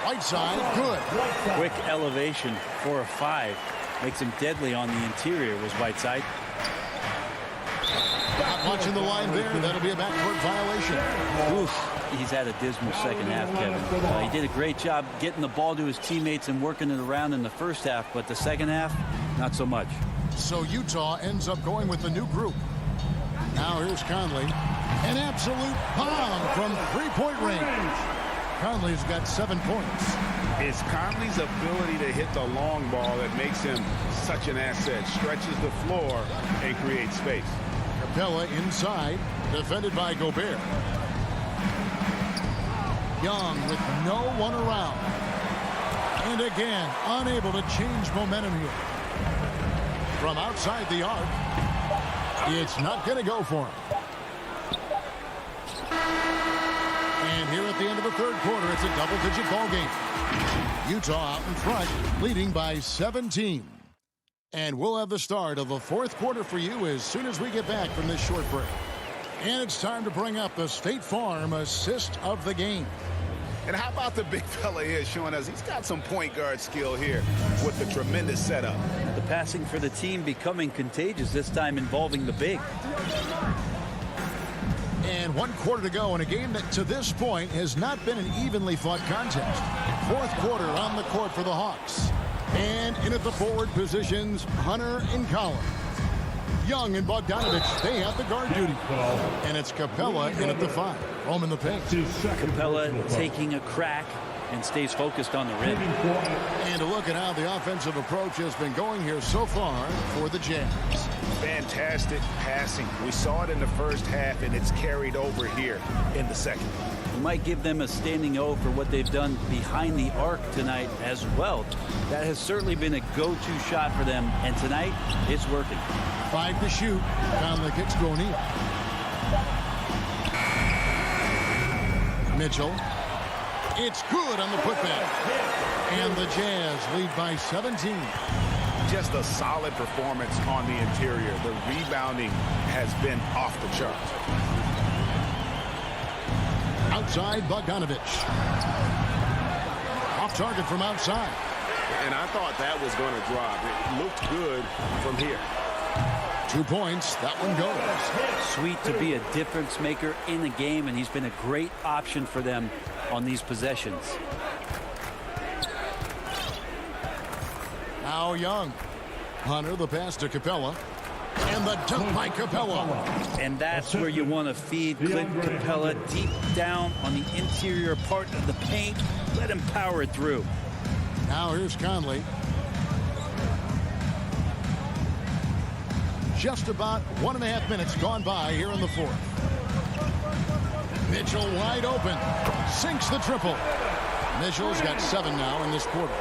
Right side, good. Quick elevation for a 5. Makes him deadly on the interior was Whiteside. Not watching the line there. That'll be a backcourt violation. Oof. He's had a dismal second half, Kevin. He did a great job getting the ball to his teammates and working it around in the first half, but the second half, not so much. So Utah ends up going with the new group. Now here's Conley. An absolute bomb from three-point range. Conley's got 7 points. It's Conley's ability to hit the long ball that makes him such an asset. Stretches the floor and creates space. Capella inside, defended by Gobert. Young with no one around. And again, unable to change momentum here. From outside the arc, it's not going to go for him. And here at the end of the third quarter, it's a double-digit ball game. Utah out in front, leading by 17. And we'll have the start of the fourth quarter for you as soon as we get back from this short break. And it's time to bring up the State Farm assist of the game. And how about the big fella here showing us he's got some point guard skill here with the tremendous setup. The passing for the team becoming contagious, this time involving the big. And 1 quarter to go in a game that to this point has not been an evenly fought contest. Fourth quarter on the court for the Hawks. And in at the forward positions, Hunter and Collins. Young and Bogdanovich, they have the guard duty. And it's Capella in at the 5. Home in the paint. Capella taking a crack and stays focused on the rim. And a look at how the offensive approach has been going here so far for the Jazz. Fantastic passing. We saw it in the first half, and it's carried over here in the second. You might give them a standing O for what they've done behind the arc tonight as well. That has certainly been a go-to shot for them, and tonight it's working. 5 to shoot. Conley kicks to O'Neal. Mitchell. It's good on the putback. And the Jazz lead by 17. Just a solid performance on the interior. The rebounding has been off the charts. Outside, Bogdanovich. Off target from outside. And I thought that was going to drop. It looked good from here. 2 points. That one goes. Sweet to be a difference maker in the game, and he's been a great option for them on these possessions. Now Young. Hunter, the pass to Capella. And the dunk by Capella. And that's where you want to feed Clint Capella, deep down on the interior part of the paint. Let him power it through. Now here's Conley. Just about 1.5 minutes gone by here in the fourth. Mitchell wide open. Sinks the triple. Mitchell's got 7 now in this quarter.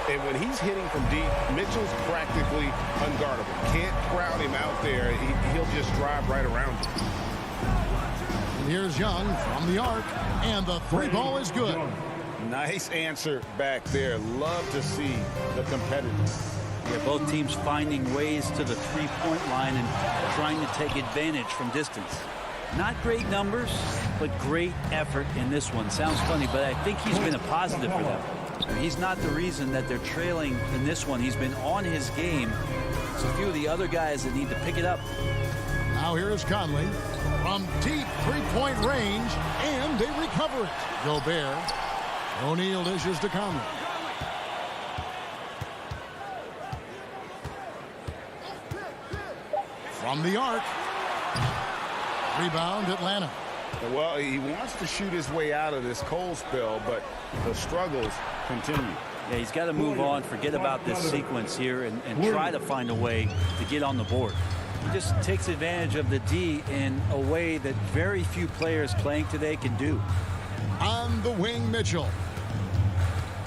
And when he's hitting from deep, Mitchell's practically unguardable. Can't crowd him out there. He'll just drive right around him. And here's Young from the arc, and the three ball is good. Nice answer back there. Love to see the competitiveness. Yeah, both teams finding ways to the three-point line and trying to take advantage from distance. Not great numbers, but great effort in this one. Sounds funny, but I think he's been a positive for them. He's not the reason that they're trailing in this one. He's been on his game. It's a few of the other guys that need to pick it up. Now here is Conley from deep three-point range, and they recover it. Gobert. O'Neal dishes to Conley. From the arc. Rebound, Atlanta. Well, he wants to shoot his way out of this cold spell, but the struggles continue. Yeah, he's got to move on, forget about this sequence here, and try to find a way to get on the board. He just takes advantage of the D in a way that very few players playing today can do. On the wing, Mitchell.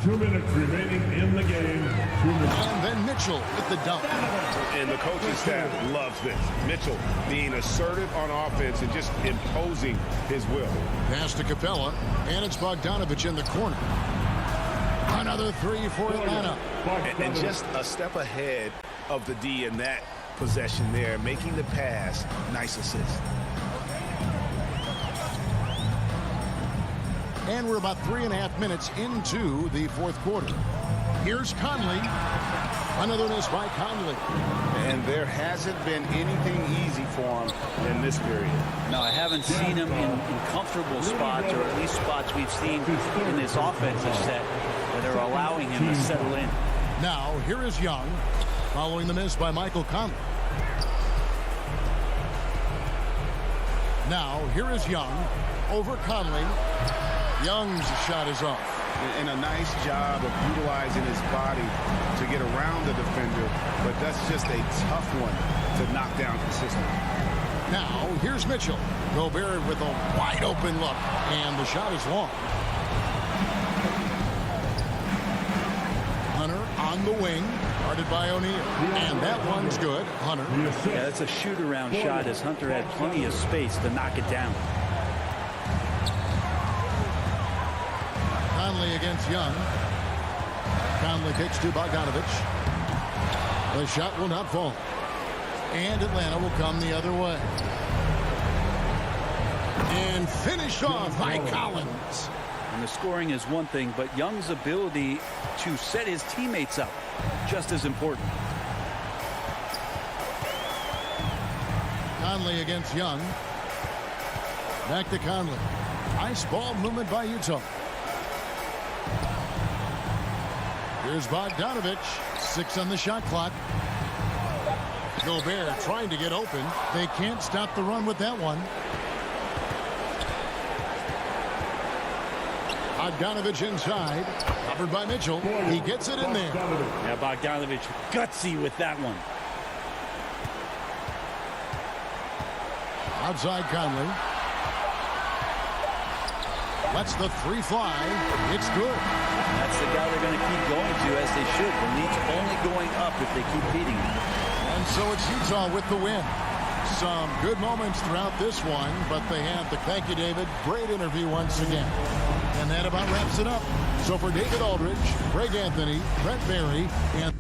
2 minutes remaining in the game. 2 minutes. And then Mitchell with the dunk. And the coaching staff loves this. Mitchell being assertive on offense and just imposing his will. Pass to Capella, and it's Bogdanovich in the corner. Another three for Atlanta. And just a step ahead of the D in that possession there, making the pass. Nice assist. And we're about 3.5 minutes into the fourth quarter. Here's Conley. Another miss by Conley. And there hasn't been anything easy for him in this period. No, I haven't seen him in comfortable spots, or at least spots we've seen in this offensive set that are allowing him to settle in. Now, here is Young, following the miss by Michael Conley. Now, here is Young over Conley. Young's shot is off. And a nice job of utilizing his body to get around the defender, but that's just a tough one to knock down consistently. Now, here's Mitchell. Gobert with a wide open look, and the shot is long. Hunter on the wing, guarded by O'Neal. And that one's good. Hunter. Yeah, that's a shoot-around shot as Hunter had plenty of space to knock it down. Conley against Young. Conley kicks to Bogdanovich. The shot will not fall. And Atlanta will come the other way. And finished off by Collins. And the scoring is one thing, but Young's ability to set his teammates up, just as important. Conley against Young. Back to Conley. Nice ball movement by Utah. Here's Bogdanovich. 6 on the shot clock. Gobert trying to get open. They can't stop the run with that one. Bogdanovich inside. Covered by Mitchell. He gets it in there. Yeah, Bogdanovich gutsy with that one. Outside Conley. Lets the three fly. It's good. That's the guy they're going to keep going to, as they should. The lead's only going up if they keep beating him. And so it's Utah with the win. Some good moments throughout this one, but they have to thank you, David. Great interview once again. And that about wraps it up. So for David Aldridge, Greg Anthony, Brett Barry, and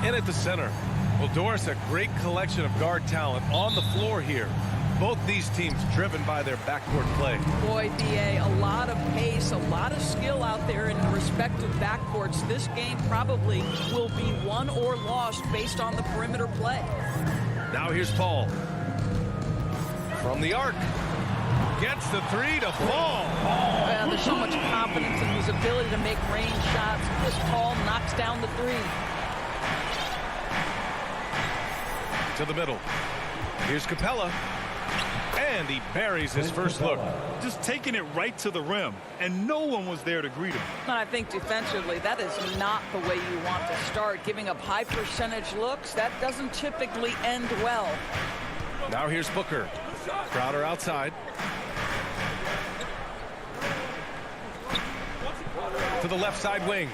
In at the center. Well, Doris, a great collection of guard talent on the floor here. Both these teams driven by their backcourt play. Boy, BA, a lot of pace, a lot of skill out there in the respective backcourts. This game probably will be won or lost based on the perimeter play. Now here's Paul. From the arc. Gets the three to fall. Well, there's so much confidence in his ability to make range shots. This Paul knocks down the three. To the middle. Here's Capella. And he buries his first look. Just taking it right to the rim, and no one was there to greet him. And I think defensively, that is not the way you want to start. Giving up high percentage looks, that doesn't typically end well. Now here's Booker. Crowder outside. To the left side wing.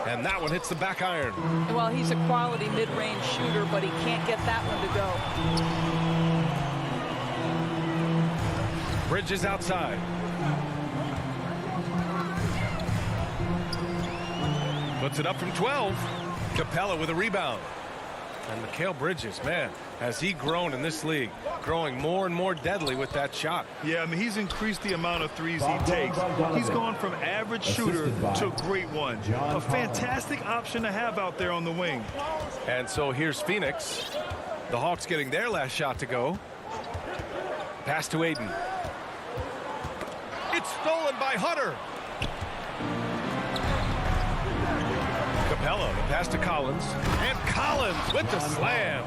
And that one hits the back iron. Well, he's a quality mid-range shooter, but he can't get that one to go. Bridges outside. Puts it up from 12. Capella with a rebound. And Mikal Bridges, man, has he grown in this league, growing more and more deadly with that shot. Yeah, I mean, he's increased the amount of threes he takes. He's gone from average shooter to a great one. A fantastic option to have out there on the wing. And so here's Phoenix. The Hawks getting their last shot to go. Pass to Aiden. It's stolen by Hunter. Capella, the pass to Collins. And Collins with the slam.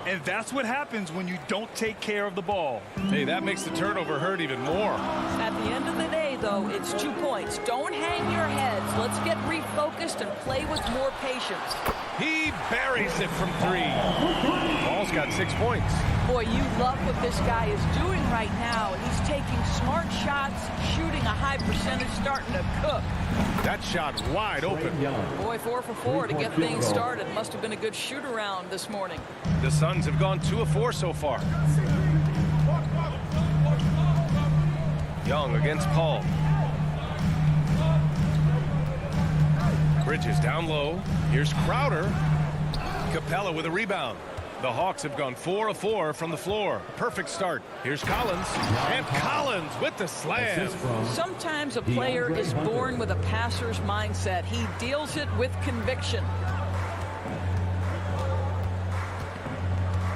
And that's what happens when you don't take care of the ball. Hey, that makes the turnover hurt even more. At the end of the day, though, it's 2 points. Don't hang your heads. Let's get refocused and play with more patience. He buries it from 3. Paul's got 6 points. Boy, you love what this guy is doing right now. He's taking smart shots, shooting a high percentage, starting to cook. That shot wide open. Boy, 4 for 4 to get things started. Must have been a good shoot-around this morning. The Suns have gone 2 of 4 so far. Young against Paul. Bridges down low. Here's Crowder. Capella with a rebound. The Hawks have gone 4 of 4 from the floor. Perfect start. Here's Collins. And Collins with the slam. Sometimes a player is born with a passer's mindset. He deals it with conviction.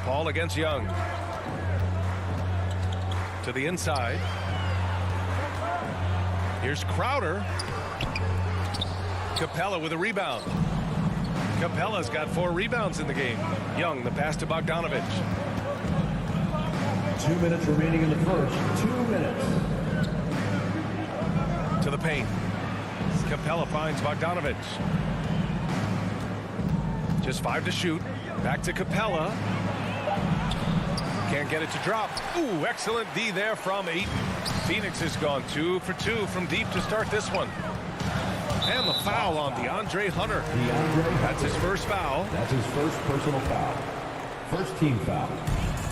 Paul against Young. To the inside. Here's Crowder. Capella with a rebound. Capella's got 4 rebounds in the game. Young, the pass to Bogdanovich. 2 minutes remaining in the first. 2 minutes. To the paint. Capella finds Bogdanovich. Just 5 to shoot. Back to Capella. Can't get it to drop. Ooh, excellent D there from Ayton. Phoenix has gone 2 for 2 from deep to start this one. And the foul on DeAndre Hunter. That's his first foul. That's his first personal foul. First team foul.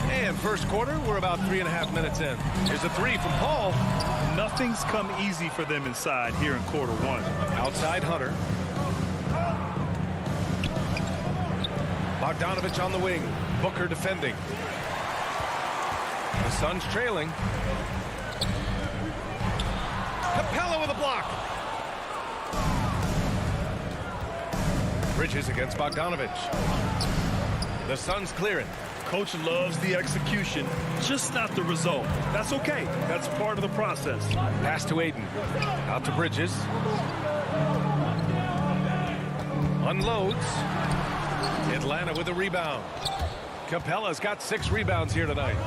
And first quarter, we're about 3.5 minutes in. Here's a 3 from Paul. Nothing's come easy for them inside here in quarter 1. Outside Hunter. Bogdanovich on the wing. Booker defending. The Suns trailing. Capella with a block. Bridges against Bogdanovich. The Suns clear it. Coach loves the execution, just not the result. That's okay. That's part of the process. Pass to Aiden. Out to Bridges. Unloads. Atlanta with a rebound. Capella's got 6 rebounds here tonight.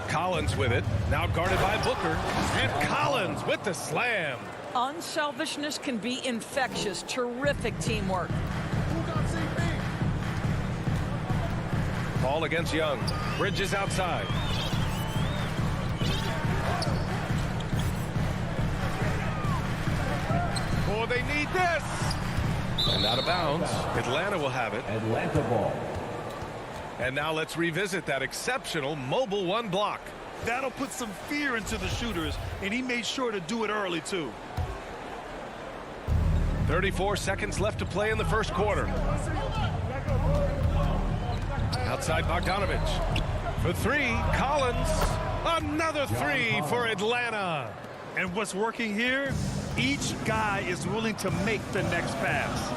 Collins with it. Now guarded by Booker. And Collins with the slam. Unselfishness can be infectious. Terrific teamwork. Paul against Young. Bridges outside. Oh, they need this. And out of bounds. Atlanta will have it. Atlanta ball. And now let's revisit that exceptional mobile 1 block. That'll put some fear into the shooters, and he made sure to do it early, too. 34 seconds left to play in the first quarter. Outside Bogdanovich. For 3, Collins. Another 3 for Atlanta. And what's working here? Each guy is willing to make the next pass.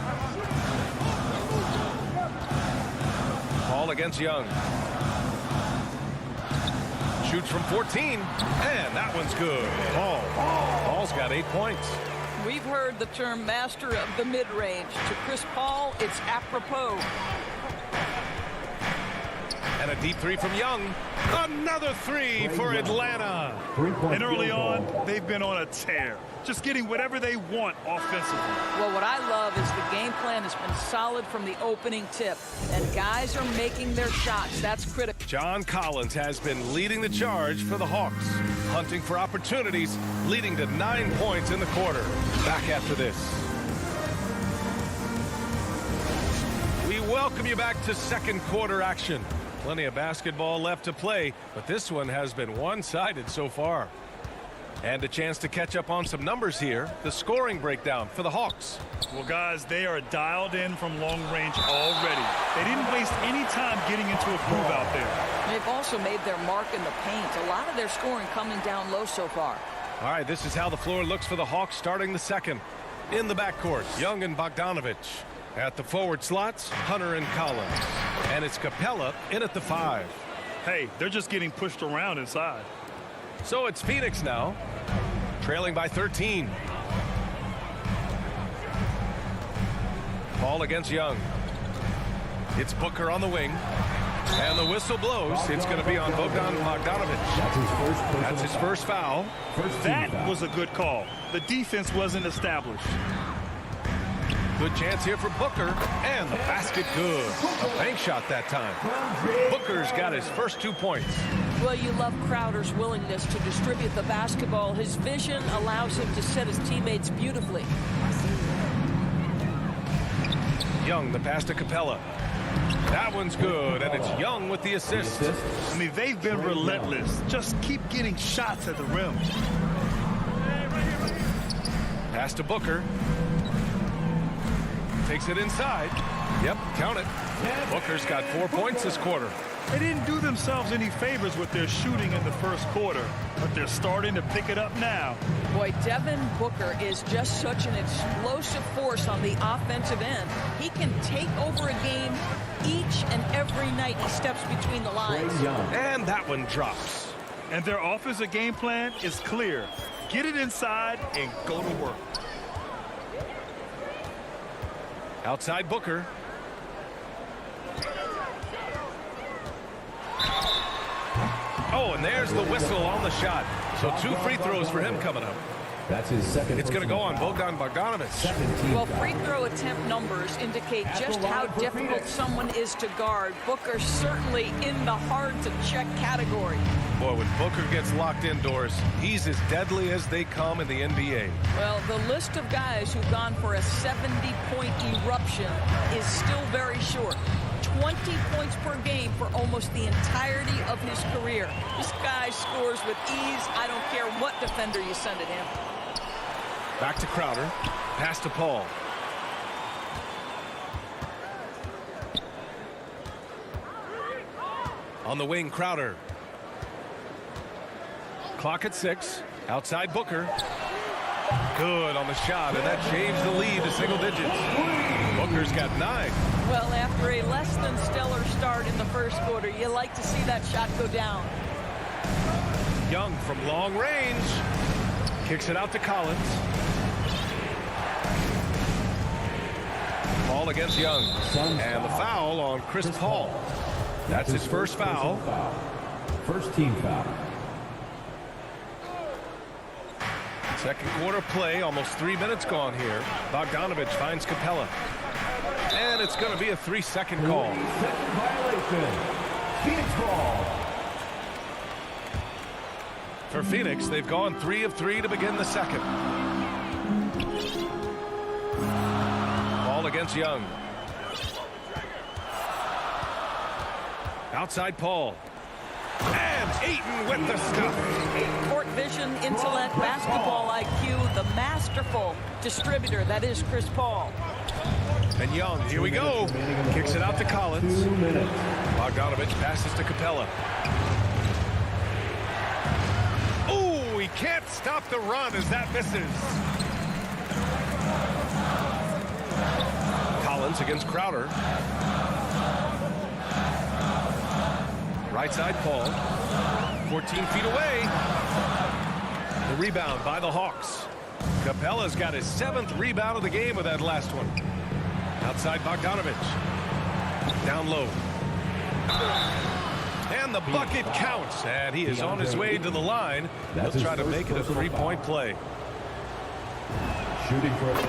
Paul against Young. Shoots from 14. And that one's good. Paul's got 8 points. We've heard the term master of the mid-range. To Chris Paul, it's apropos. And a deep 3 from Young. Another 3 for Atlanta. And early on, they've been on a tear. Just getting whatever they want offensively. Well, what I love is the game plan has been solid from the opening tip. And guys are making their shots. That's critical. John Collins has been leading the charge for the Hawks. Hunting for opportunities, leading to 9 points in the quarter. Back after this. We welcome you back to second quarter action. Plenty of basketball left to play, but this one has been one-sided so far. And a chance to catch up on some numbers here. The scoring breakdown for the Hawks. Well, guys, they are dialed in from long range already. They didn't waste any time getting into a groove out there. They've also made their mark in the paint. A lot of their scoring coming down low so far. All right, this is how the floor looks for the Hawks starting the second. In the backcourt, Young and Bogdanovich. At the forward slots, Hunter and Collins. And it's Capella in at the 5. Hey, they're just getting pushed around inside. So it's Phoenix now, trailing by 13. Ball against Young. It's Booker on the wing. And the whistle blows. It's going to be on Bogdan Bogdanović. That's his first foul. That was a good call. The defense wasn't established. Good chance here for Booker. And the basket good. A bank shot that time. Booker's got his first 2 points. Well, you love Crowder's willingness to distribute the basketball. His vision allows him to set his teammates beautifully. Young, the pass to Capella. That one's good, and it's Young with the assist. I mean, they've been relentless. Just keep getting shots at the rim. Pass to Booker. Takes it inside. Yep, count it. Booker's got 4 points this quarter. They didn't do themselves any favors with their shooting in the first quarter, but they're starting to pick it up now. Boy, Devin Booker is just such an explosive force on the offensive end. He can take over a game each and every night he steps between the lines. And that one drops. And their offensive game plan is clear. Get it inside and go to work. Outside Booker. Oh, and there's the whistle on the shot. So 2 free throws for him coming up. That's his second. It's going to go on Bogdan Bogdanović. Well, free throw attempt numbers indicate just how difficult someone is to guard. Booker's certainly in the hard-to-check category. Boy, when Booker gets locked indoors, he's as deadly as they come in the NBA. Well, the list of guys who've gone for a 70-point eruption is still very short. 20 points per game for almost the entirety of his career. This guy scores with ease. I don't care what defender you send at him. Back to Crowder. Pass to Paul. On the wing, Crowder. Clock at 6. Outside Booker. Good on the shot, and that changed the lead to single digits. Booker's got 9. Well, after a less than stellar start in the first quarter, you like to see that shot go down. Young from long range. Kicks it out to Collins. Paul against Young. And the foul on Chris Paul. That's his first foul. First team foul. Second quarter play, almost 3 minutes gone here. Bogdanović finds Capella. And it's going to be a 3-second call. Second violation. Phoenix ball. For Phoenix, they've gone 3 of 3 to begin the second. Ball against Young. Outside Paul. And Ayton with the stuff. Court vision, intellect, basketball IQ, the masterful distributor that is Chris Paul. And Young, here we go. Kicks it out to Collins. Bogdanović passes to Capella. Oh, he can't stop the run as that misses. Collins against Crowder. Right side, Paul. 14 feet away. The rebound by the Hawks. Capella's got his 7th rebound of the game with that last one. Outside Bogdanović. Down low. And the bucket counts. And he is on his way to the line. He'll try to make it a 3-point play. Shooting for it.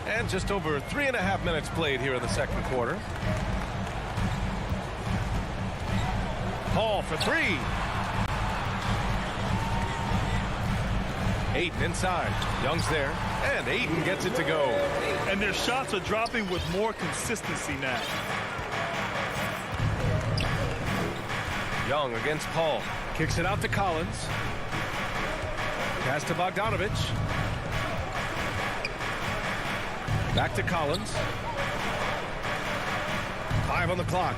And just over 3.5 minutes played here in the second quarter. Paul for 3. Ayton inside. Young's there. And Ayton gets it to go. And their shots are dropping with more consistency now. Young against Paul. Kicks it out to Collins. Pass to Bogdanović. Back to Collins. 5 on the clock.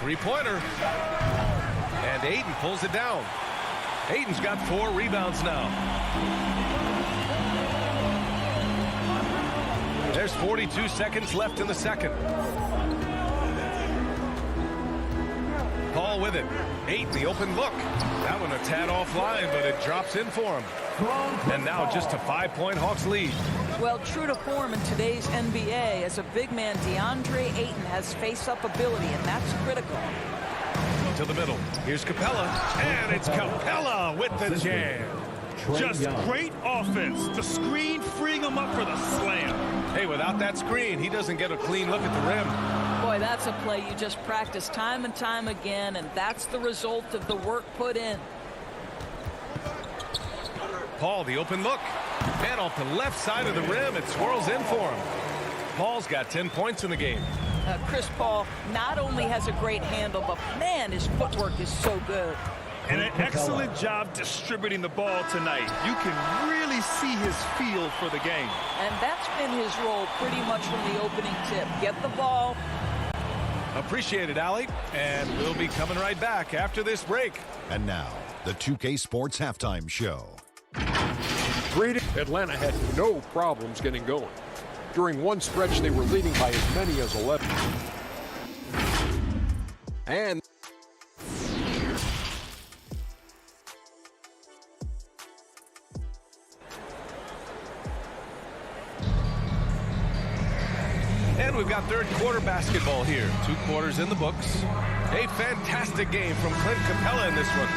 3-pointer. And Ayton pulls it down. Ayton's got 4 rebounds now. There's 42 seconds left in the second. Paul with it. 8, the open look. That one a tad offline, but it drops in for him. And now just a 5-point Hawks lead. Well, true to form in today's NBA, as a big man, DeAndre Ayton has face-up ability, and that's critical. To the middle. Here's Capella, and it's Capella with the jam. Just great offense. The screen freeing him up for the slam. Hey, without that screen, he doesn't get a clean look at the rim. Boy, that's a play you just practice time and time again, and that's the result of the work put in. Paul, the open look. And off the left side of the rim, it swirls in for him. Paul's got 10 points in the game. Chris Paul not only has a great handle, but man, his footwork is so good. And an excellent job distributing the ball tonight. You can really see his feel for the game. And that's been his role pretty much from the opening tip. Get the ball. Appreciate it, Allie. And we'll be coming right back after this break. And now, the 2K Sports Halftime Show. Atlanta had no problems getting going. During one stretch, they were leading by as many as 11. And we've got third quarter basketball here. 2 quarters in the books. A fantastic game from Clint Capella in this one.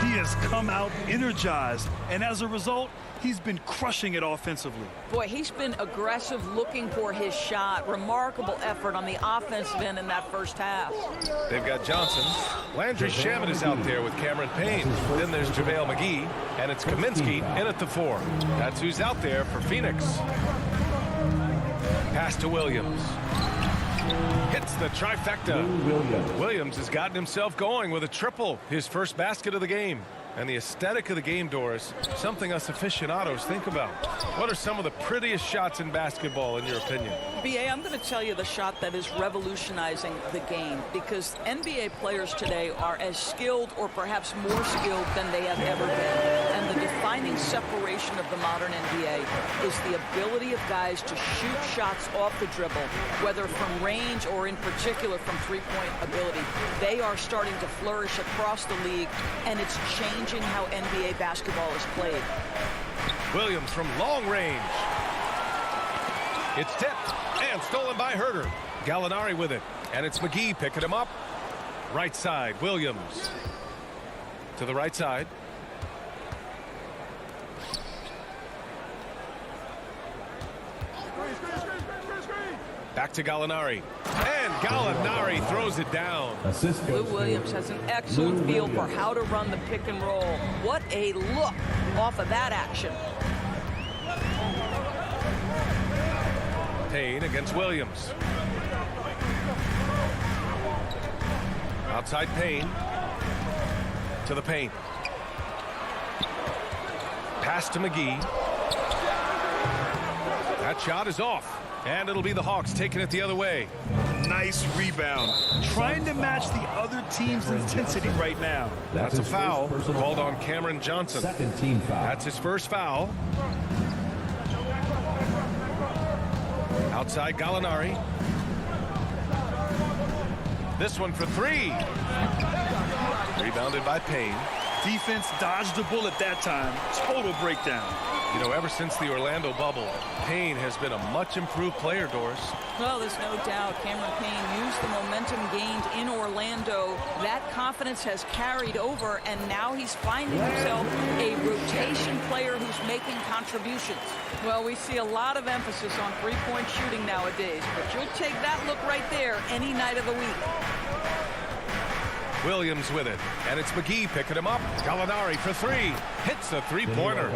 He has come out energized, and as a result, he's been crushing it offensively. Boy, he's been aggressive looking for his shot. Remarkable effort on the offensive end in that first half. They've got Johnson. Landry Shamet is out there with Cameron Payne. Then there's JaVale McGee, and it's Kaminsky in at the 4. That's who's out there for Phoenix. Pass to Williams. Hits the trifecta. Williams has gotten himself going with a triple, his first basket of the game. And the aesthetic of the game, Doris, something us aficionados think about. What are some of the prettiest shots in basketball, in your opinion? BA, I'm going to tell you the shot that is revolutionizing the game, because NBA players today are as skilled or perhaps more skilled than they have ever been. And the defining separation of the modern NBA is the ability of guys to shoot shots off the dribble, whether from range or in particular from three-point ability. They are starting to flourish across the league, and it's changing how NBA basketball is played. Williams from long range. It's tipped and stolen by Herter. Gallinari with it, and it's McGee picking him up. Right side, Williams. To the right side. Back to Gallinari. And Gallinari throws it down. Lou Williams has an excellent feel for how to run the pick and roll. What a look off of that action. Payne against Williams. Outside Payne. To the paint. Pass to McGee. That shot is off. And it'll be the Hawks taking it the other way. Nice rebound. Trying to match the other team's intensity right now. That's a foul called on Cameron Johnson. Second team foul. That's his first foul. Outside Gallinari. This one for 3. Rebounded by Payne. Defense dodged a bullet that time. Total breakdown. You know, ever since the Orlando bubble, Payne has been a much improved player, Doris. Well, there's no doubt Cameron Payne used the momentum gained in Orlando. That confidence has carried over, and now he's finding himself a rotation player who's making contributions. Well, we see a lot of emphasis on three-point shooting nowadays, but you'll take that look right there any night of the week. Williams with it, and it's McGee picking him up. Gallinari for 3. Hits a three-pointer.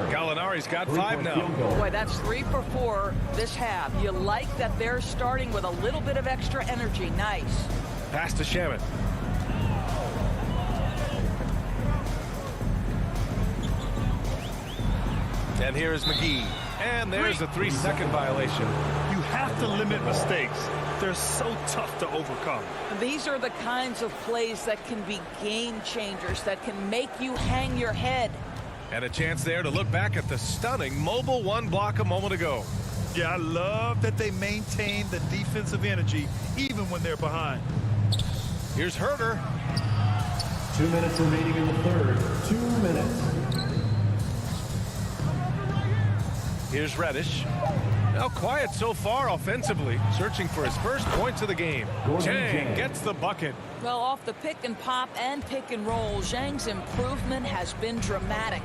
Gallinari's got 5 now. Boy, that's 3 for 4 this half. You like that they're starting with a little bit of extra energy. Nice. Pass to Shamet. And here's McGee. And there's a 3-second violation. You have to limit mistakes. They're so tough to overcome. These are the kinds of plays that can be game changers, that can make you hang your head. And a chance there to look back at the stunning mobile 1 block a moment ago. Yeah, I love that they maintain the defensive energy even when they're behind. Here's Herter. 2 minutes remaining in the third. 2 minutes. Here's Reddish. Now quiet so far offensively, searching for his first points of the game. Zhang gets the bucket. Well, off the pick and pop and pick and roll, Zhang's improvement has been dramatic.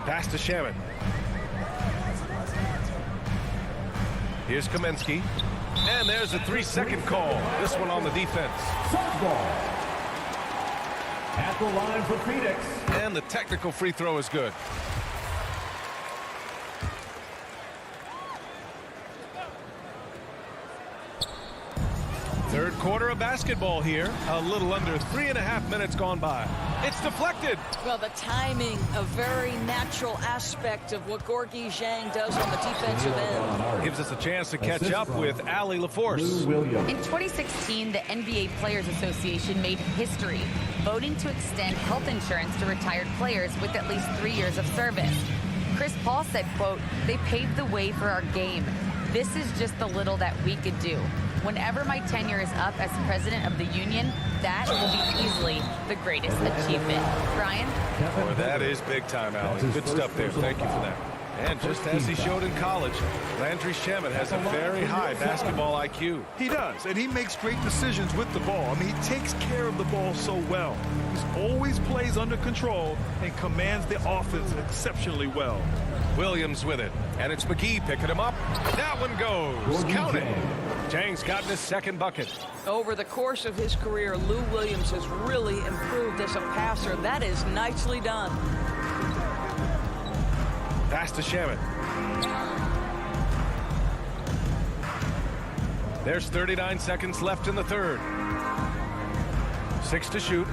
Pass to Shaman. Here's Kaminsky. And there's a 3-second call. This one on the defense. Softball. At the line for Phoenix. And the technical free throw is good. Third quarter of basketball here. A little under 3.5 minutes gone by. It's deflected. Well, the timing, a very natural aspect of what Gorgui Zhang does on the defensive end. Gives us a chance to catch up with Allie LaForce. In 2016, the NBA Players Association made history, voting to extend health insurance to retired players with at least 3 years of service. Chris Paul said, quote, "They paved the way for our game. This is just the little that we could do. Whenever my tenure is up as president of the union, that will be easily the greatest achievement." Brian? Boy, that is big time, Allie. Good stuff there. Thank you for that. And just as he showed in college, Landry Shaman has a very high basketball IQ. He does, and he makes great decisions with the ball. I mean, he takes care of the ball so well. He always plays under control and commands the offense exceptionally well. Williams with it, and it's McGee picking him up. That one goes. Count it. Zhang's gotten his second bucket. Over the course of his career, Lou Williams has really improved as a passer. That is nicely done. Pass to Shaman. There's 39 seconds left in the third. 6 to shoot.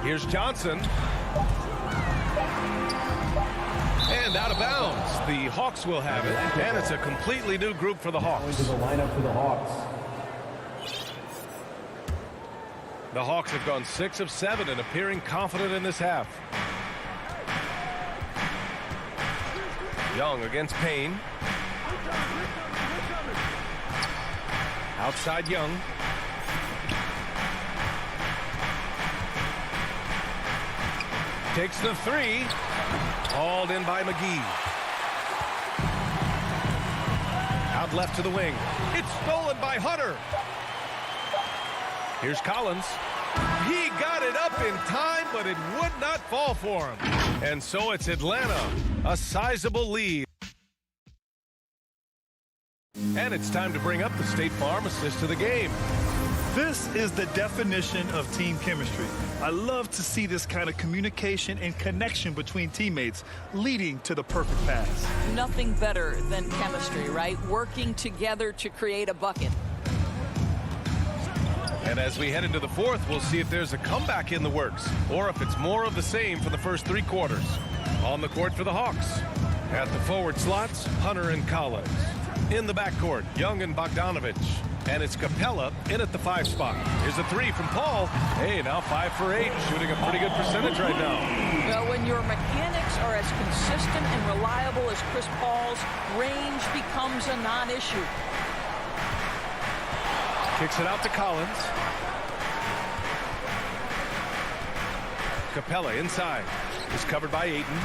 Here's Johnson. And out of bounds. The Hawks will have it. And it's a completely new group for the Hawks. The lineup for the Hawks. The Hawks have gone 6 of 7 and appearing confident in this half. Young against Payne. Outside Young. Takes the three. Hauled in by McGee. Out left to the wing. It's stolen by Hunter. Here's Collins. He got it up in time, but it would not fall for him. And so it's Atlanta, a sizable lead. And it's time to bring up the State Farm assist to the game. This is the definition of team chemistry. I love to see this kind of communication and connection between teammates leading to the perfect pass. Nothing better than chemistry, right? Working together to create a bucket. And as we head into the fourth, we'll see if there's a comeback in the works or if it's more of the same for the first 3 quarters. On the court for the Hawks. At the forward slots, Hunter and Collins. In the backcourt, Young and Bogdanovich. And it's Capella in at the 5 spot. Here's a 3 from Paul. Hey, now 5 for 8, shooting a pretty good percentage right now. Well, when your mechanics are as consistent and reliable as Chris Paul's, range becomes a non-issue. Kicks it out to Collins. Capella inside. Is covered by Ayton.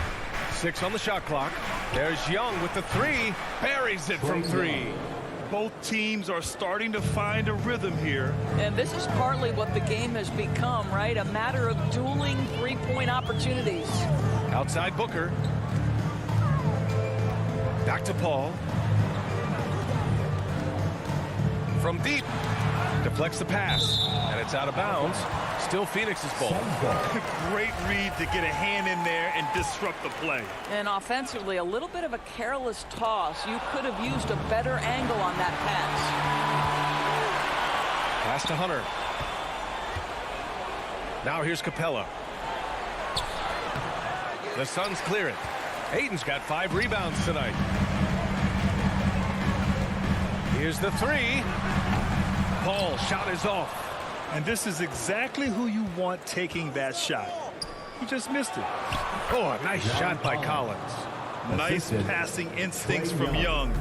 6 on the shot clock. There's Young with the 3. Buries it from 3. Both teams are starting to find a rhythm here. And this is partly what the game has become, right? A matter of dueling three-point opportunities. Outside Booker. Back to Paul. From deep. Deflects the pass. And it's out of bounds. Still Phoenix's ball. Great read to get a hand in there and disrupt the play. And offensively, a little bit of a careless toss. You could have used a better angle on that pass. Pass to Hunter. Now here's Capella. The Suns clear it. Ayton's got 5 rebounds tonight. Here's the 3. Paul shot is off. And this is exactly who you want taking that shot. He just missed it. Oh, a nice shot by Collins. Nice passing instincts from Young.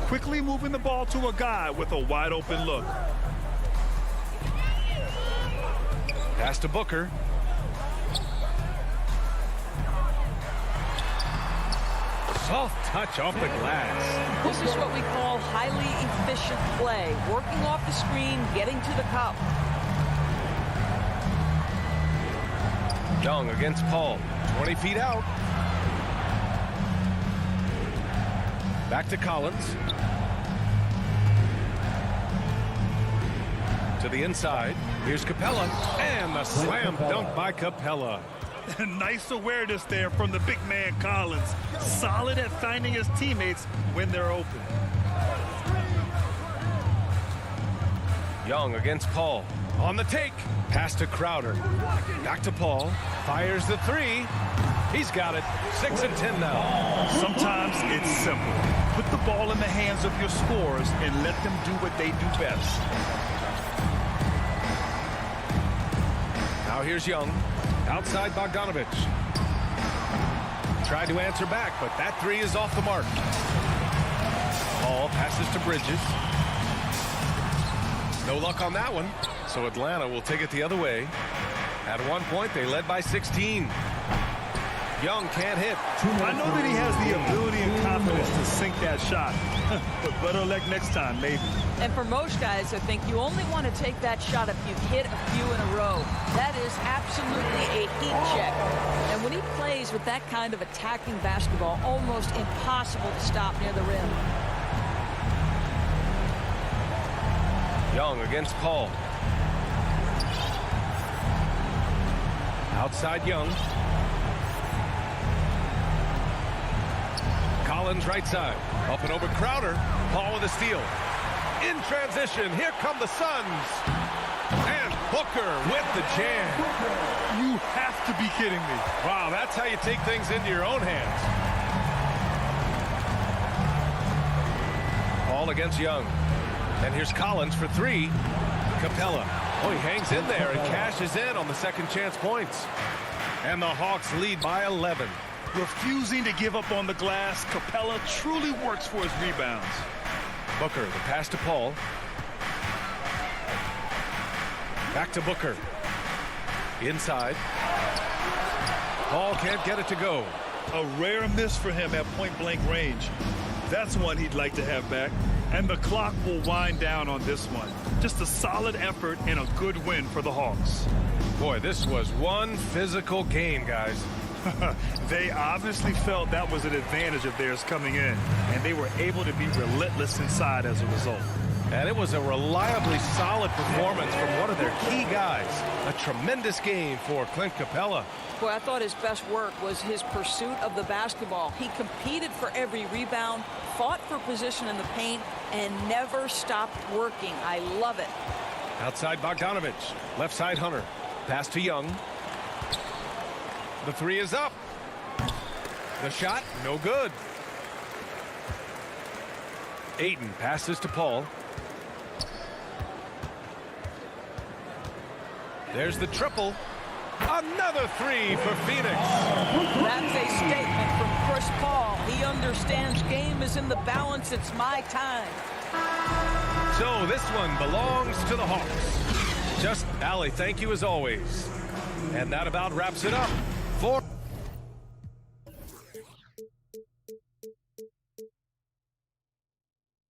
Quickly moving the ball to a guy with a wide open look. Pass to Booker. Soft touch off the glass. This is what we call highly efficient play. Working off the screen, getting to the cup. Young against Paul. 20 feet out. Back to Collins. To the inside. Here's Capella. And the slam dunk by Capella. Nice awareness there from the big man Collins. Solid at finding his teammates when they're open. Young against Paul. On the take. Pass to Crowder. Back to Paul. Fires the three. He's got it. 6 and 10 now. Sometimes it's simple. Put the ball in the hands of your scorers and let them do what they do best. Now here's Young. Outside Bogdanovich. Tried to answer back, but that three is off the mark. Paul passes to Bridges. No luck on that one. So Atlanta will take it the other way. At one point, they led by 16. Young can't hit. I know that he has the ability and confidence to sink that shot. But better luck next time, maybe. And for most guys, I think you only want to take that shot if you've hit a few in a row. That is absolutely a heat check. And when he plays with that kind of attacking basketball, almost impossible to stop near the rim. Young against Paul. Outside Young. Collins right side. Up and over Crowder. Paul with a steal. In transition. Here come the Suns. And Booker with the jam. You have to be kidding me. Wow, that's how you take things into your own hands. Paul against Young. And here's Collins for three. Capella. Oh, he hangs in there and cashes in on the second chance points. And the Hawks lead by 11. Refusing to give up on the glass, Capella truly works for his rebounds. Booker, the pass to Paul. Back to Booker. Inside. Paul can't get it to go. A rare miss for him at point-blank range. That's one he'd like to have back. And the clock will wind down on this one. Just a solid effort and a good win for the Hawks. Boy, this was one physical game, guys. They obviously felt that was an advantage of theirs coming in, and they were able to be relentless inside as a result. And it was a reliably solid performance from one of their key guys. A tremendous game for Clint Capella. Boy, I thought his best work was his pursuit of the basketball. He competed for every rebound, fought for position in the paint, and never stopped working. I love it. Outside Bogdanovich. Left side Hunter. Pass to Young. The three is up. The shot, no good. Ayton passes to Paul. There's the triple. Another three for Phoenix. That's a statement from Chris Paul. He understands game is in the balance. It's my time. So this one belongs to the Hawks. Just, Allie, thank you as always. And that about wraps it up for